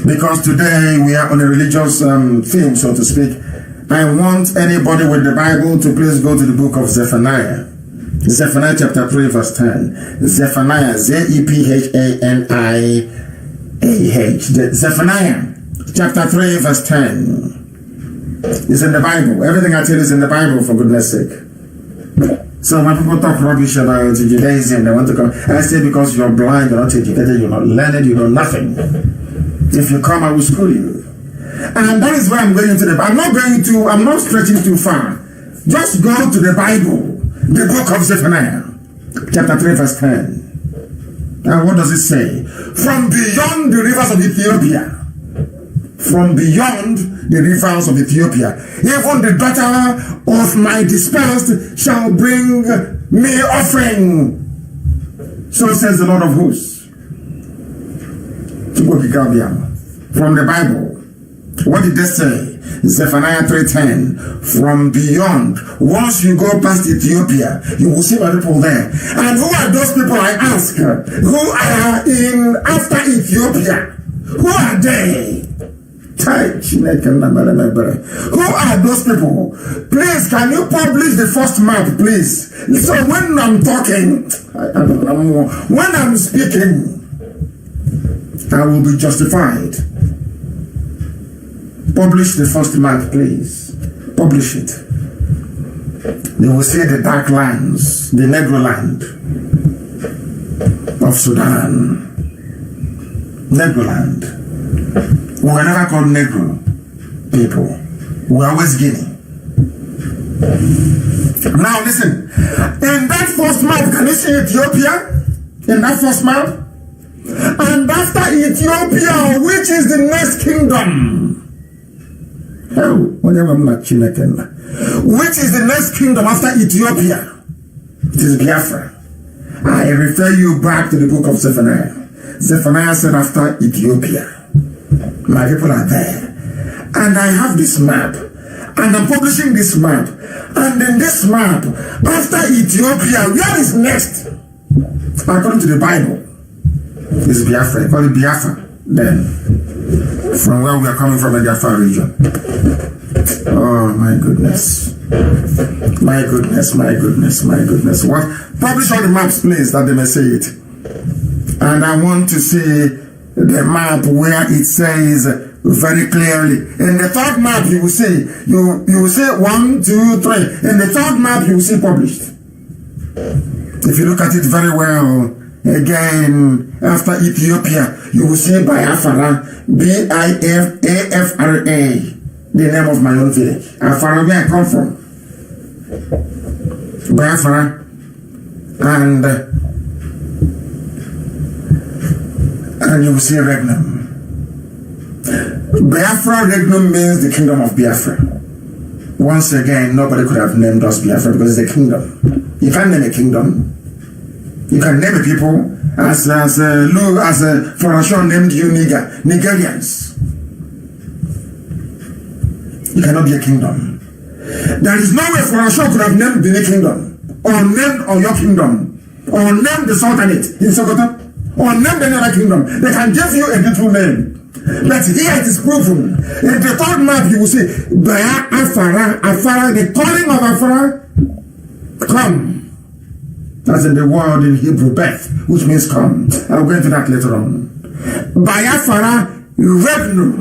[SPEAKER 1] Because today we are on a religious theme, so to speak. I want anybody with the Bible to please go to the book of Zephaniah. Zephaniah chapter 3 verse 10. Zephaniah, Zephanah. Zephaniah chapter 3 verse 10. It's in the Bible. Everything I tell is in the Bible, for goodness sake. So when people talk rubbish about Judaism, they want to come. I say because you're blind, you're not educated, you're not learned, you know nothing. If you come, I will school you. And that is why I'm going to I'm not stretching too far. Just go to the Bible, the book of Zephaniah, chapter 3 verse 10. And what does it say? From beyond the rivers of Ethiopia, from beyond the rivers of Ethiopia, even the daughter of my dispersed shall bring me offering. So says the Lord of hosts. From the Bible. What did they say? Zephaniah 3:10. From beyond, once you go past Ethiopia, you will see my people there. And who are those people, I ask? Who are in after Ethiopia? Who are they? Who are those people? Please, can you publish the first map, please? So when I'm talking, when I'm speaking, I will be justified. Publish the first map, please. Publish it. You will see the dark lands, the Negro land of Sudan. Negro land. We were never called Negro people. We were always Guinea. Now listen. In that first map, can you see Ethiopia? In that first map? And after Ethiopia, which is the next kingdom? Which is the next kingdom after Ethiopia? It is Biafra. I refer you back to the book of Zephaniah. Zephaniah said after Ethiopia. My people are there. And I have this map. And I'm publishing this map. And in this map, after Ethiopia, where is next? According to the Bible, it's Biafra. Call it Biafra. Then, from where we are coming from in the Afar region. Oh my goodness. My goodness, my goodness, my goodness. What? Publish all the maps, please, that they may see it. And I want to see the map where it says very clearly. In the third map, you will see, you will see 1, 2, 3. In the third map, you will see published. If you look at it very well, again, after Ethiopia, you will see Biafra, Biafra, the name of my own village. Afara, where I come from. Biafra, and you will see Regnum. Biafra, Regnum means the kingdom of Biafra. Once again, nobody could have named us Biafra because it's a kingdom. You can't name a kingdom. You can name a people as Florashon named you Nigerians. You cannot be a kingdom. There is no way Florashon could have named the kingdom, or named your kingdom, or named the Sultanate in Sokoto, or named any other kingdom. They can give you a different name. But here it is proven. In the third map, you will see Afara, the calling of Afara, come. That's in the word in Hebrew, Beth, which means come. I'll go into that later on. Biafra, Regnum.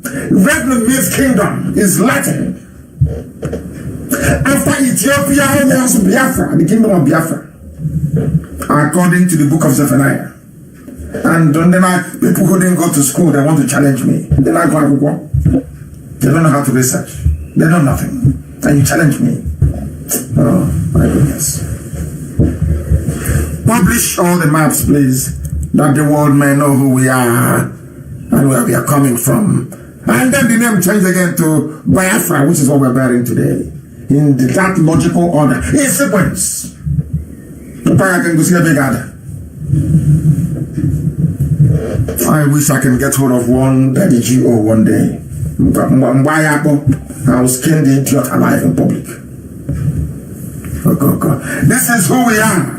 [SPEAKER 1] Regnum means kingdom, is Latin. After Ethiopia was Biafra, the kingdom of Biafra, according to the book of Zephaniah. And then people who didn't go to school, they want to challenge me. They don't know how to research. They know nothing. And you challenge me. Oh, my goodness. Publish all the maps, please, that the world may know who we are and where we are coming from. And then the name changed again to Biafra, which is what we're bearing today. In that logical order. In sequence. I wish I can get hold of one Daddy G.O. one day. I will skin the idiot alive in public. Oh, this is who we are.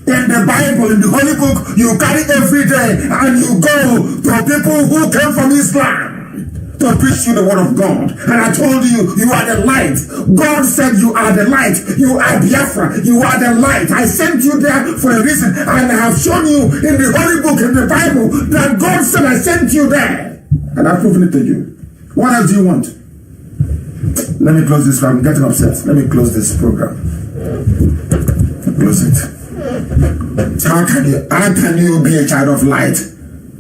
[SPEAKER 1] In the Bible, in the Holy Book, you carry every day and you go to people who came from Islam to preach you the word of God. And I told you, you are the light. God said you are the light. You are Biafra. You are the light. I sent you there for a reason. And I have shown you in the Holy Book, in the Bible, that God said I sent you there. And I've proven it to you. What else do you want? Let me close this. I'm getting upset. Let me close this program. Close it. How can you be a child of light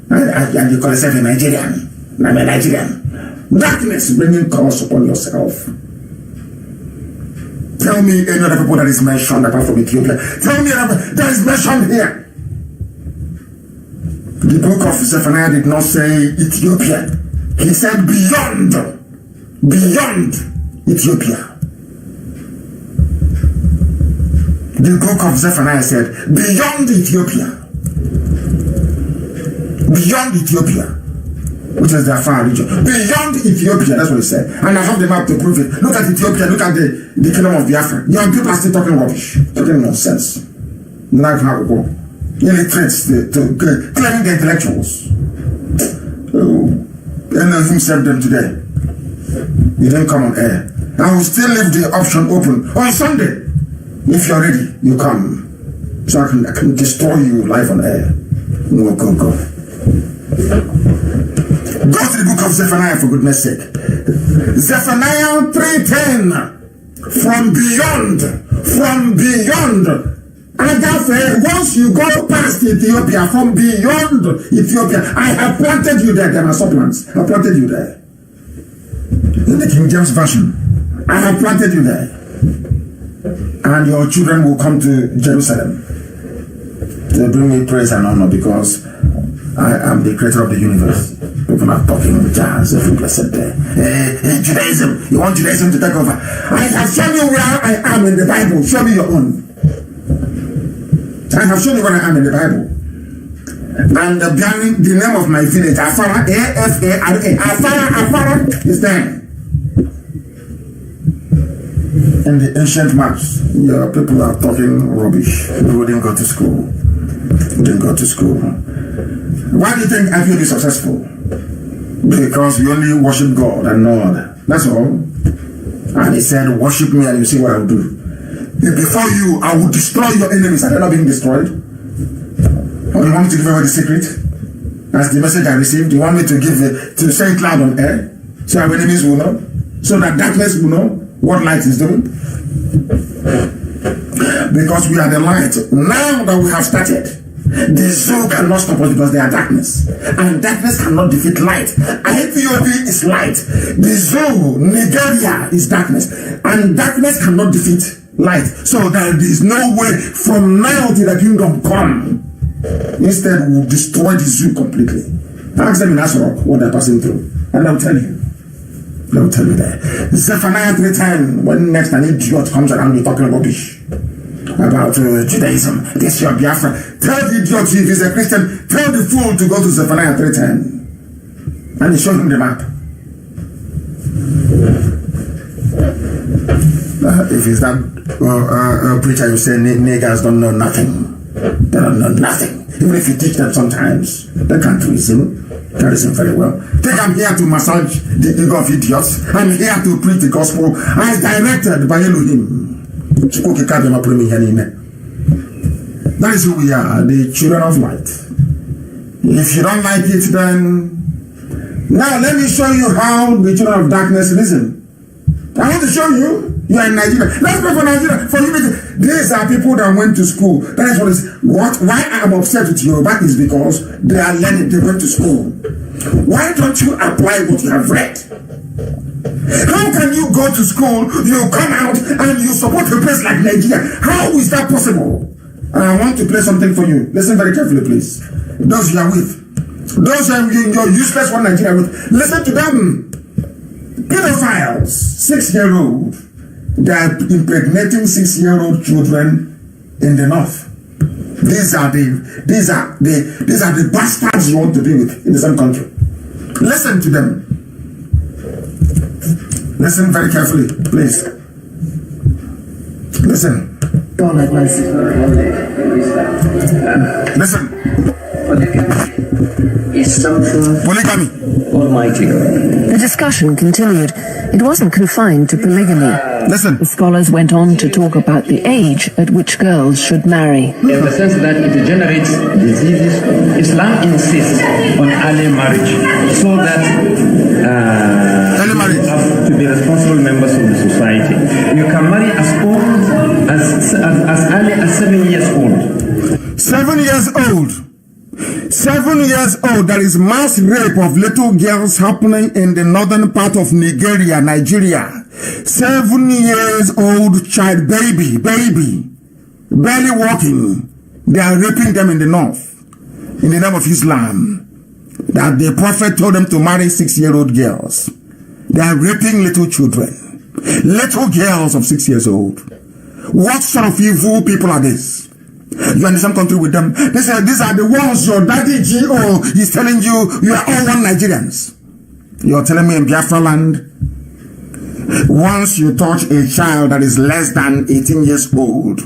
[SPEAKER 1] and you call yourself a Nigerian? I'm a Nigerian. Darkness bringing curse upon yourself. Tell me any other people that is mentioned apart from Ethiopia. Tell me that is mentioned here. The book of Zephaniah did not say Ethiopia. He said beyond Ethiopia. The book of Zephaniah said beyond Ethiopia. Beyond Ethiopia, which is the Afar region. Beyond Ethiopia, that's what he said. And I have the map to prove it. Look at Ethiopia, look at the kingdom of Biafra. Young people are still talking rubbish, talking nonsense. Like how we go. Illiterates claiming the intellectuals. Elohim saved them today. You didn't come on air. I will still leave the option open on Sunday. If you're ready, you come. So I can destroy you live on air. No, go. Go to the book of Zephaniah for goodness sake. Zephaniah 3:10. From beyond. And therefore, once you go past Ethiopia, from beyond Ethiopia, I have planted you there. There are supplements. I planted you there. In the King James Version, I have planted you there. And your children will come to Jerusalem to bring me praise and honor because I am the creator of the universe. People are talking jazz every blessed day. Judaism. You want Judaism to take over? I have shown you where I am in the Bible. Show me your own. I have shown you where I am in the Bible. And the name of my village, Afara, A-F-A-R-A. Afara is there. In the ancient maps, your people are talking rubbish. We didn't go to school. Why do you think I will be successful? Because we only worship God and no other. That's all. And he said, worship me and you see what I'll do. Before you, I will destroy your enemies. Are they not being destroyed? Or you want me to give away the secret? That's the message I received. You want me to say it loud on air? So our enemies will know? So that darkness will know what light is doing? Because we are the light. Now that we have started, the zoo cannot stop us because they are darkness. And darkness cannot defeat light. IPOB is light. The zoo, Nigeria, is darkness. And darkness cannot defeat light. So there is no way from now till the kingdom come. Instead, we'll destroy the zoo completely. Ask them in Asrock what they're passing through. And they'll tell you. They'll tell you that. Zephaniah 3:10, when next an idiot comes around you talking rubbish about Judaism, this is your Biafra. Tell the idiot if he's a Christian, tell the fool to go to Zephaniah 3:10. And he showed him the map. If it's that preacher you say niggers don't know nothing. They don't know nothing. Even if you teach them sometimes, they can't reason. They reason very well. Think I'm here to massage the ego of idiots. I'm here to preach the gospel as directed by Elohim. That is who we are, the children of light. If you don't like it, then... Now let me show you how the children of darkness listen. I want to show you. You are in Nigeria. Let's go for Nigeria. For you, these are people that went to school. That is why I'm upset with Yoruba is because they are learning. They went to school. Why don't you apply what you have read? How can you go to school, you come out, and you support a place like Nigeria? How is that possible? I want to play something for you. Listen very carefully, please. Those you are with. Those you're useless one Nigeria with. Listen to them. Pedophiles, 6-year-old. They are impregnating 6-year-old children in the north. These are the bastards you want to be with in the same country. Listen to them. Listen very carefully, please. Listen.
[SPEAKER 5] God have mercy.
[SPEAKER 1] Listen.
[SPEAKER 5] Yes,
[SPEAKER 1] Polygamy.
[SPEAKER 5] Almighty.
[SPEAKER 6] The discussion continued. It wasn't confined to polygamy.
[SPEAKER 1] Listen.
[SPEAKER 6] The scholars went on to talk about the age at which girls should marry.
[SPEAKER 5] In the sense that it generates diseases, Islam insists on early marriage so that
[SPEAKER 1] Early marriage.
[SPEAKER 5] you have to be responsible members of the society. You can marry as old as early as 7 years old.
[SPEAKER 1] 7 years old. 7 years old. There is mass rape of little girls happening in the northern part of Nigeria. 7 years old child, baby, barely walking. They are raping them in the north in the name of Islam. That the prophet told them to marry 6-year-old girls. They are raping little children, little girls of 6 years old. What sort of evil people are these? You are in the same country with them. They say these are the ones your daddy G.O. is telling you are all one Nigerians. You are telling me in Biafra land, once you touch a child that is less than 18 years old,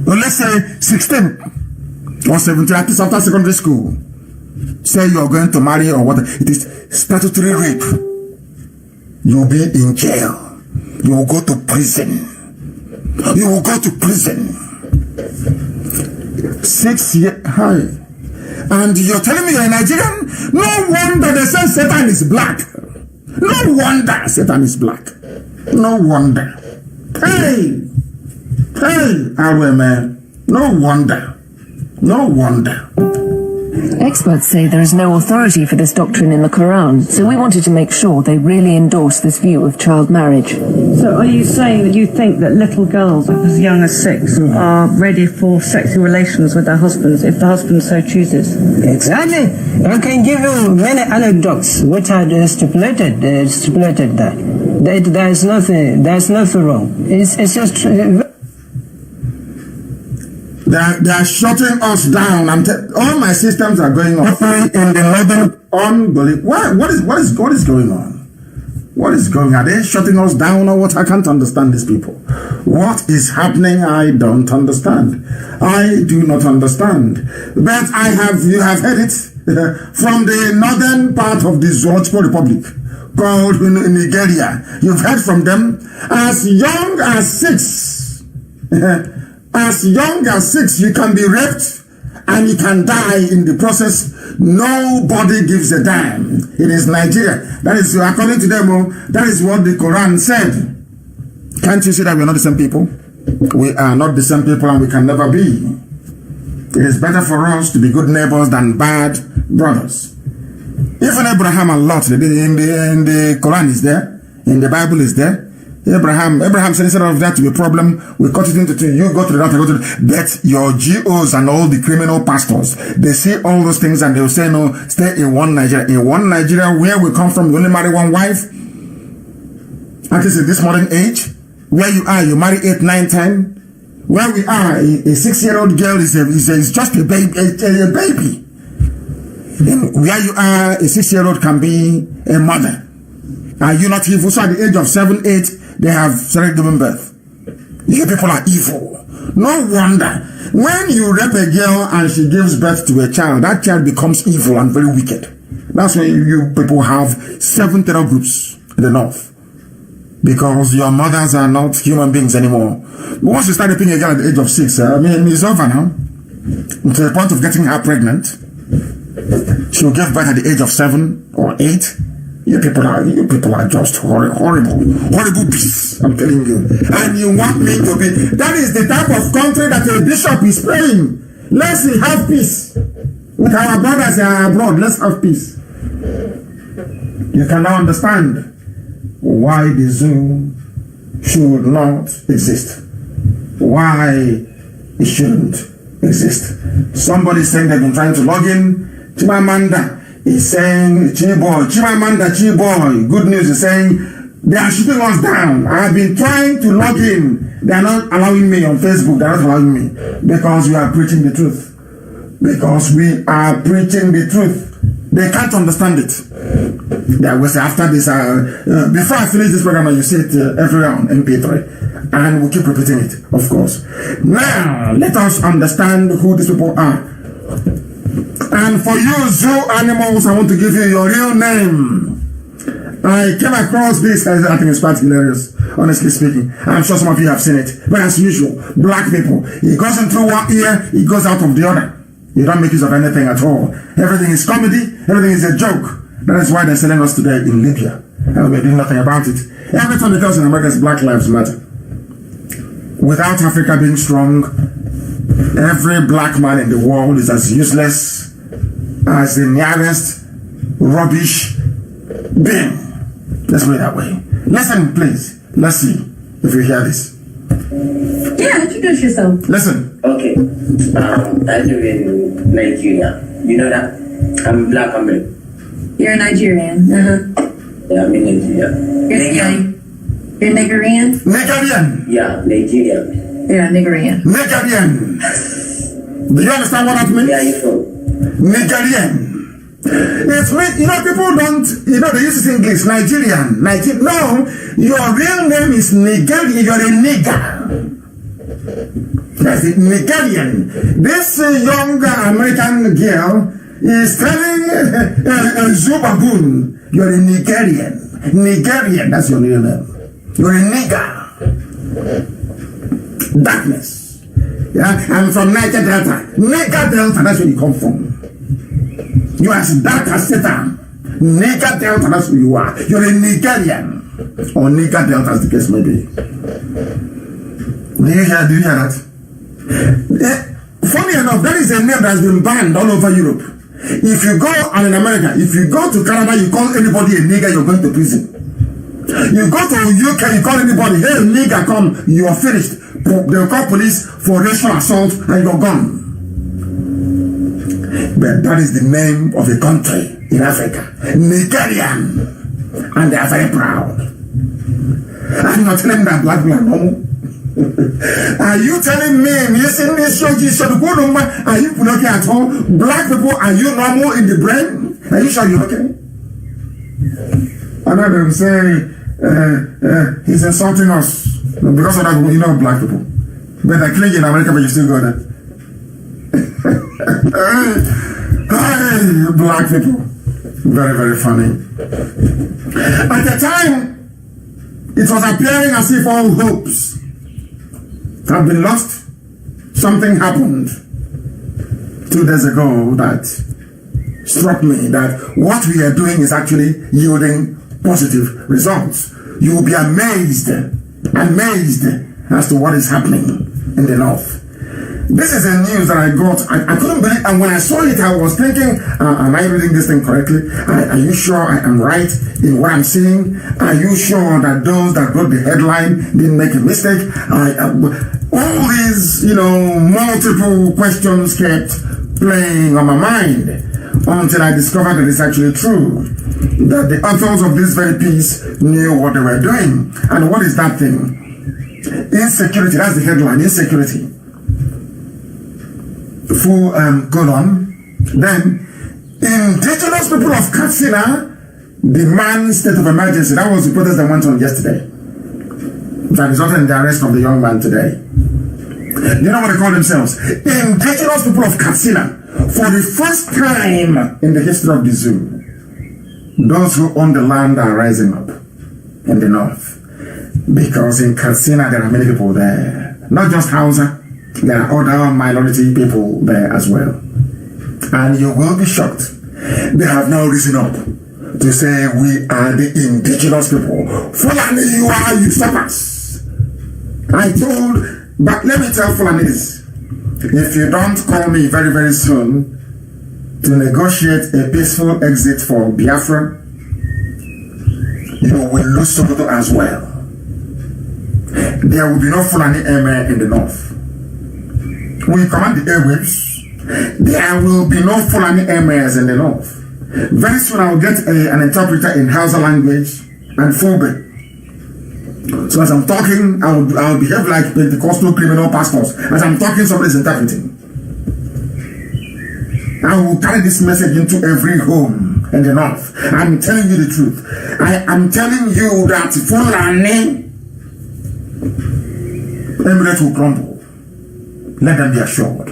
[SPEAKER 1] or let's say 16 or 17, at least after secondary school, say you are going to marry or what, it is statutory rape. You will be in jail. You will go to prison. You will go to prison. 6 years high. And you're telling me you're a Nigerian? No wonder they say Satan is black. No wonder Satan is black. No wonder. Hey, man. No wonder. No wonder.
[SPEAKER 6] Experts say there is no authority for this doctrine in the Quran, so we wanted to make sure they really endorse this view of child marriage.
[SPEAKER 7] So are you saying that you think that little girls as young as 6 are ready for sexual relations with their husbands if the husband so chooses?
[SPEAKER 8] Exactly. I can give you many anecdotes which are stipulated that. There's nothing wrong. It's just...
[SPEAKER 1] They are shutting us down. All my systems are going off in the northern unbelief. What is going on? What is going on? Are they shutting us down or what? I can't understand these people. What is happening? I don't understand. I do not understand. But you have heard it from the northern part of the Zoological Republic called Nigeria. You've heard from them as young as 6. As young as 6, you can be raped and you can die in the process. Nobody gives a damn. It is Nigeria. That is, according to them, that is what the Quran said. Can't you see that we are not the same people? We are not the same people and we can never be. It is better for us to be good neighbors than bad brothers. Even Abraham and Lot, in the Quran is there, in the Bible is there. Abraham said instead of that to be a problem, we cut it into 2. You go to the north, I go to the... But your GOs and all the criminal pastors, they see all those things and they will say, no, stay in one Nigeria. In one Nigeria, where we come from, you only marry one wife. At least in this modern age, where you are, you marry 8, 9, 10. Where we are, a 6-year-old girl is just a baby. And where you are, a 6-year-old can be a mother. Are you not evil? So at the age of 7, 8, they have started giving birth. You people are evil. No wonder. When you rape a girl and she gives birth to a child, that child becomes evil and very wicked. That's why you people have 7 terror groups in the north. Because your mothers are not human beings anymore. But once you start raping a girl at the age of 6, it's over now. To the point of getting her pregnant. She'll give birth at the age of 7 or 8. You people are just horrible beasts, I'm telling you. And you want me to be... That is the type of country that a bishop is praying. Let's have peace. With our brothers abroad, let's have peace. You can now understand why the zoo should not exist. Why it shouldn't exist. Somebody saying they've been trying to log in. Chimamanda is saying, Chimamanda Chiboy, good news is saying, they are shooting us down. I have been trying to log in. They are not allowing me on Facebook. They are not allowing me. Because we are preaching the truth. Because we are preaching the truth. They can't understand it. They will say after this, before I finish this program, you see it everywhere on MP3. And we'll keep repeating it, of course. Now, let us understand who these people are. And for you zoo animals, I want to give you your real name. I came across this, I think it's quite hilarious, honestly speaking. I'm sure some of you have seen it. But as usual, black people, it goes in through one ear, it goes out of the other. You don't make use of anything at all. Everything is comedy, everything is a joke. That is why they're selling us today in Libya. And we're doing nothing about it. Every time they tell us in America, it's Black Lives Matter. Without Africa being strong, every black man in the world is as useless as the nearest rubbish bin. Let's put it that way. Listen, please. Let's see if you hear this.
[SPEAKER 9] Yeah, introduce yourself.
[SPEAKER 1] Listen.
[SPEAKER 9] Okay. I live in Nigeria. You know that? I'm black American. You're a Nigerian. Yeah, I'm in Nigeria. You're Nigerian?
[SPEAKER 1] Nigerian.
[SPEAKER 9] Yeah, Nigerian. You're a Nigerian.
[SPEAKER 1] Nigerian. Do you understand what that means?
[SPEAKER 9] Yeah, you're from
[SPEAKER 1] Nigerian. It's me, people don't, they use this English, Nigerian. No, your real name is Nigerian, you're a nigger. That's it, Nigerian. This young American girl is telling a zoo baboon, you're a Nigerian. Nigerian, that's your real name. You're a nigger. Darkness. Yeah, I'm from Niger Delta. Niger Delta, that's where you come from. You are as dark as Satan. Niger Delta, that's who you are. You're a Nigerian. Or Niger Delta, as the case may be. Do you hear that? Funny enough, that is a name that has been banned all over Europe. If you go, and in America, if you go to Canada, you call anybody a nigger, you're going to prison. You go to UK, you call anybody, hey nigger, come, you are finished. They'll call police for racial assault and you're gone. But that is the name of a country in Africa. Nigerian. And they are very proud. I'm not telling that black man, no. Are you telling me, are you looking at home? Black people, are you normal in the brain? Are you sure you're okay? And I them say, he's insulting us. Because of that, black people. But I claim in America, but you still go there. Hey, black people. Very, very funny. At the time, it was appearing as if all hopes have been lost. Something happened 2 days ago that struck me that what we are doing is actually yielding positive results. You will be amazed as to what is happening in the north. This is a news that I got. I couldn't believe, and when I saw it, I was thinking, am I reading this thing correctly? Are you sure I am right in what I'm seeing? Are you sure that those that wrote the headline didn't make a mistake? All these, multiple questions kept playing on my mind until I discovered that it's actually true. That the authors of this very piece knew what they were doing. And what is that thing? Insecurity, that's the headline, insecurity. Full colon. Then, indigenous people of Katsina demand state of emergency. That was the protest that went on yesterday. That resulted in the arrest of the young man today. You know what they call themselves? Indigenous people of Katsina. For the first time in the history of the zoo, those who own the land are rising up in the north. Because in Katsina there are many people there. Not just Hausa. There are other minority people there as well. And you will be shocked. They have now risen up to say we are the indigenous people. Fulani, you are usurpers. But let me tell Fulani this. If you don't call me very, very soon to negotiate a peaceful exit for Biafra, you will lose Sokoto as well. There will be no Fulani Emir in the north. We command the airwaves. There will be no Fulani Emirs in the north. Very soon I will get an interpreter in Hausa language and Fulbe. So as I'm talking, I'll behave like Pentecostal criminal pastors. As I'm talking, somebody's interpreting. I will carry this message into every home in the north. I'm telling you the truth. I am telling you that Fulani Emirates will crumble. Let them be assured.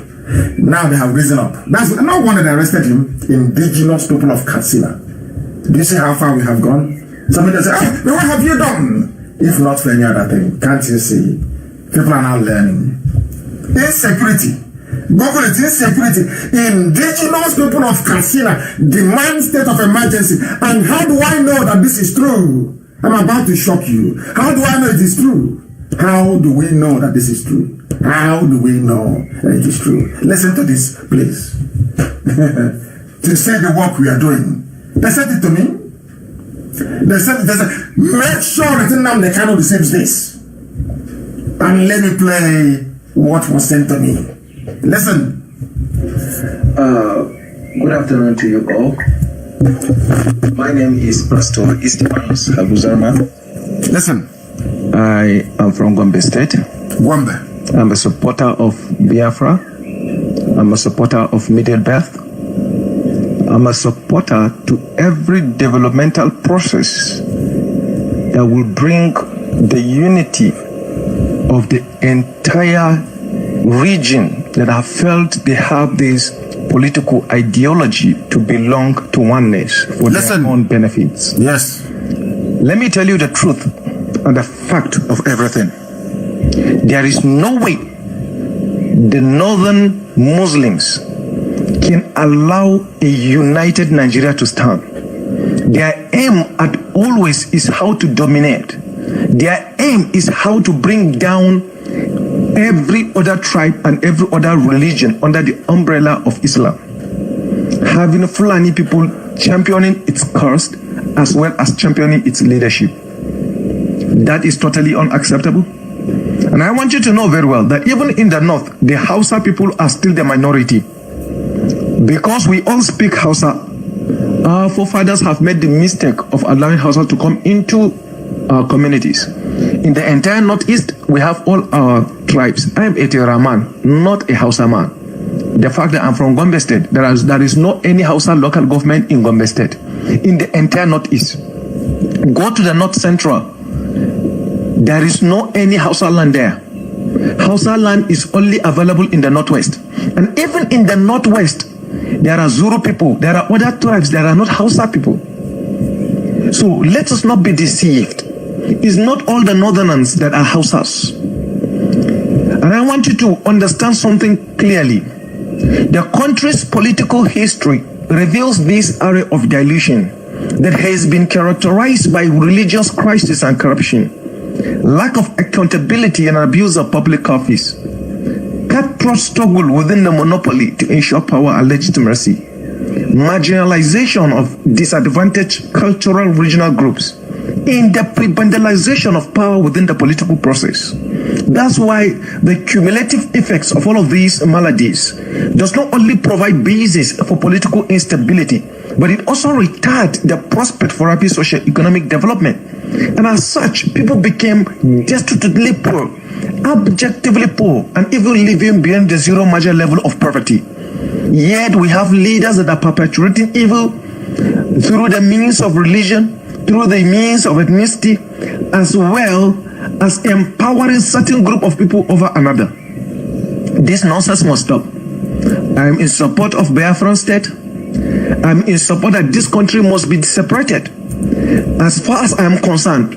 [SPEAKER 1] Now they have risen up. That's no wonder they arrested him. Indigenous people of Katsina. Do you see how far we have gone? Somebody say, but what have you done? If not for any other thing, can't you see? People are now learning. Insecurity. Google it, insecurity. Indigenous people of Katsina demand state of emergency. And how do I know that this is true? I'm about to shock you. How do I know it is true? How do we know that this is true? How do we know that it is true? Listen to this, please. To say the work we are doing. They said it to me. They said, make sure that Nnamdi Kanu receives this. And let me play what was sent to me. Listen.
[SPEAKER 10] Good afternoon to you all. My name is Pastor Estebanos Habuzarma.
[SPEAKER 1] Listen.
[SPEAKER 10] I am from Gombe State.
[SPEAKER 1] Gombe.
[SPEAKER 10] I'm a supporter of Biafra. I'm a supporter of Middle Birth. I'm a supporter to every developmental process that will bring the unity of the entire region that have felt they have this political ideology to belong to oneness for their own benefits.
[SPEAKER 1] Yes.
[SPEAKER 10] Let me tell you the truth and the fact of everything. There is no way the northern Muslims can allow a united Nigeria to stand. Their aim at always is how to dominate. Their aim is how to bring down every other tribe and every other religion under the umbrella of Islam. Having Fulani people championing its cause as well as championing its leadership. That is totally unacceptable. And I want you to know very well that even in the north, the Hausa people are still the minority. Because we all speak Hausa, our forefathers have made the mistake of allowing Hausa to come into our communities. In the entire northeast, we have all our tribes. I am a Tera man, not a Hausa man. The fact that I'm from Gombe State, there is no any Hausa local government in Gombe State. In the entire northeast. Go to the north central. There is no any Hausa land there. Hausa land is only available in the northwest. And even in the northwest, there are Zulu people, there are other tribes, there are not Hausa people. So let us not be deceived. It's not all the northerners that are Hausas. And I want you to understand something clearly. The country's political history reveals this area of dilution that has been characterized by religious crisis and corruption, lack of accountability and abuse of public office, cutthroat struggle within the monopoly to ensure power and legitimacy, marginalization of disadvantaged cultural regional groups, in the prebendalization of power within the political process. That's why the cumulative effects of all of these maladies does not only provide basis for political instability, but it also retards the prospect for rapid socio-economic development. And as such, people became destitutely poor, abjectively poor, and even living beyond the zero margin level of poverty. Yet we have leaders that are perpetuating evil through the means of religion, through the means of ethnicity, as well as empowering certain group of people over another. This nonsense must stop. I am in support of Biafran state. I'm in support that this country must be separated. As far as I am concerned,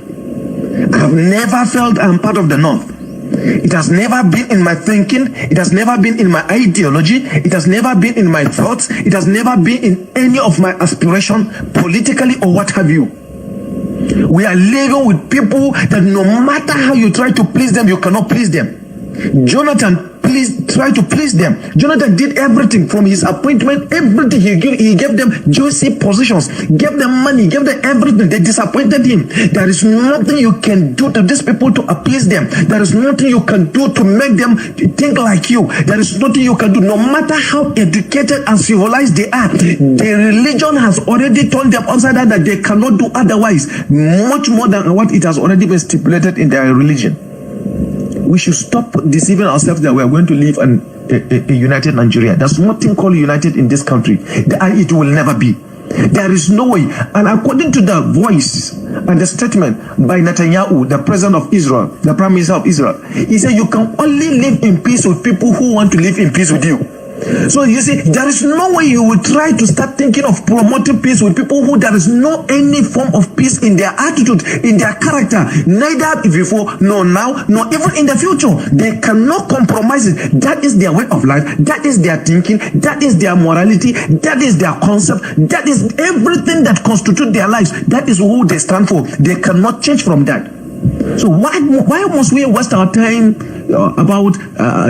[SPEAKER 10] I have never felt I'm part of the North. It has never been in my thinking. It has never been in my ideology. It has never been in my thoughts. It has never been in any of my aspiration, politically or what have you. We are living with people that no matter how you try to please them, you cannot please them. Jonathan try to please them. Jonathan did everything from his appointment, everything he gave them juicy positions, gave them money, gave them everything. They disappointed him. There is nothing you can do to these people to appease them. There is nothing you can do to make them think like you. There is nothing you can do. No matter how educated and civilized they are, the religion has already told them upside down that they cannot do otherwise, much more than what it has already been stipulated in their religion. We should stop deceiving ourselves that we are going to live in a united Nigeria. There's nothing called united in this country. And it will never be. There is no way. And according to the voice and the statement by Netanyahu, the president of Israel, the prime minister of Israel, he said you can only live in peace with people who want to live in peace with you. So you see, there is no way you will try to start thinking of promoting peace with people who there is no any form of peace in their attitude, in their character, neither before, nor now, nor even in the future. They cannot compromise it. That is their way of life. That is their thinking. That is their morality. That is their concept. That is everything that constitutes their lives. That is who they stand for. They cannot change from that. So why must we waste our time about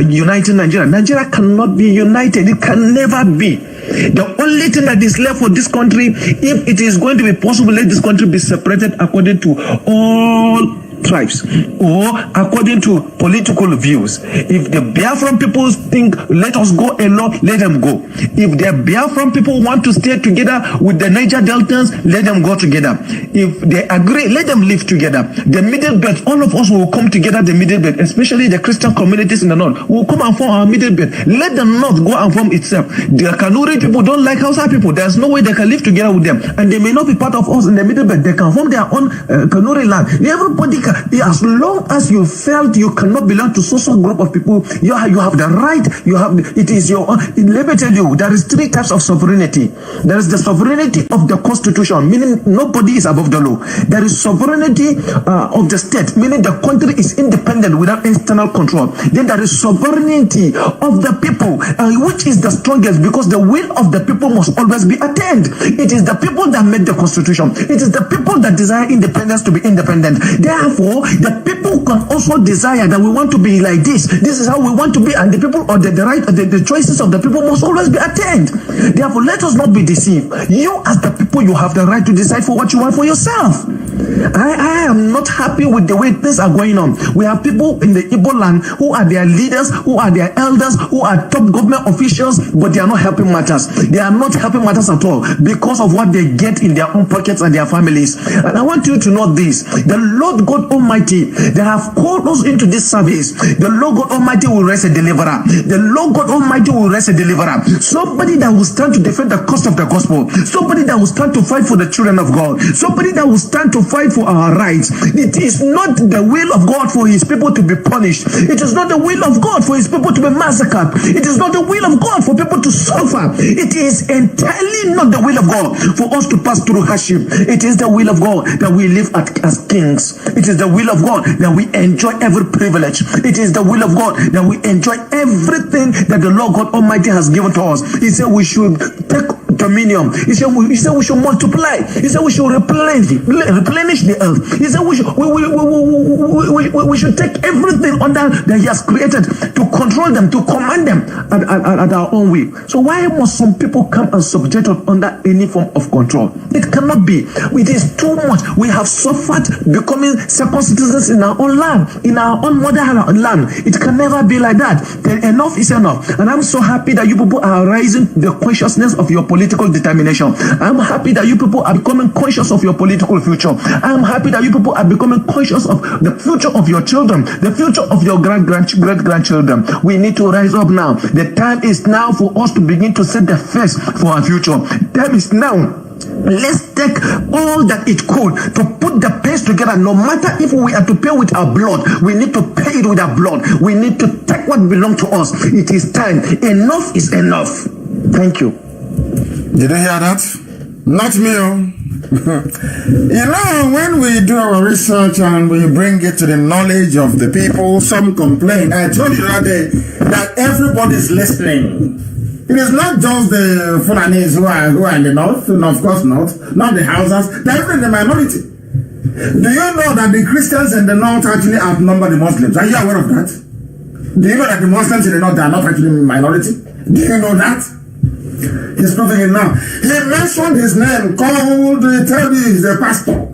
[SPEAKER 10] uniting Nigeria? Nigeria cannot be united. It can never be. The only thing that is left for this country, if it is going to be possible, let this country be separated according to all tribes or according to political views. If the Biafran people think let us go alone, let them go. If the Biafran people want to stay together with the Niger Deltans, let them go together. If they agree, let them live together. The middle belt, all of us will come together, the middle belt, especially the Christian communities in the north, will come and form our middle belt. Let the north go and form itself. The Kanuri people don't like Hausa people. There's no way they can live together with them. And they may not be part of us in the middle belt. They can form their own Kanuri land. Everybody can. As long as you felt you cannot belong to social group of people, you have the right. It is your own. Let me tell you, there is 3 types of sovereignty. There is the sovereignty of the constitution, meaning nobody is above the law. There is sovereignty of the state, meaning the country is independent without external control. Then there is sovereignty of the people, which is the strongest, because the will of the people must always be attained. It is the people that made the constitution. It is the people that desire independence to be independent. Therefore, the people can also desire that we want to be like this. This is how we want to be, and the people or the choices of the people must always be attained. Therefore, let us not be deceived. You, as the people, you have the right to decide for what you want for yourself. I am not happy with the way things are going on. We have people in the Igbo land who are their leaders, who are their elders, who are top government officials, but they are not helping matters. They are not helping matters at all because of what they get in their own pockets and their families. And I want you to know this: the Lord God Almighty, they have called us into this service. The Lord God Almighty will raise a deliverer. The Lord God Almighty will raise a deliverer. Somebody that will stand to defend the cause of the gospel. Somebody that will stand to fight for the children of God. Somebody that will stand to fight for our rights. It is not the will of God for his people to be punished. It is not the will of God for his people to be massacred. It is not the will of God for people to suffer. It is entirely not the will of God for us to pass through hardship. It is the will of God that we live as kings. It is the will of God that we enjoy every privilege. It is the will of God that we enjoy everything that the Lord God Almighty has given to us. He said we should take dominion. He said we should multiply. He said we should replenish the earth. He said we should take everything under that he has created to control them, to command them at our own way. So why must some people come and subject us under any form of control? It cannot be. It is too much. We have suffered becoming second citizens in our own land, in our own motherland. It can never be like that. Then enough is enough. And I'm so happy that you people are raising the consciousness of your political determination. I'm happy that you people are becoming conscious of your political future. I'm happy that you people are becoming conscious of the future of your children, the future of your great-grandchildren. We need to rise up now. The time is now for us to begin to set the face for our future. The time is now. Let's take all that it could to put the pace together. No matter if we are to pay with our blood, we need to pay it with our blood. We need to take what belongs to us. It is time. Enough is enough. Thank you.
[SPEAKER 1] Did you hear that? Not me. You know, when we do our research and we bring it to the knowledge of the people, some complain. I told you that day that everybody is listening. It is not just the Fulanis who are in the north, and of course not the Hausas. They're even the minority. Do you know that the Christians in the north actually outnumber the Muslims? Are you aware of that? Do you know that the Muslims in the north are not actually a minority? Do you know that? He's proving it now. He mentioned his name, called Terry, he's a pastor.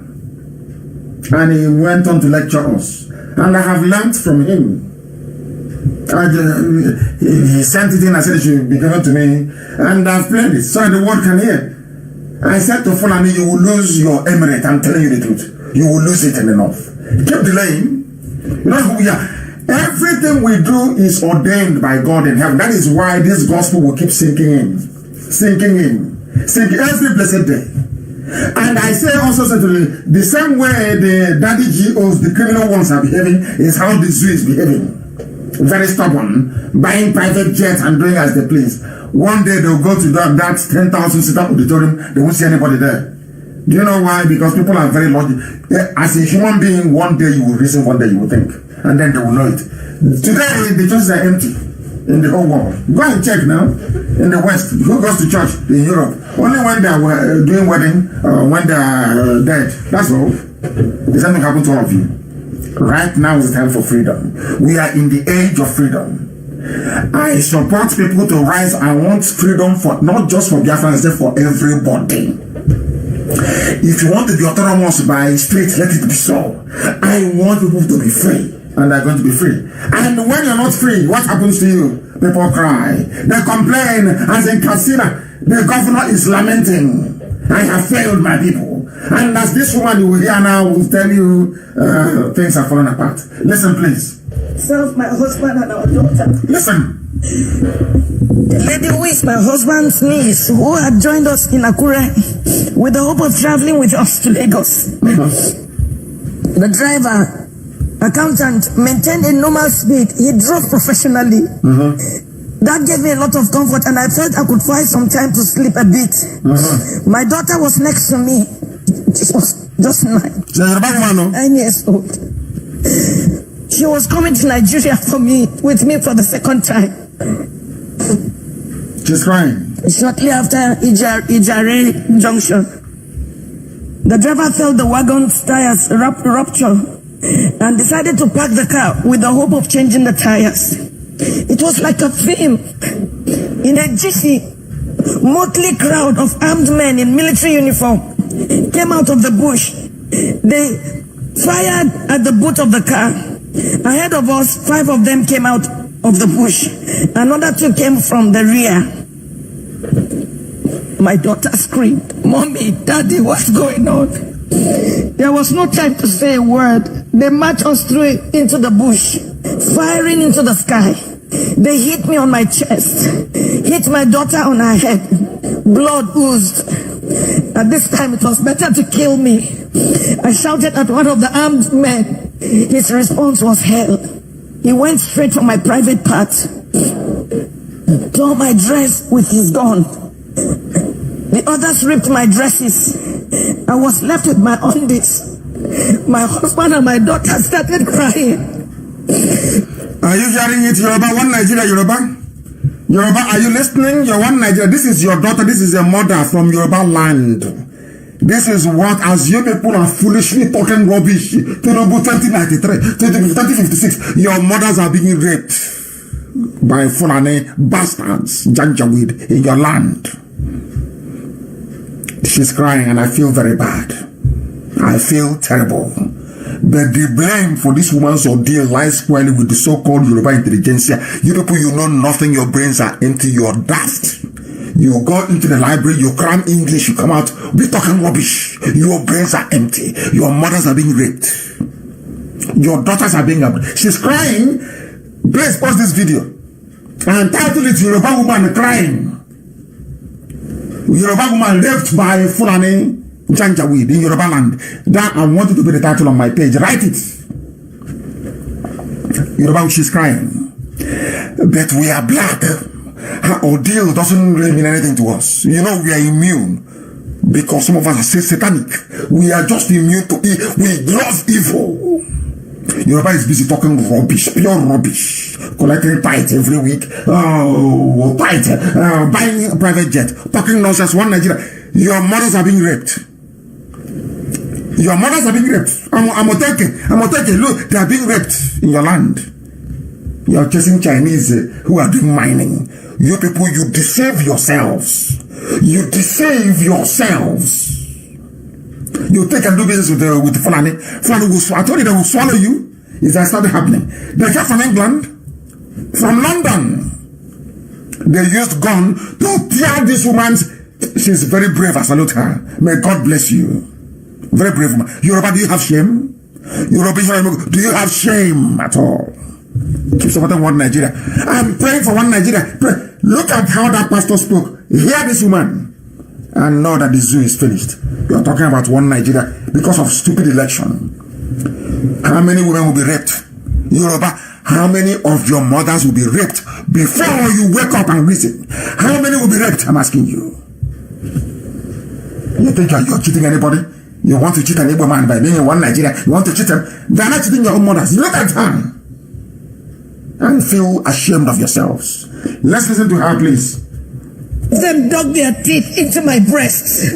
[SPEAKER 1] And he went on to lecture us. And I have learned from him. He sent it in, I said it should be given to me. And I've played it so the world can hear. I said to Fulani, you will lose your emirate. I'm telling you the truth. You will lose it in the north. Keep delaying. You know who we are. Everything we do is ordained by God in heaven. That is why this gospel will keep sinking in every blessed day. And I say also the same way the daddy GOs, the criminal ones are behaving, is how the zoo is behaving. very stubborn, buying private jets and doing as they please. One day they'll go to that 10,000 seater auditorium, they won't see anybody there. Do you know why? Because people are very logical. As a human being, one day you will reason, one day you will think, and then they will know it. Today, the churches are empty in the whole world. Go and check now. In the West, who goes to church in Europe? Only when they are doing wedding, when they are dead. That's all. The same thing happened to all of you. Right now is the time for freedom. We are in the age of freedom. I support people to rise. I want freedom for not just for Biafrans, but for everybody. If you want to be autonomous by state, let it be so. I want people to be free, and they're going to be free. And when you're not free, what happens to you? People cry. They complain, as in Katsina, the governor is lamenting. I have failed my people. And as this woman you will hear now will tell you, things are falling apart. Listen, please.
[SPEAKER 11] Serve my husband and our daughter.
[SPEAKER 1] Listen.
[SPEAKER 11] The lady who is my husband's niece, who had joined us in Akure with the hope of traveling with us to Lagos. The driver, accountant, maintained a normal speed. He drove professionally. That gave me a lot of comfort, and I felt I could find some time to sleep a bit. My daughter was next to me. She was just 9 years old. She was coming to Nigeria with me for the second time.
[SPEAKER 1] She's crying.
[SPEAKER 11] Shortly after Ijare Junction, the driver felt the wagon's tires rupture and decided to park the car with the hope of changing the tires. It was like a film. In a jiffy, motley crowd of armed men in military uniform came out of the bush. They fired at the boot of the car. Ahead of us, 5 of them came out of the bush. Another 2 came from the rear. My daughter screamed, "Mommy, Daddy, what's going on?" There was no time to say a word. They marched us through into the bush, firing into the sky. They hit me on my chest, hit my daughter on her head. Blood oozed. At this time, it was better to kill me. I shouted at one of the armed men. His response was hell. He went straight for my private part, tore my dress with his gun. The others ripped my dresses. I was left with my undies. My husband and my daughter started crying.
[SPEAKER 1] Are you hearing it, Yoruba? One Nigeria, Yoruba? Yoruba, are you listening? You're one Nigeria. This is your daughter. This is your mother from Yoruba land. This is what, as you people are foolishly talking rubbish, 2093, 2056, your mothers are being raped by Fulani bastards, Janjaweed, in your land. She's crying and I feel very bad. I feel terrible. But the blame for this woman's ordeal lies squarely with the so-called Yoruba intelligentsia. You people, you know nothing, your brains are empty, you're daft. You go into the library, you cram English, you come out, be talking rubbish. Your brains are empty. Your mothers are being raped. Your daughters are being raped. She's crying. Please pause this video and title it Yoruba Woman Crying. Yoruba Woman raped by Fulani Janjaweed in Yoruba land. That I want it to be the title on my page. Write it. Yoruba, she's crying. But we are black. Her ordeal doesn't really mean anything to us. You know, we are immune because some of us are satanic. We are just immune to evil. We love evil. Yoruba is busy talking rubbish, pure rubbish, collecting tithe every week. Buying a private jet, talking nonsense. One Nigeria, your mothers are being raped. Your mothers are being raped. I'm taking. Look, they are being raped in your land. You are chasing Chinese who are doing mining. You people, you deceive yourselves. You deceive yourselves. You take and do business with Fulani. Fulani will swallow. I told you they will swallow you. It has started happening. They came from England, from London. They used gun to tear this woman's. She's very brave. I salute her. May God bless you. Very brave woman. Yoruba, do you have shame? Yoruba, do you have shame at all? Keep supporting one Nigeria. I'm praying for one Nigeria. Pray. Look at how that pastor spoke. Hear this woman and know that the zoo is finished. You are talking about one Nigeria because of stupid election. How many women will be raped? Yoruba, How many of your mothers will be raped before you wake up and reason? How many will be raped? I'm asking you. You think you're cheating anybody? You want to cheat an Igbo man by being in one Nigeria? You want to cheat them? They're not cheating your own mothers. Look at her. And feel ashamed of yourselves. Let's listen to her, please.
[SPEAKER 11] Them dug their teeth into my breasts.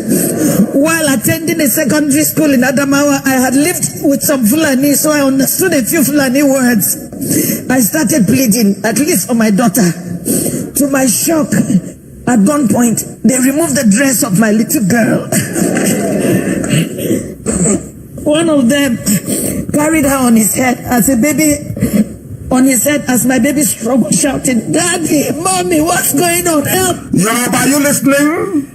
[SPEAKER 11] While attending a secondary school in Adamawa, I had lived with some Fulani, so I understood a few Fulani words. I started bleeding, at least for my daughter. To my shock, at one point, they removed the dress of my little girl. One of them carried her on his head as a baby. On his head as my baby struggled, shouting, "Daddy, Mommy, what's going on? Help!"
[SPEAKER 1] Yoruba, are you listening?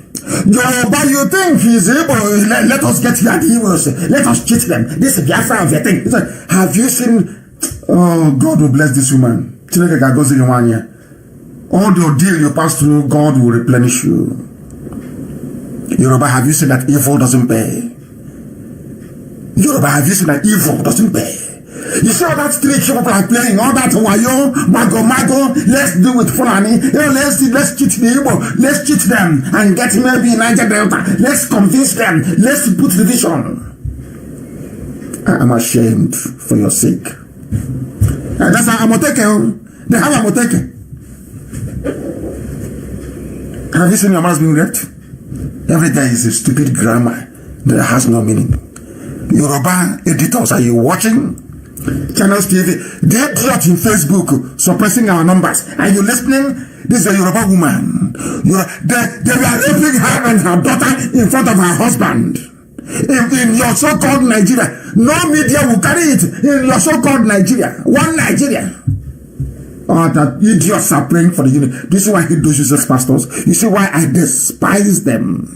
[SPEAKER 1] Yoruba, you think he's able? Let us get here. He will say, let us cheat them. This is Biafra of your thing. He said, have you seen? Oh, God will bless this woman. All the ordeal you pass through, God will replenish you. Yoruba, have you seen that evil doesn't pay? Yoruba, have you seen that evil doesn't pay? You see all that street people are playing, all that wayo, mago, let's do it Fulani, let's cheat the Igbo, let's cheat them and get maybe Niger Delta, let's convince them, let's put division. I am ashamed for your sake. And that's how Amoteke, they have Amoteke. Have you seen your mothers being raped? Every day is a stupid grammar that has no meaning. Yoruba editors, are you watching? Channels TV, they dropped in Facebook suppressing our numbers. Are you listening? This is a Yoruba woman. They were raping her and her daughter in front of her husband. In your so-called Nigeria, no media will carry it. In your so-called Nigeria, one Nigeria. Oh, that idiots are praying for the unity. This is why I hate those useless pastors. You see why I despise them.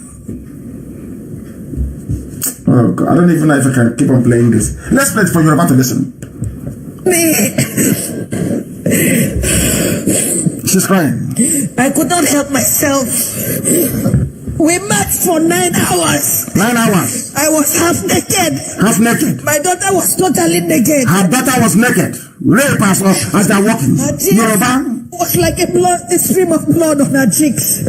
[SPEAKER 1] Oh God, I don't even know if I can keep on playing this. Let's play it for Yoruba to listen. She's crying.
[SPEAKER 11] I could not help myself. We marched for 9 hours.
[SPEAKER 1] 9 hours.
[SPEAKER 11] I was half naked.
[SPEAKER 1] Half naked.
[SPEAKER 11] My daughter was totally naked.
[SPEAKER 1] Her daughter was naked. Rape us as they're walking. Yoruba
[SPEAKER 11] was like a stream of blood on her cheeks.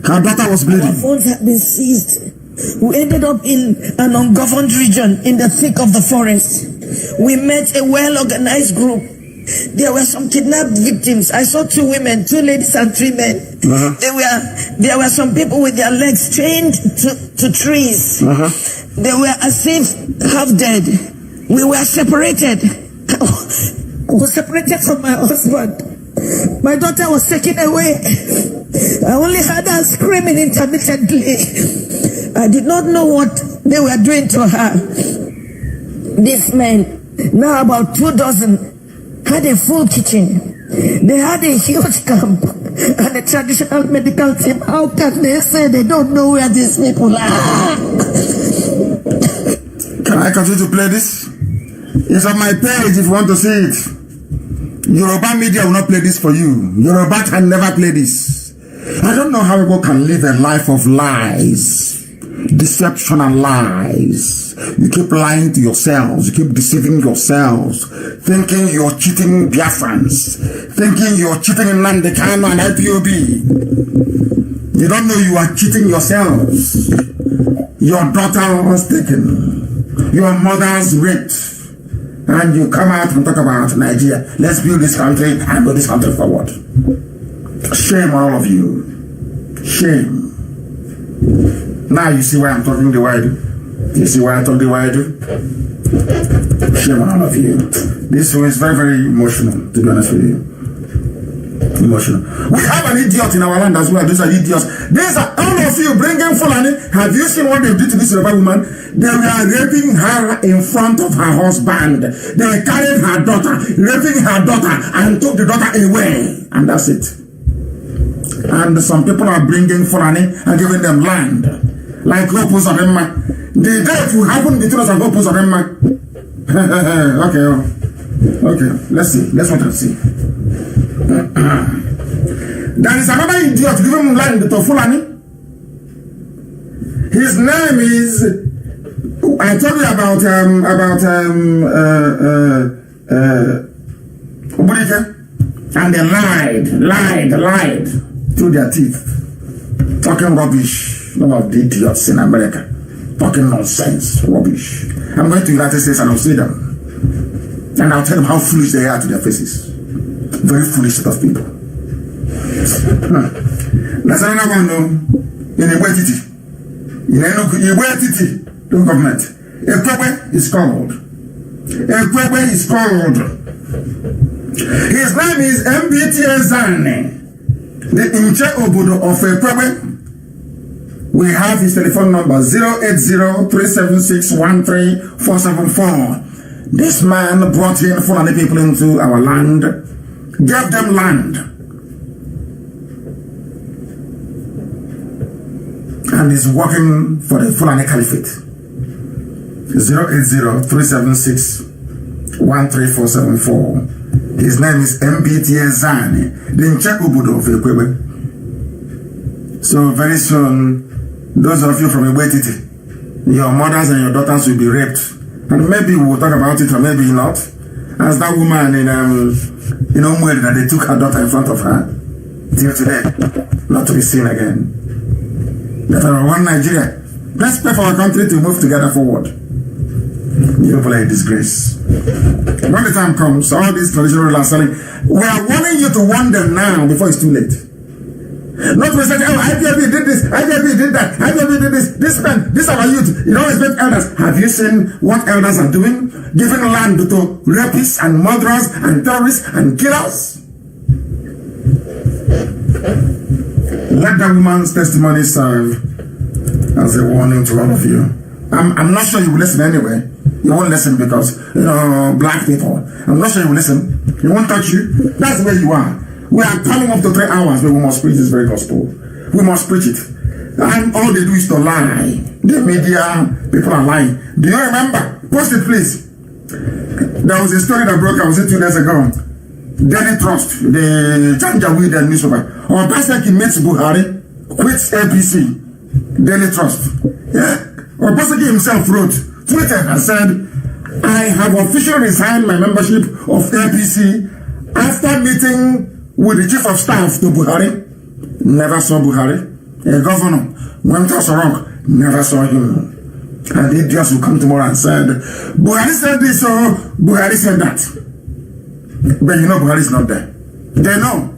[SPEAKER 1] Her daughter was bleeding.
[SPEAKER 11] Our phones had been seized. We ended up in an ungoverned region in the thick of the forest. We met a well-organized group. There were some kidnapped victims. I saw 2 women, 2 ladies and 3 men. There were some people with their legs chained to trees. They were as if half dead. We were separated. I was separated from my husband. My daughter was taken away. I only heard her screaming intermittently. I did not know what they were doing to her. These men, now about 2 dozen, had a full kitchen. They had a huge camp and a traditional medical team. How can they say they don't know where these people are?
[SPEAKER 1] Can I continue to play this? It's on my page if you want to see it. Yoruba media will not play this for you. Yoruba can never play this. I don't know how people can live a life of lies. Deception and lies. You keep lying to yourselves. You keep deceiving yourselves. Thinking you're cheating Biafrans. Thinking you're cheating Nnamdi Kanu and IPOB. You don't know you are cheating yourselves. Your daughter was taken. Your mother's raped. And you come out and talk about Nigeria. Let's build this country and move this country forward. Shame on all of you. Shame. Now you see why I'm talking the way I do. You see why I talk the way I do? Shame on all of you. This is very, very emotional, to be honest with you. Emotional. We have an idiot in our land as well. These are idiots. These are all of you bringing Fulani. Have you seen what they did to this Yoruba woman? They were raping her in front of her husband. They carried her daughter, raping her daughter, and took the daughter away. And that's it. And some people are bringing Fulani and giving them land. Like Opus Oremma. The death will happen between us and Opus Oremma. Okay. Let's see. Let's wait and see. There is another idiot giving land to Fulani. His name is. I told you about And they lied through their teeth. Talking rubbish. No of the idiots in America. Talking nonsense, rubbish. I'm going to the United States and I'll see them. And I'll tell them how foolish they are to their faces. Very foolish set of people. That's another one, though. In Iwetiti. In Iwetiti, the government. Ekwebe is called. His name is MBTA Zane, the Inche Obodo of Ekwebe. We have his telephone number 080-376-13474. This man brought in Fulani people into our land, gave them land, and is working for the Fulani Caliphate. 080-376-13474. His name is MBTA Zane, the Inche Obodo of Ekwebe. So very soon, those of you from Iwetiti, your mothers and your daughters will be raped. And maybe we'll talk about it or maybe not. As that woman in Umweli that they took her daughter in front of her. Till today, not to be seen again. That are one Nigeria. Let's pray for our country to move together forward. You people are a disgrace. When the time comes, all these traditional rulers selling, we are warning you to warn them now before it's too late. Not to say, oh, IPOB did this, IPOB did that, IPOB did this, this man, this our youth. You don't respect elders. Have you seen what elders are doing? Giving land to rapists and murderers and terrorists and killers? Let that woman's testimony serve as a warning to all of you. I'm not sure you will listen anyway. You won't listen because, black people. I'm not sure you will listen. He won't touch you. That's where you are. We are coming up to 3 hours, but we must preach this very gospel. We must preach it. And all they do is to lie. The media, people are lying. Do you remember? Post it, please. There was a story that broke, I was 2 days ago. Daily Trust, the Janjaweed newspaper. Obaseki meets Buhari, quits APC. Daily Trust. Yeah. Obaseki himself wrote, tweeted and said, I have officially resigned my membership of APC after meeting with the chief of staff to Buhari. Never saw Buhari. A governor went to Sorok, never saw him. And the idiots will come tomorrow and said, Buhari said this, so Buhari said that. But Buhari is not there. They know.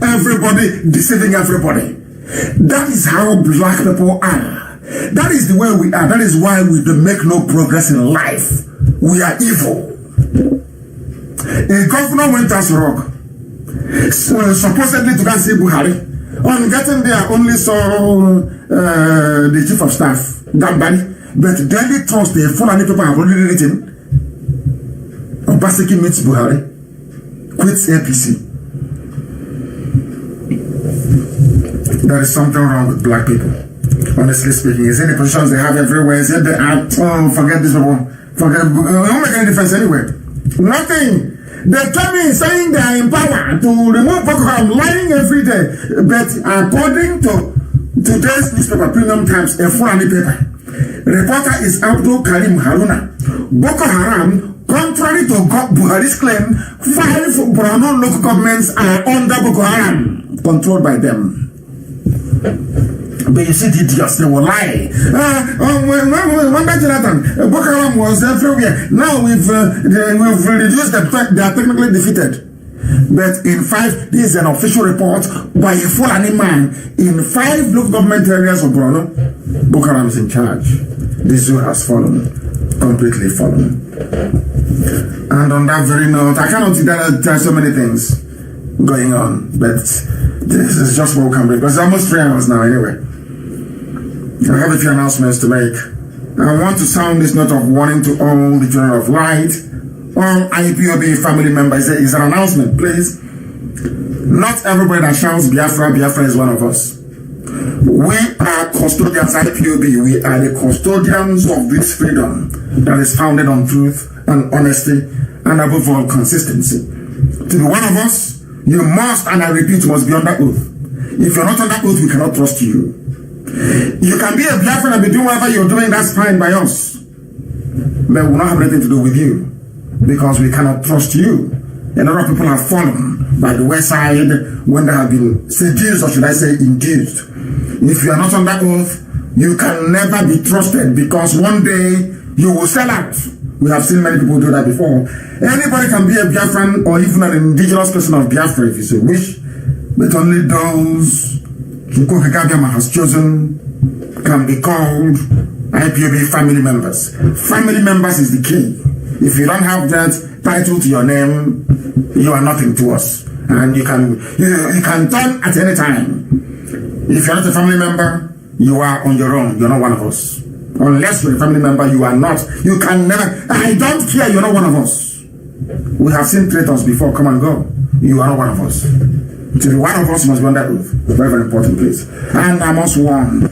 [SPEAKER 1] Everybody deceiving everybody. That is how black people are. That is the way we are. That is why we don't make no progress in life. We are evil. A governor went to Sorok. Supposedly to go and see Buhari. On getting there, only saw the chief of staff, Gambari. But Daily Trust, the Fulani people have already written, Obaseki meets Buhari, quits APC. There is something wrong with black people. Honestly speaking, is it the positions they have everywhere? Is it the act? Oh, forget this people. Forget. It won't make any difference anyway. Nothing. They tell me saying they are in power to remove Boko Haram, lying every day. But according to today's newspaper, Premium Times, a Fulani paper, reporter is Abdul Karim Haruna. Boko Haram, contrary to Buhari's claim, 5 Borno local governments are under Boko Haram, controlled by them. But you see the idiots, they will lie. When Jonathan, Boko Haram was everywhere. Now we've reduced the fact they are technically defeated. But in 5, this is an official report by a Fulani man. In 5 local government areas of Borno, Boko Haram is in charge. The zoo has fallen, completely fallen. And on that very note, I cannot there are so many things going on, but this is just what we can bring. Because it's almost 3 hours now anyway. I have a few announcements to make. I want to sound this note of warning to all the children of light, all IPOB family members. Is an announcement, please. Not everybody that shouts Biafra, Biafra is one of us. We are custodians at IPOB. We are the custodians of this freedom that is founded on truth and honesty and above all consistency. To be one of us, you must, and I repeat, you must be under oath. If you're not under oath, we cannot trust you. You can be a Biafran and be doing whatever you're doing, that's fine by us. But we'll not have anything to do with you because we cannot trust you. A lot of people have fallen by the wayside when they have been seduced, or should I say induced. If you are not under oath, you can never be trusted, because one day you will sell out. We have seen many people do that before. Anybody can be a Biafran or even an indigenous person of Biafra if you so wish, but only those Chukwuka Gabiama has chosen can be called IPOB family members. Family members is the key. If you don't have that title to your name, you are nothing to us. And you can turn at any time. If you're not a family member, you are on your own. You're not one of us. Unless you're a family member, you are not. You can never. I don't care. You're not one of us. We have seen traitors before. Come and go. You are not one of us. To be one of us, must be under oath. Very, very important, please. And I must warn,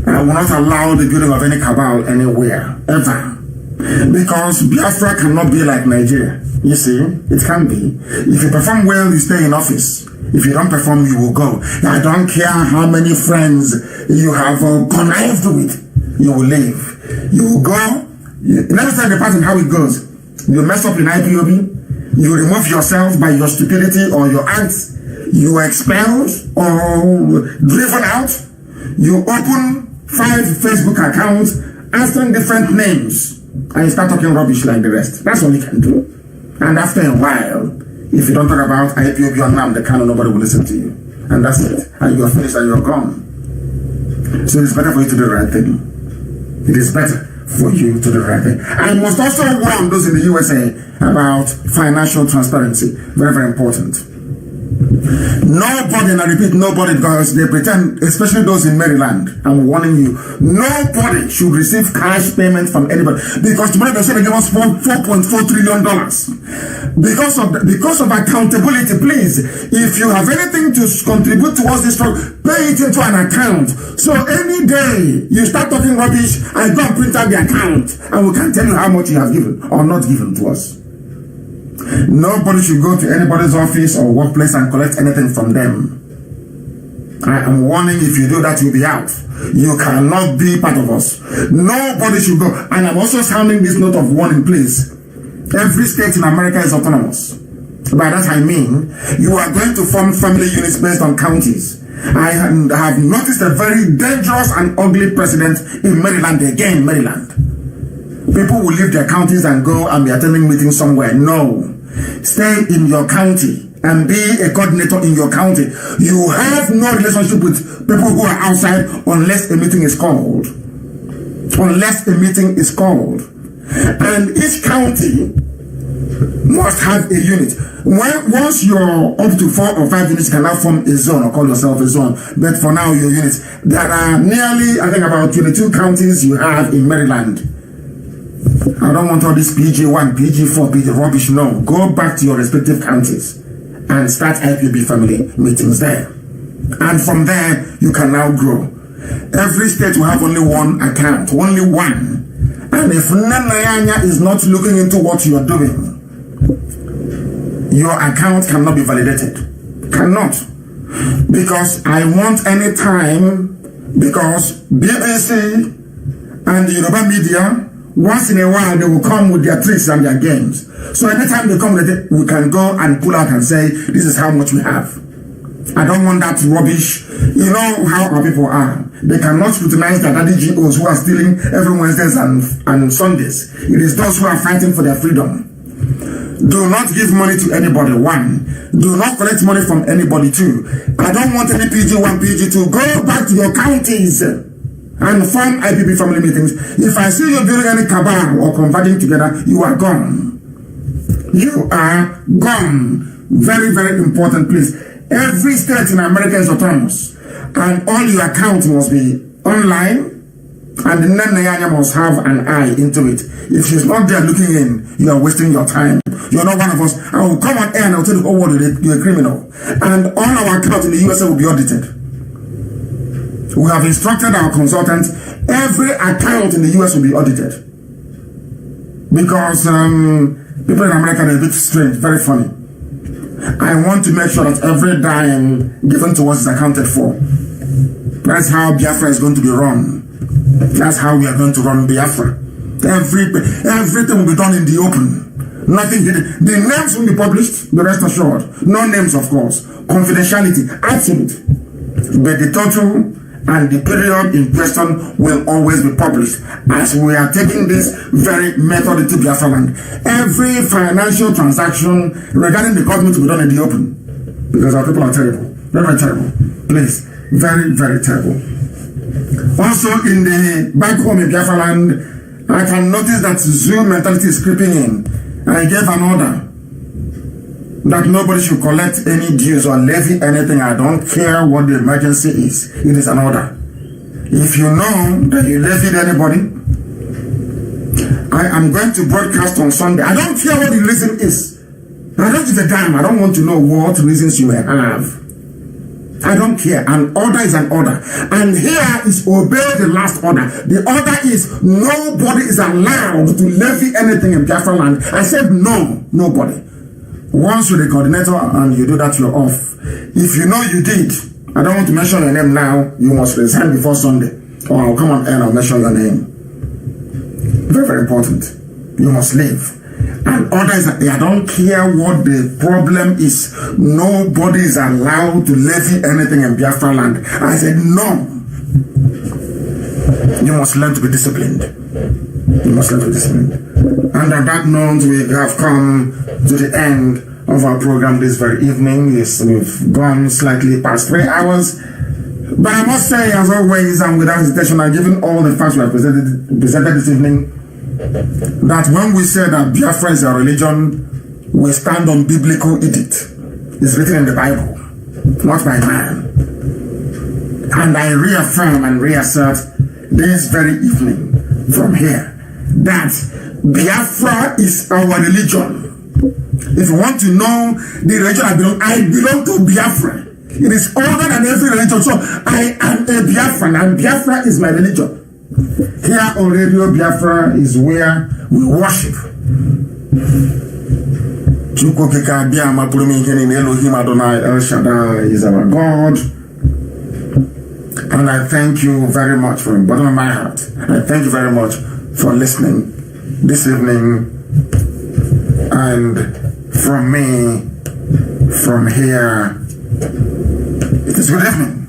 [SPEAKER 1] I will not allow the building of any cabal anywhere, ever. Because Biafra cannot be like Nigeria. You see, it can be. If you perform well, you stay in office. If you don't perform, you will go. I don't care how many friends you have connived with. You will leave. You will go. Let me tell the pattern how it goes. You mess up in IPOB. You remove yourself by your stupidity or your acts. You are expelled or driven out. You open 5 Facebook accounts answering different names, and you start talking rubbish like the rest. That's all you can do. And after a while, if you don't talk about IPOB or NAM, the Kano, nobody will listen to you. And that's it. And you're finished and you're gone. So it's better for you to do the right thing. It is better for you to do the right thing. I must also warn those in the USA about financial transparency. Very, very important. Nobody, and I repeat, nobody, because they pretend, especially those in Maryland, I'm warning you, nobody should receive cash payment from anybody, because tomorrow they say they give us $4.4 trillion. Because of accountability, please, if you have anything to contribute towards this struggle, pay it into an account. So any day you start talking rubbish, I go and print out the account, and we can tell you how much you have given or not given to us. Nobody should go to anybody's office or workplace and collect anything from them. I am warning, if you do that, you'll be out. You cannot be part of us. Nobody should go. And I'm also sounding this note of warning, please. Every state in America is autonomous. By that I mean, you are going to form family units based on counties. I have noticed a very dangerous and ugly precedent in Maryland again, Maryland. People will leave their counties and go and be attending meetings somewhere. No. Stay in your county and be a coordinator in your county. You have no relationship with people who are outside unless a meeting is called. Unless a meeting is called. And each county must have a unit. Once you're up to 4 or 5 units, you can now form a zone or call yourself a zone. But for now, your units. There are nearly, I think, about 22 counties you have in Maryland. I don't want all this PG1, PG4, PG rubbish. No. Go back to your respective counties and start IPOB family meetings there. And from there, you can now grow. Every state will have only one account, only one. And if Nanayanya is not looking into what you are doing, your account cannot be validated. Cannot. Because I want any time, because BBC and the Yoruba media, once in a while, they will come with their tricks and their games. So anytime they come with it, we can go and pull out and say, this is how much we have. I don't want that rubbish. You know how our people are. They cannot scrutinize the daddy GOs who are stealing every Wednesdays and Sundays. It is those who are fighting for their freedom. Do not give money to anybody, 1. Do not collect money from anybody, 2. I don't want any PG1, PG2. Go back to your counties and form IPB family meetings. If I see you building any cabal or converging together, you are gone. You are gone. Very, very important, please. Every state in America is autonomous, and all your accounts must be online, and the Nanayanya must have an eye into it. If she's not there looking in, you are wasting your time. You're not one of us. I will come on air and I'll tell the whole world you're a criminal. And all our accounts in the USA will be audited. We have instructed our consultants, every account in the US will be audited. Because people in America are a bit strange, very funny. I want to make sure that every dime given to us is accounted for. That's how Biafra is going to be run. That's how we are going to run Biafra. Everything will be done in the open. Nothing hidden. The names will be published, be rest assured. No names, of course. Confidentiality, absolute. But the total and the period in question will always be published, as we are taking this very method into Biafra land. Every financial transaction regarding the government will be done in the open, because our people are terrible, very, very terrible. Please, very, very terrible. Also, in the back home in Biafra land, I can notice that Zoo mentality is creeping in. I gave an order that nobody should collect any dues or levy anything. I don't care what the emergency is. It is an order. If you know that you levied anybody, I am going to broadcast on Sunday. I don't care what the reason is. I don't give a damn. I don't want to know what reasons you may have. I don't care. An order is an order. And here is obey the last order. The order is nobody is allowed to levy anything in Biafra land. I said no, nobody. Once you're the coordinator and you do that, you're off. If you know you did, I don't want to mention your name now, you must resign before Sunday. Or I'll come on air and I'll mention your name. Very, very important. You must leave. And others, I don't care what the problem is. Nobody is allowed to levy anything in Biafra land. I said no. You must learn to be disciplined. You must learn to be disciplined. And on that note, we have come to the end of our program this very evening. Yes, we've gone slightly past 3 hours. But I must say, as always, and without hesitation, and given all the facts we have presented this evening, that when we say that Biafra is a religion, we stand on biblical edict. It's written in the Bible, not by man. And I reaffirm and reassert this very evening from here that Biafra is our religion. If you want to know the religion I belong to Biafra. It is older than every religion. So I am a Biafran, and Biafra is my religion. Here on Radio Biafra is where we worship. Elohim Adonai El Shaddai is our God. And I thank you very much from the bottom of my heart. I thank you very much for listening this evening. And from me, from here, it is good evening.